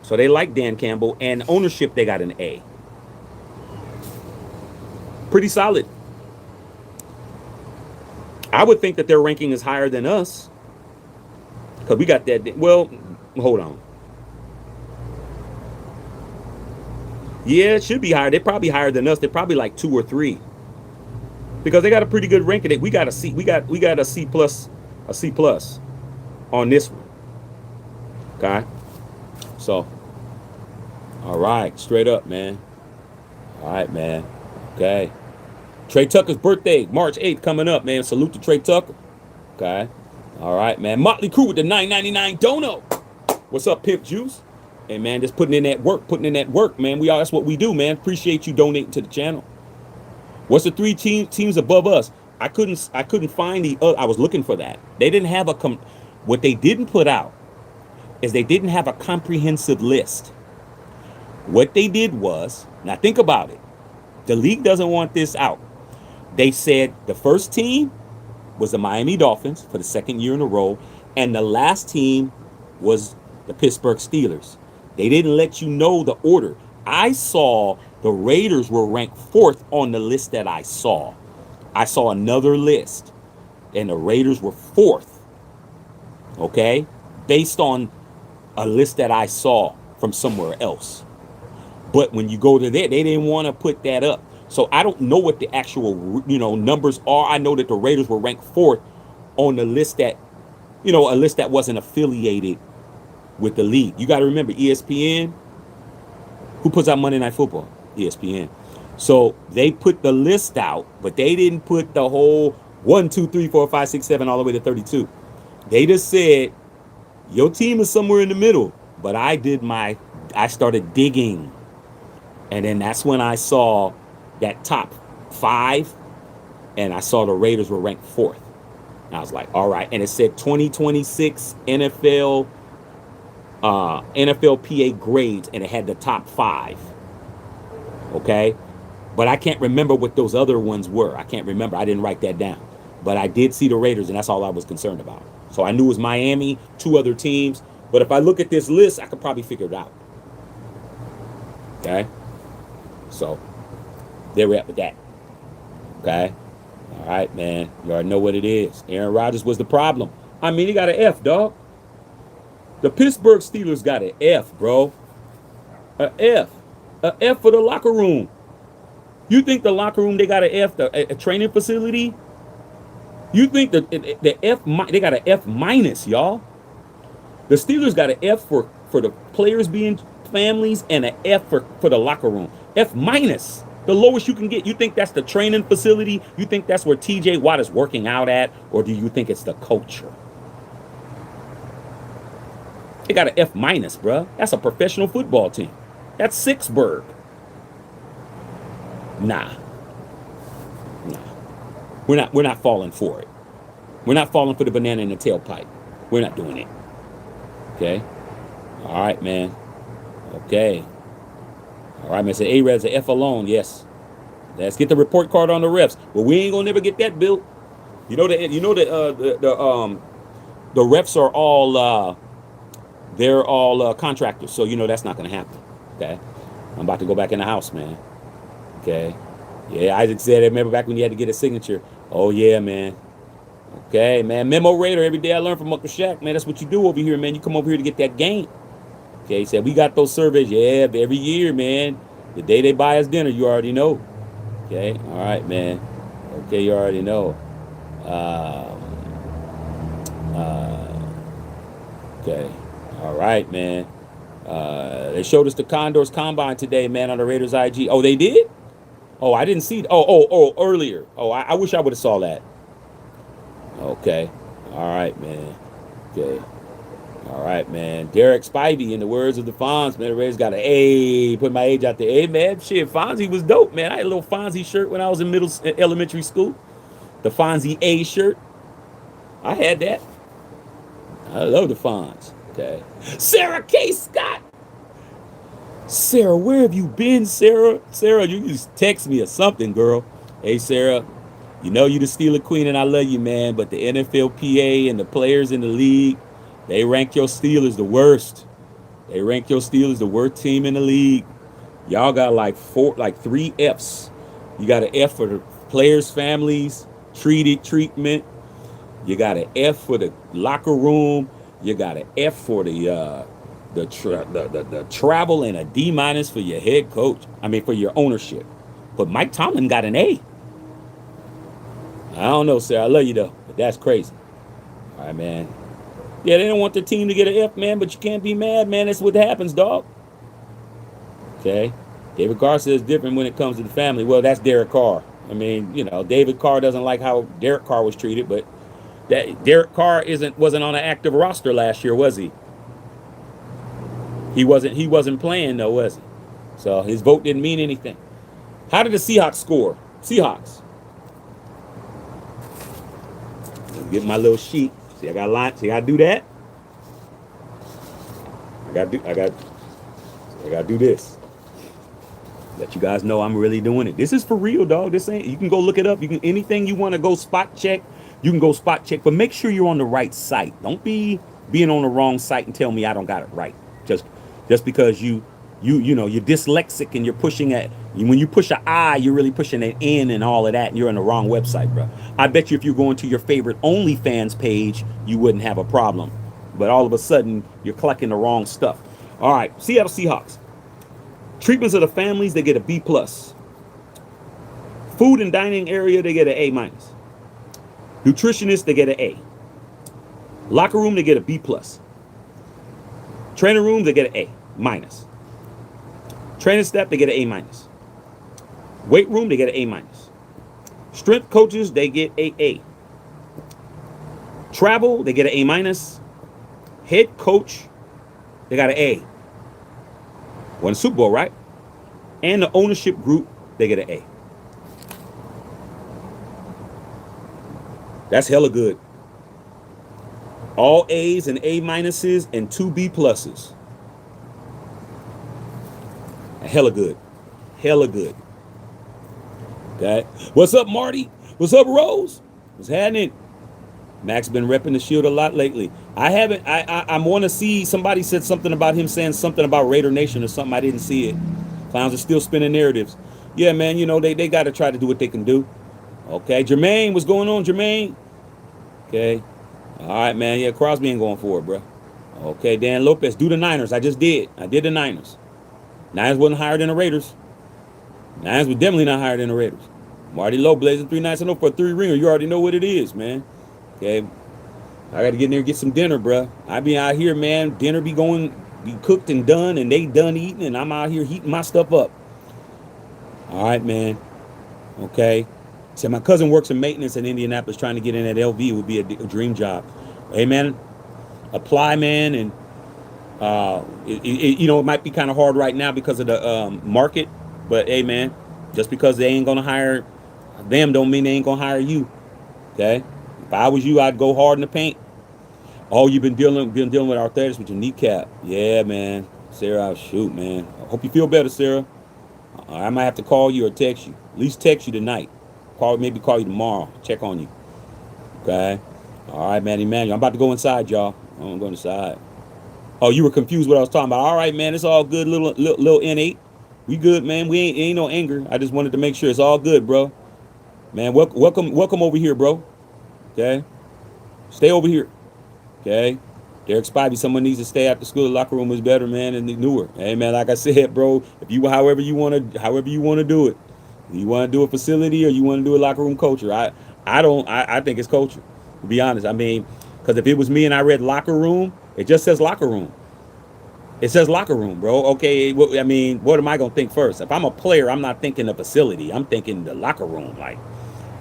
So they like Dan Campbell. And ownership, they got an A. Pretty solid. I would think that their ranking is higher than us. Because we got that. Well, hold on. Yeah, it should be higher. They're probably higher than us. They're probably like 2 or 3. Because they got a pretty good ranking. We got a C. We got a C plus on this one. Okay. So, all right, straight up, man. All right, man. Okay. Trey Tucker's birthday, March 8th, coming up, man. Salute to Trey Tucker. Okay. All right, man. Motley Crue with the $9.99 dono. What's up, Pimp Juice? Hey, man, just putting in that work, man. That's what we do, man. Appreciate you donating to the channel. What's the three teams above us? I couldn't find the. I was looking for that. They didn't have what they didn't put out is they didn't have a comprehensive list. What they did was, now think about it. The league doesn't want this out. They said the first team was the Miami Dolphins for the second year in a row, and the last team was the Pittsburgh Steelers. They didn't let you know the order. I saw the Raiders were ranked fourth on the list that I saw. I saw another list, and the Raiders were fourth, okay, based on a list that I saw from somewhere else. But when you go to there, they didn't want to put that up. So I don't know what the actual, numbers are. I know that the Raiders were ranked fourth on the list that, a list that wasn't affiliated with the league. You got to remember ESPN. Who puts out Monday Night Football? ESPN. So they put the list out, but they didn't put the whole 1, 2, 3, 4, 5, 6, 7 all the way to 32. They just said your team is somewhere in the middle. But I started digging. And then that's when I saw that top 5, and I saw the Raiders were ranked fourth. And I was like, all right. And it said 2026 NFLPA grades, and it had the top 5. Okay? But I can't remember what those other ones were. I can't remember. I didn't write that down. But I did see the Raiders, and that's all I was concerned about. So I knew it was Miami, 2 other teams. But if I look at this list, I could probably figure it out. Okay? So there we're at with that. Okay? All right, man. You already know what it is. Aaron Rodgers was the problem. I mean, he got an F, dog. The Pittsburgh Steelers got an F, bro. An F. An F for the locker room. You think the locker room, they got an F, a training facility? You think the F, they got an F minus, y'all. The Steelers got an F for the players being families, and an F for the locker room. F minus, the lowest you can get. You think that's the training facility? You think that's where TJ Watt is working out at? Or do you think it's the culture? They got an F minus, bruh. That's a professional football team. That's Pittsburgh. Nah. We're not falling for it. We're not falling for the banana in the tailpipe. We're not doing it. Okay? All right, man. Okay. All right, man. So A-Red's an F alone. Yes. Let's get the report card on the refs. But we ain't gonna never get that built. The refs are all they're all contractors. So that's not gonna happen. Okay. I'm about to go back in the house, man. Okay. Yeah, Isaac said it. Remember back when you had to get a signature? Oh yeah, man. Okay, man. Memo Raider. Every day I learn from Uncle Shaq, man. That's what you do over here, man. You come over here to get that game. Okay, he said, we got those surveys. Yeah, every year, man. The day they buy us dinner, you already know. Okay, all right, man. Okay, you already know. Okay, all right, man. They showed us the Condors Combine today, man, on the Raiders IG. Oh, they did? Oh, I didn't see it. Oh, earlier. Oh, I wish I would have saw that. Okay, all right, man. Okay. All right, man. Derek Spivey, in the words of the Fonz, man, the Raiders got an A. Put my age out there. Hey, man, shit, Fonzie was dope, man. I had a little Fonzie shirt when I was in elementary school. The Fonzie A shirt. I had that. I love the Fonz. Okay. Sarah K. Scott. Sarah, where have you been, Sarah? Sarah, you just text me or something, girl. Hey, Sarah, you know you the Steeler Queen, and I love you, man, but the NFLPA and the players in the league, they rank your Steelers the worst. They rank your Steelers the worst team in the league. Y'all got like 3 Fs. You got an F for the players' families, treatment. You got an F for the locker room. You got an F for the travel, and a D- for your head coach. I mean, for your ownership. But Mike Tomlin got an A. I don't know, Sarah. I love you though, but that's crazy. All right, man. Yeah, they don't want their team to get an F, man, but you can't be mad, man. That's what happens, dog. Okay. David Carr says different when it comes to the family. Well, that's Derek Carr. I mean, David Carr doesn't like how Derek Carr was treated, but that Derek Carr wasn't on an active roster last year, was he? He wasn't playing though, was he? So his vote didn't mean anything. How did the Seahawks score? Seahawks. Get my little sheet. See, I got a line. See, I do that. I gotta do this. Let you guys know I'm really doing it. This is for real, dog. This ain't. You can go look it up. You can anything you want to go spot check. You can go spot check, but make sure you're on the right site. Don't be being on the wrong site and tell me I don't got it right. Just because you're dyslexic and you're pushing at when you push an I, you're really pushing an N and all of that, and you're on the wrong website, bro. I bet you if you're going to your favorite OnlyFans page, you wouldn't have a problem. But all of a sudden, you're collecting the wrong stuff. All right, Seattle Seahawks. Treatments of the families, they get a B plus. Food and dining area, they get an A minus. Nutritionists, they get an A. Locker room, they get a B plus. Training room, they get an A minus. Training staff, they get an A minus. Weight room, they get an A minus. Strength coaches, they get a A. Travel, they get an A minus. Head coach, they got an A. Won the Super Bowl, right? And the ownership group, they get an A. That's hella good. All A's and A minuses and 2 B pluses. Hella good. Hella good. Okay. What's up, Marty? What's up, Rose? What's happening? Max been repping the Shield a lot lately. I haven't. I want to see. Somebody said something about him saying something about Raider Nation or something. I didn't see it. Clowns are still spinning narratives. Yeah, man. They got to try to do what they can do. Okay. Jermaine, what's going on, Jermaine? Okay. All right, man. Yeah, Crosby ain't going for it, bro. Okay, Dan Lopez, do the Niners. I just did. I did the Niners. Niners wasn't higher than the Raiders. Niners were definitely not higher than the Raiders. Marty Lowe blazing 3 nights in a row for a 3-ringer. You already know what it is, man. Okay. I got to get in there and get some dinner, bro. I be out here, man. Dinner be cooked and done, and they done eating, and I'm out here heating my stuff up. All right, man. Okay. So my cousin works in maintenance in Indianapolis, trying to get in at LV would be a dream job. Hey, man, apply, man, and it might be kind of hard right now because of the market, but hey, man, just because they ain't gonna hire them don't mean they ain't gonna hire you. Okay. If I was you, I'd go hard in the paint. Oh, you've been dealing with arthritis with your kneecap. Yeah, man. Sarah, shoot, man. I hope you feel better, Sarah. I might have to call you or text you. At least text you tonight. Maybe call you tomorrow. Check on you. Okay. All right, man. Emmanuel, I'm about to go inside, y'all. I'm going inside. Oh, you were confused what I was talking about. All right, man. It's all good. Little N8. We good, man. We ain't no anger. I just wanted to make sure it's all good, bro. Man, welcome over here, bro. Okay. Stay over here. Okay. Derek Spivey, someone needs to stay after school. The locker room is better, man, and newer. Hey, man, like I said, bro, if you however you want to do it. You want to do a facility or you want to do a locker room culture? I think it's culture, to be honest. I mean, because if it was me and I read locker room, it just says locker room. It says locker room, bro. Okay, I mean, what am I going to think first? If I'm a player, I'm not thinking the facility. I'm thinking the locker room,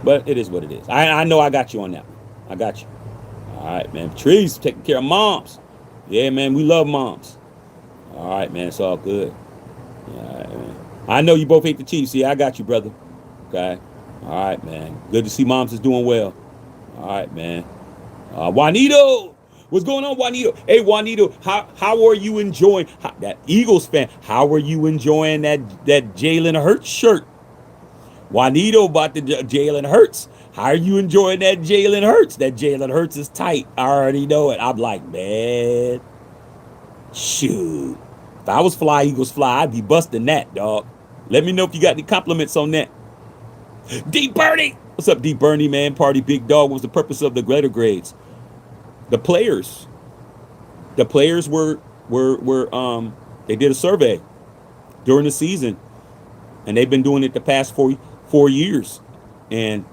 but it is what it is. I know I got you on that one. I got you. All right, man. Patrice, taking care of moms. Yeah, man, we love moms. All right, man, it's all good. All right, man. I know you both hate the Chiefs. Yeah, I got you, brother. Okay. All right, man. Good to see moms is doing well. All right, man. Juanito, what's going on, Juanito? Hey, Juanito, how are you enjoying that Eagles fan? How are you enjoying that Jalen Hurts shirt? Juanito bought the Jalen Hurts. How are you enjoying that Jalen Hurts? That Jalen Hurts is tight. I already know it. I'm like, man, shoot. If I was Fly Eagles Fly, I'd be busting that, dog. Let me know if you got any compliments on that. D Bernie, what's up, D Bernie, man? Party big dog. What was the purpose of the letter grades? The players were they did a survey during the season, and they've been doing it the past 4 years, and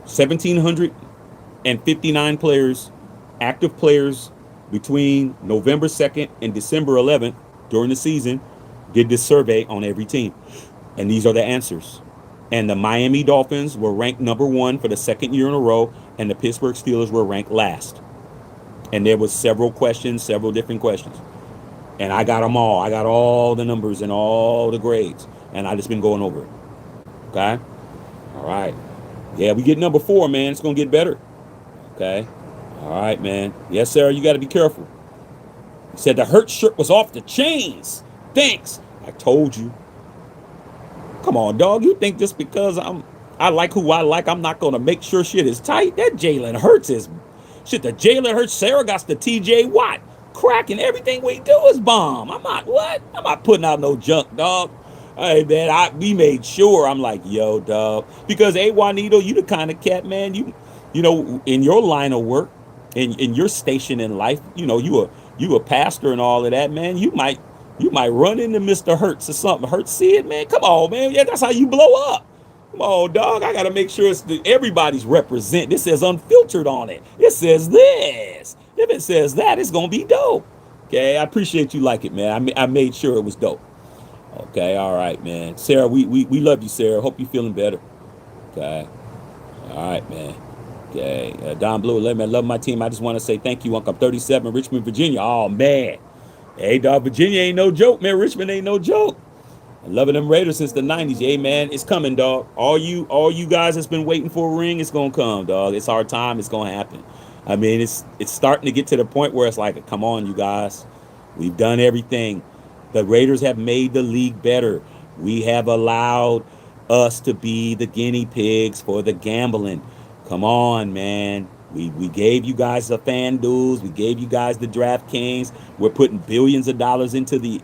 1,759 players, active players between November 2nd and December 11th during the season did this survey on every team. And these are the answers. And the Miami Dolphins were ranked number 1 for the second year in a row, and the Pittsburgh Steelers were ranked last. And there was several different questions. And I got them all. I got all the numbers and all the grades. And I just been going over it. Okay? All All right. Yeah, we get number 4, man. It's going to get better. Okay. All right, man. Yes, sir. You got to be careful. He said the Hurt shirt was off the chains. Thanks. I told you. Come on, dog. You think just because I like who I like, I'm not going to make sure shit is tight? That Jalen Hurts is shit. The Jalen Hurts, Sarah got the TJ Watt. Cracking everything we do is bomb. I'm not putting out no junk, dog. Hey man, we made sure. I'm like, yo, dog, because Juanito, you the kind of cat, man. You know, in your line of work, in your station in life, you know, you a pastor and all of that, man. You might run into Mr. Hurts or something. Hurts, see it, man. Come on, man. Yeah, that's how you blow up. Come on, dog. I gotta make sure everybody's represent. This says unfiltered on it. It says this. If it says that, it's gonna be dope. Okay, I appreciate you like it, man. I made sure it was dope. Okay, all right, man. Sarah, we love you, Sarah. Hope you're feeling better. Okay, all right, man. Okay, Don Blue, let me love my team. I just want to say thank you, Uncle. I'm 37, Richmond, Virginia. Oh man, hey, dog, Virginia ain't no joke, man. Richmond ain't no joke. I'm loving them Raiders since the 90s. Hey, man, it's coming, dog. All you guys that's been waiting for a ring, it's gonna come, dog. It's our time. It's gonna happen. I mean, it's starting to get to the point where it's like, come on, you guys. We've done everything. The Raiders have made the league better. We have allowed us to be the guinea pigs for the gambling. Come on, man. We gave you guys the fan duels. We gave you guys the DraftKings. We're putting billions of dollars into the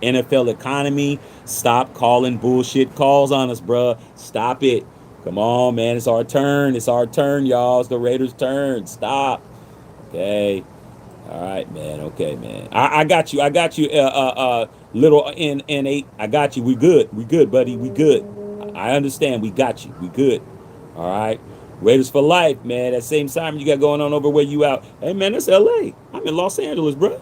NFL economy. Stop calling bullshit calls on us, bruh. Stop it. Come on, man. It's our turn. It's our turn, y'all. It's the Raiders' turn. Stop. Okay. All right, man. Okay, man. I got you. I got you. Little N8. I got you. We good. We good, buddy. We good. I understand. We got you. We good. All right. Raiders for life, man. That same Simon you got going on over where you out. Hey, man, it's LA. I'm in Los Angeles, bro.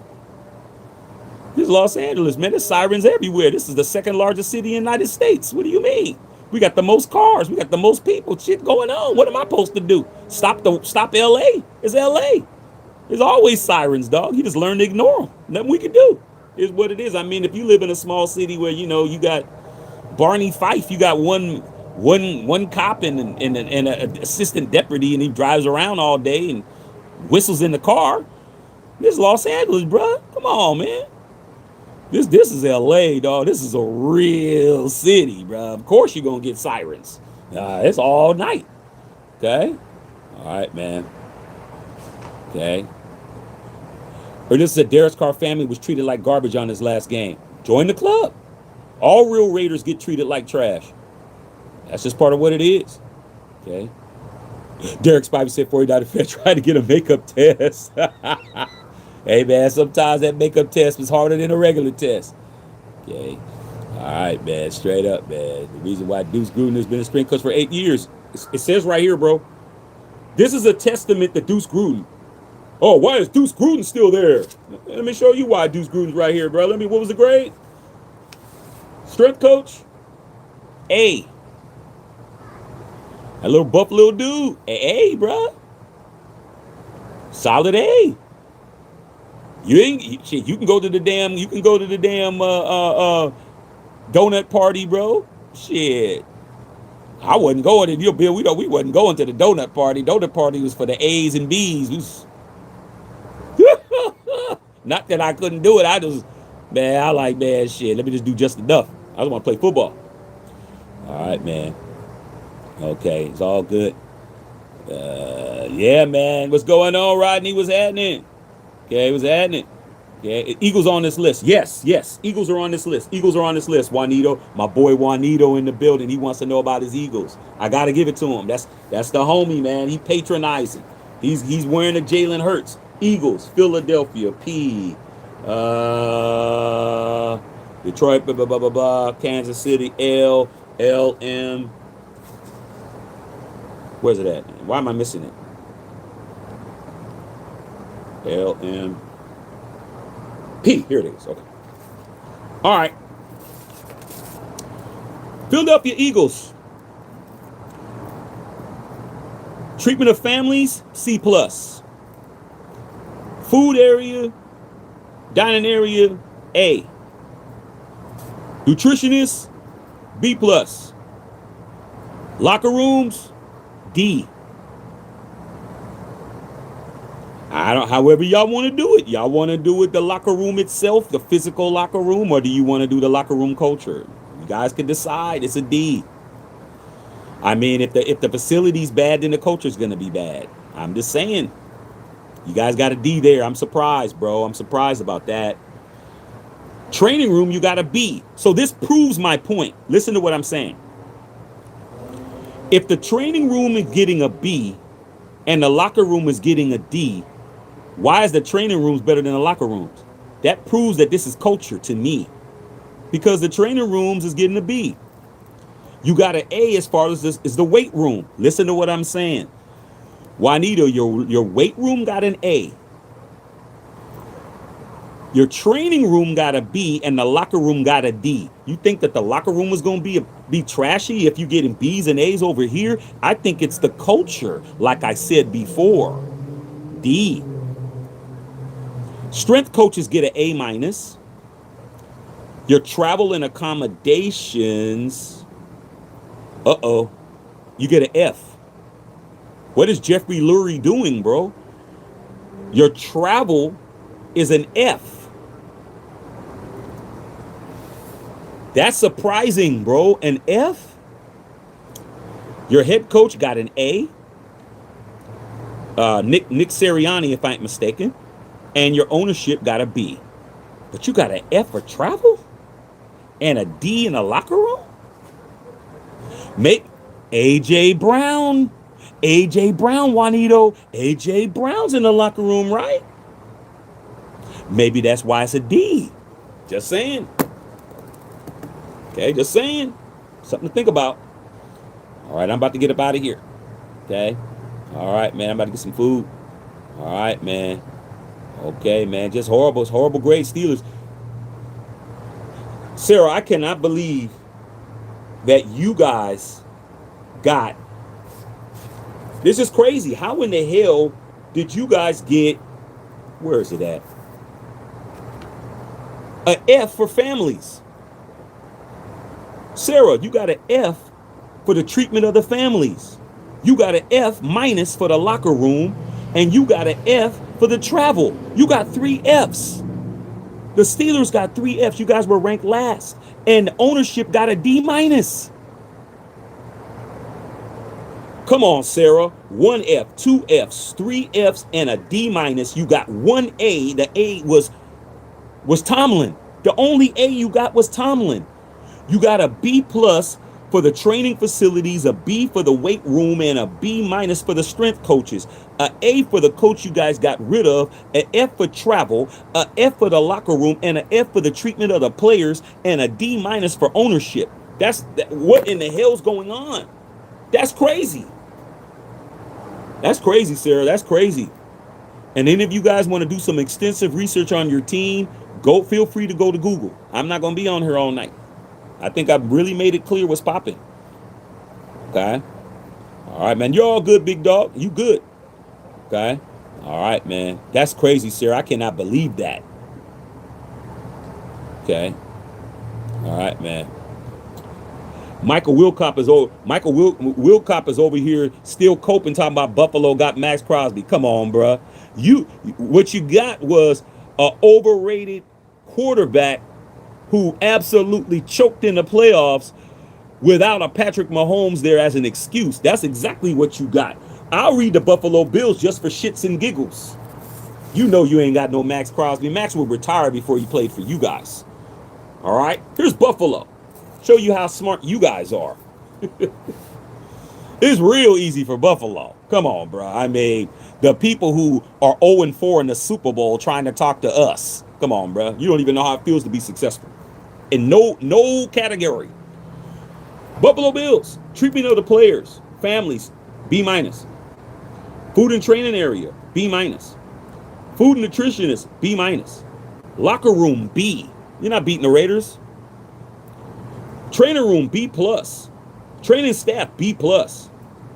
This is Los Angeles, man. There's sirens everywhere. This is the second largest city in the United States. What do you mean? We got the most cars. We got the most people. Shit going on. What am I supposed to do? Stop LA? It's LA. There's always sirens, dog. You just learn to ignore them. Nothing we can do. Is what it is. I mean, if you live in a small city where, you know, you got Barney Fife, you got one cop and an assistant deputy, and he drives around all day and whistles in the car. This is Los Angeles, bro. Come on, man. This is LA, dog. This is a real city, bro. Of course you're gonna get sirens. It's all night. Okay. All right, man. Okay. Or this is a Derek Carr family was treated like garbage on his last game. Join the club. All real Raiders get treated like trash. That's just part of what it is. Okay. Derek Spivey said $40 trying to get a makeup test. Hey, man, sometimes that makeup test was harder than a regular test. Okay. All right, man. Straight up, man. The reason why Deuce Gruden has been a strength coach for 8 years. It says right here, bro. This is a testament to Deuce Gruden. Oh, why is Deuce Gruden still there? Let me show you why Deuce Gruden's right here, bro. What was the grade? Strength coach? A. A little buff little dude. A, bro. Solid A. You can go to the damn donut party, bro. Shit. I wasn't going to your bill. We wasn't going to the donut party. Donut party was for the A's and B's. Not that I couldn't do it. I like, man, shit. Let me just do just enough. I just want to play football. All right, man. Okay, it's all good. Yeah, man. What's going on, Rodney? What's happening? Okay, what's happening? Okay, Eagles on this list. Yes. Eagles are on this list. Juanito, my boy Juanito in the building. He wants to know about his Eagles. I gotta give it to him. That's the homie, man. He patronizing. He's wearing a Jalen Hurts. Eagles, Philadelphia, P. Detroit, blah, blah, blah, blah, blah. Kansas City, L, M. Where's it at? Why am I missing it? L, M, P. Here it is. Okay. All right. Philadelphia Eagles. Treatment of families, C+. Food area, dining area, A. Nutritionist, B+. Locker rooms, D. I don't, however y'all want to do it. Y'all want to do it the locker room itself, the physical locker room, or do you want to do the locker room culture? You guys can decide. It's a D. I mean, if the facility's bad, then the culture's gonna be bad. I'm just saying. You guys got a D there. I'm surprised, bro. I'm surprised about that. Training room, you got a B. So this proves my point. Listen to what I'm saying. If the training room is getting a B and the locker room is getting a D, why is the training rooms better than the locker rooms? That proves that this is culture to me. Because the training rooms is getting a B. You got an A as far as this is the weight room. Listen to what I'm saying. Juanito, your weight room got an A. Your training room got a B and the locker room got a D. You think that the locker room is going to be trashy if you're getting B's and A's over here? I think it's the culture, like I said before. D. Strength coaches get an A minus. Your travel and accommodations, you get an F. What is Jeffrey Lurie doing, bro? Your travel is an F. That's surprising, bro. An F? Your head coach got an A. Nick Sirianni, if I ain't mistaken. And your ownership got a B. But you got an F for travel? And a D in a locker room? Make AJ Brown, Juanito. AJ Brown's in the locker room, right? Maybe that's why it's a D. Just saying. Okay, just saying. Something to think about. All right, I'm about to get up out of here. Okay. All right, man. I'm about to get some food. All right, man. Okay, man. Just horrible. It's horrible grade Steelers. Sarah, I cannot believe that you guys got. This is crazy. How in the hell did you guys get, where is it at? An F for families. Sarah, you got an F for the treatment of the families. You got an F minus for the locker room, and you got an F for the travel. You got 3 Fs. The Steelers got 3 Fs. You guys were ranked last. And ownership got a D minus. Come on, Sarah. 1 F, 2 Fs, 3 Fs, and a D minus. You got 1 A. The A was Tomlin. The only A you got was Tomlin. You got a B plus for the training facilities, a B for the weight room, and a B minus for the strength coaches. A A for the coach you guys got rid of, an F for travel, a F for the locker room, and an F for the treatment of the players, and a D minus for ownership. What in the hell's going on? That's crazy. That's crazy, Sarah. That's crazy. And any of you guys want to do some extensive research on your team, feel free to go to Google. I'm not going to be on here all night. I think I've really made it clear what's popping. Okay. All right, man. You're all good, big dog. You good. Okay. All right, man. That's crazy, Sarah. I cannot believe that. Okay. All right, man. Michael Wilcott is over here still coping, talking about Buffalo got Max Crosby. Come on, bro. What you got was an overrated quarterback who absolutely choked in the playoffs without a Patrick Mahomes there as an excuse. That's exactly what you got. I'll read the Buffalo Bills just for shits and giggles. You know you ain't got no Max Crosby. Max will retire before he played for you guys. All right? Here's Buffalo. Show you how smart you guys are. It's real easy for Buffalo. Come on, bro. I mean, the people who are 0-4 in the Super Bowl trying to talk to us. Come on, bro. You don't even know how it feels to be successful. In no category. Buffalo Bills, treatment of the players, families, B minus. Food and training area, B minus. Food and nutritionist, B minus. Locker room, B. You're not beating the Raiders. Trainer room, B plus. Training staff, B plus.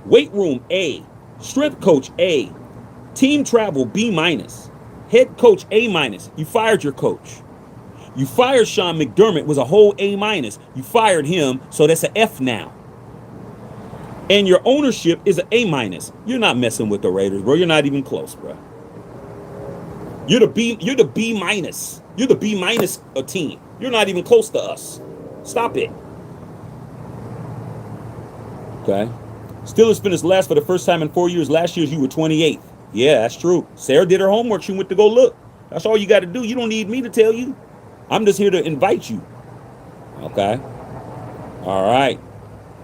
Weight room, A. Strength coach, A. Team travel, B minus. Head coach, A minus. You fired your coach. You fired Sean McDermott, was a whole A minus. You fired him, so that's an F now. and your ownership is an A minus. You're not messing with the Raiders, bro. You're not even close, bro. You're the B minus. You're the B minus a team. You're not even close to us. Stop it. Okay. Steelers finished last for the first time in 4 years. Last year you were 28th. Yeah, that's true. Sarah did her homework. She went to go look. That's all you got to do. You don't need me to tell you. I'm just here to invite you. Okay. All right.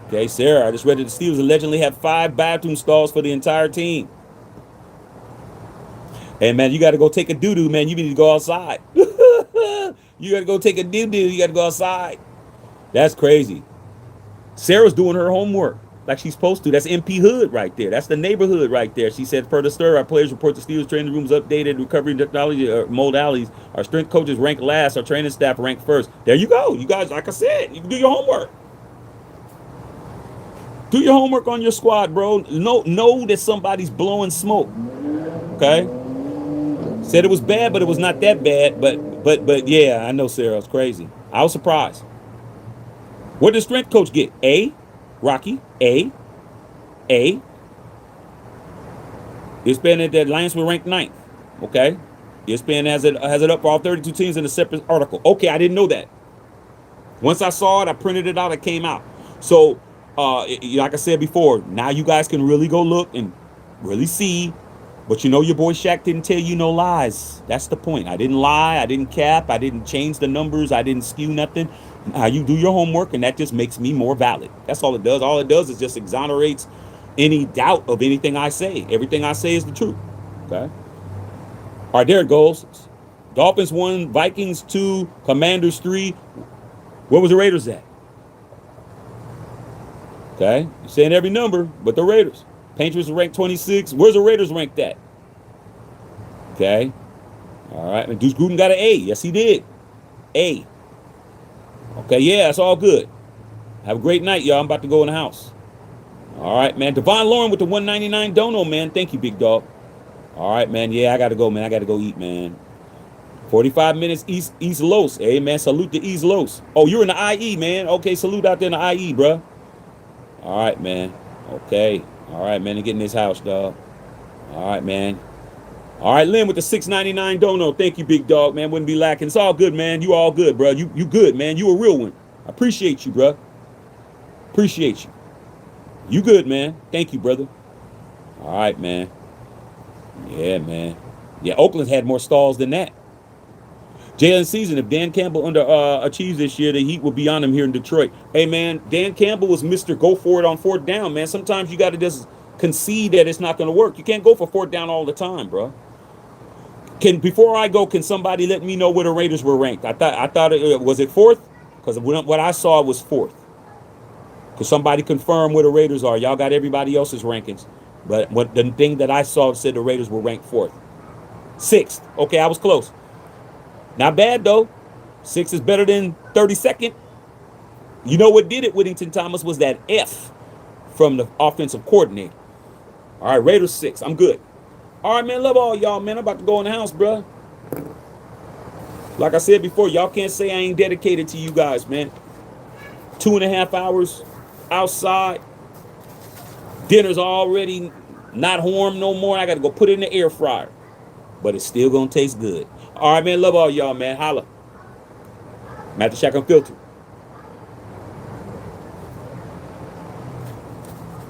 Okay, Sarah, I just read that the Steelers allegedly have 5 bathroom stalls for the entire team. Hey, man, you got to go take a doo-doo, man. You need to go outside. You got to go take a doo-doo. You got to go outside. That's crazy. Sarah's doing her homework like she's supposed to. That's MP Hood right there. That's the neighborhood right there. She said, per the Stir, our players report the Steelers training rooms updated, recovery technology, modalities. Our strength coaches rank last. Our training staff rank first. There you go. You guys, like I said, you can do your homework. Do your homework on your squad, bro. Know that somebody's blowing smoke. Okay? Said it was bad, but it was not that bad. But yeah, I know, Sarah. It's crazy. I was surprised. What did strength coach get? A. Rocky. A. ESPN at that Lions were ranked 9th. Okay? ESPN has it up for all 32 teams in a separate article. Okay, I didn't know that. Once I saw it, I printed it out. It came out. So, like I said before, now you guys can really go look and really see. But you know your boy Shaq didn't tell you no lies. That's the point. I didn't lie. I didn't cap. I didn't change the numbers. I didn't skew nothing. You do your homework, and that just makes me more valid. That's all it does. All it does is just exonerates any doubt of anything I say. Everything I say is the truth. Okay? All right, there it goes. Dolphins 1, Vikings 2, Commanders 3. Where was the Raiders at? Okay? You're saying every number, but the Raiders. Patriots ranked 26. Where's the Raiders ranked at? Okay? All right. And Deuce Gruden got an A. Yes, he did. A. Okay, yeah, that's all good. Have a great night, y'all. I'm about to go in the house. All right, man. Devon Lauren with the 199 dono, man. Thank you, big dog. All right, man. Yeah, I got to go, man. I got to go eat, man. 45 minutes East Los. Hey, man, salute to East Los. Oh, you're in the IE, man. Okay, salute out there in the IE, bro. All right, man. Okay. All right, man. Get in this house, dog. All right, man. All right, Lynn with the 699 dono. Thank you, big dog, man. Wouldn't be lacking. It's all good, man. You all good, bro. You good, man. You a real one. I appreciate you, bro. Appreciate you. You good, man. Thank you, brother. All right, man. Yeah, man. Yeah, Oakland had more stalls than that. Jalen season, if Dan Campbell achieves this year, the Heat will be on him here in Detroit. Hey, man, Dan Campbell was Mr. Go for it on 4th down, man. Sometimes you got to just concede that it's not going to work. You can't go for 4th down all the time, bro. Before I go, can somebody let me know where the Raiders were ranked? I thought it was it 4th? Because what I saw was 4th. Could somebody confirm where the Raiders are? Y'all got everybody else's rankings. But the thing that I saw said the Raiders were ranked 4th. 6th. Okay, I was close. Not bad, though. 6 is better than 32nd. You know what did it, Whittington Thomas, was that F from the offensive coordinator. All right, Raiders 6. I'm good. All right, man. Love all y'all, man. I'm about to go in the house, bro. Like I said before, y'all can't say I ain't dedicated to you guys, man. 2.5 hours outside. Dinner's already not warm no more. I got to go put it in the air fryer. But it's still going to taste good. All right, man. Love all y'all, man. Holla. I'm at the Shack Unfiltered.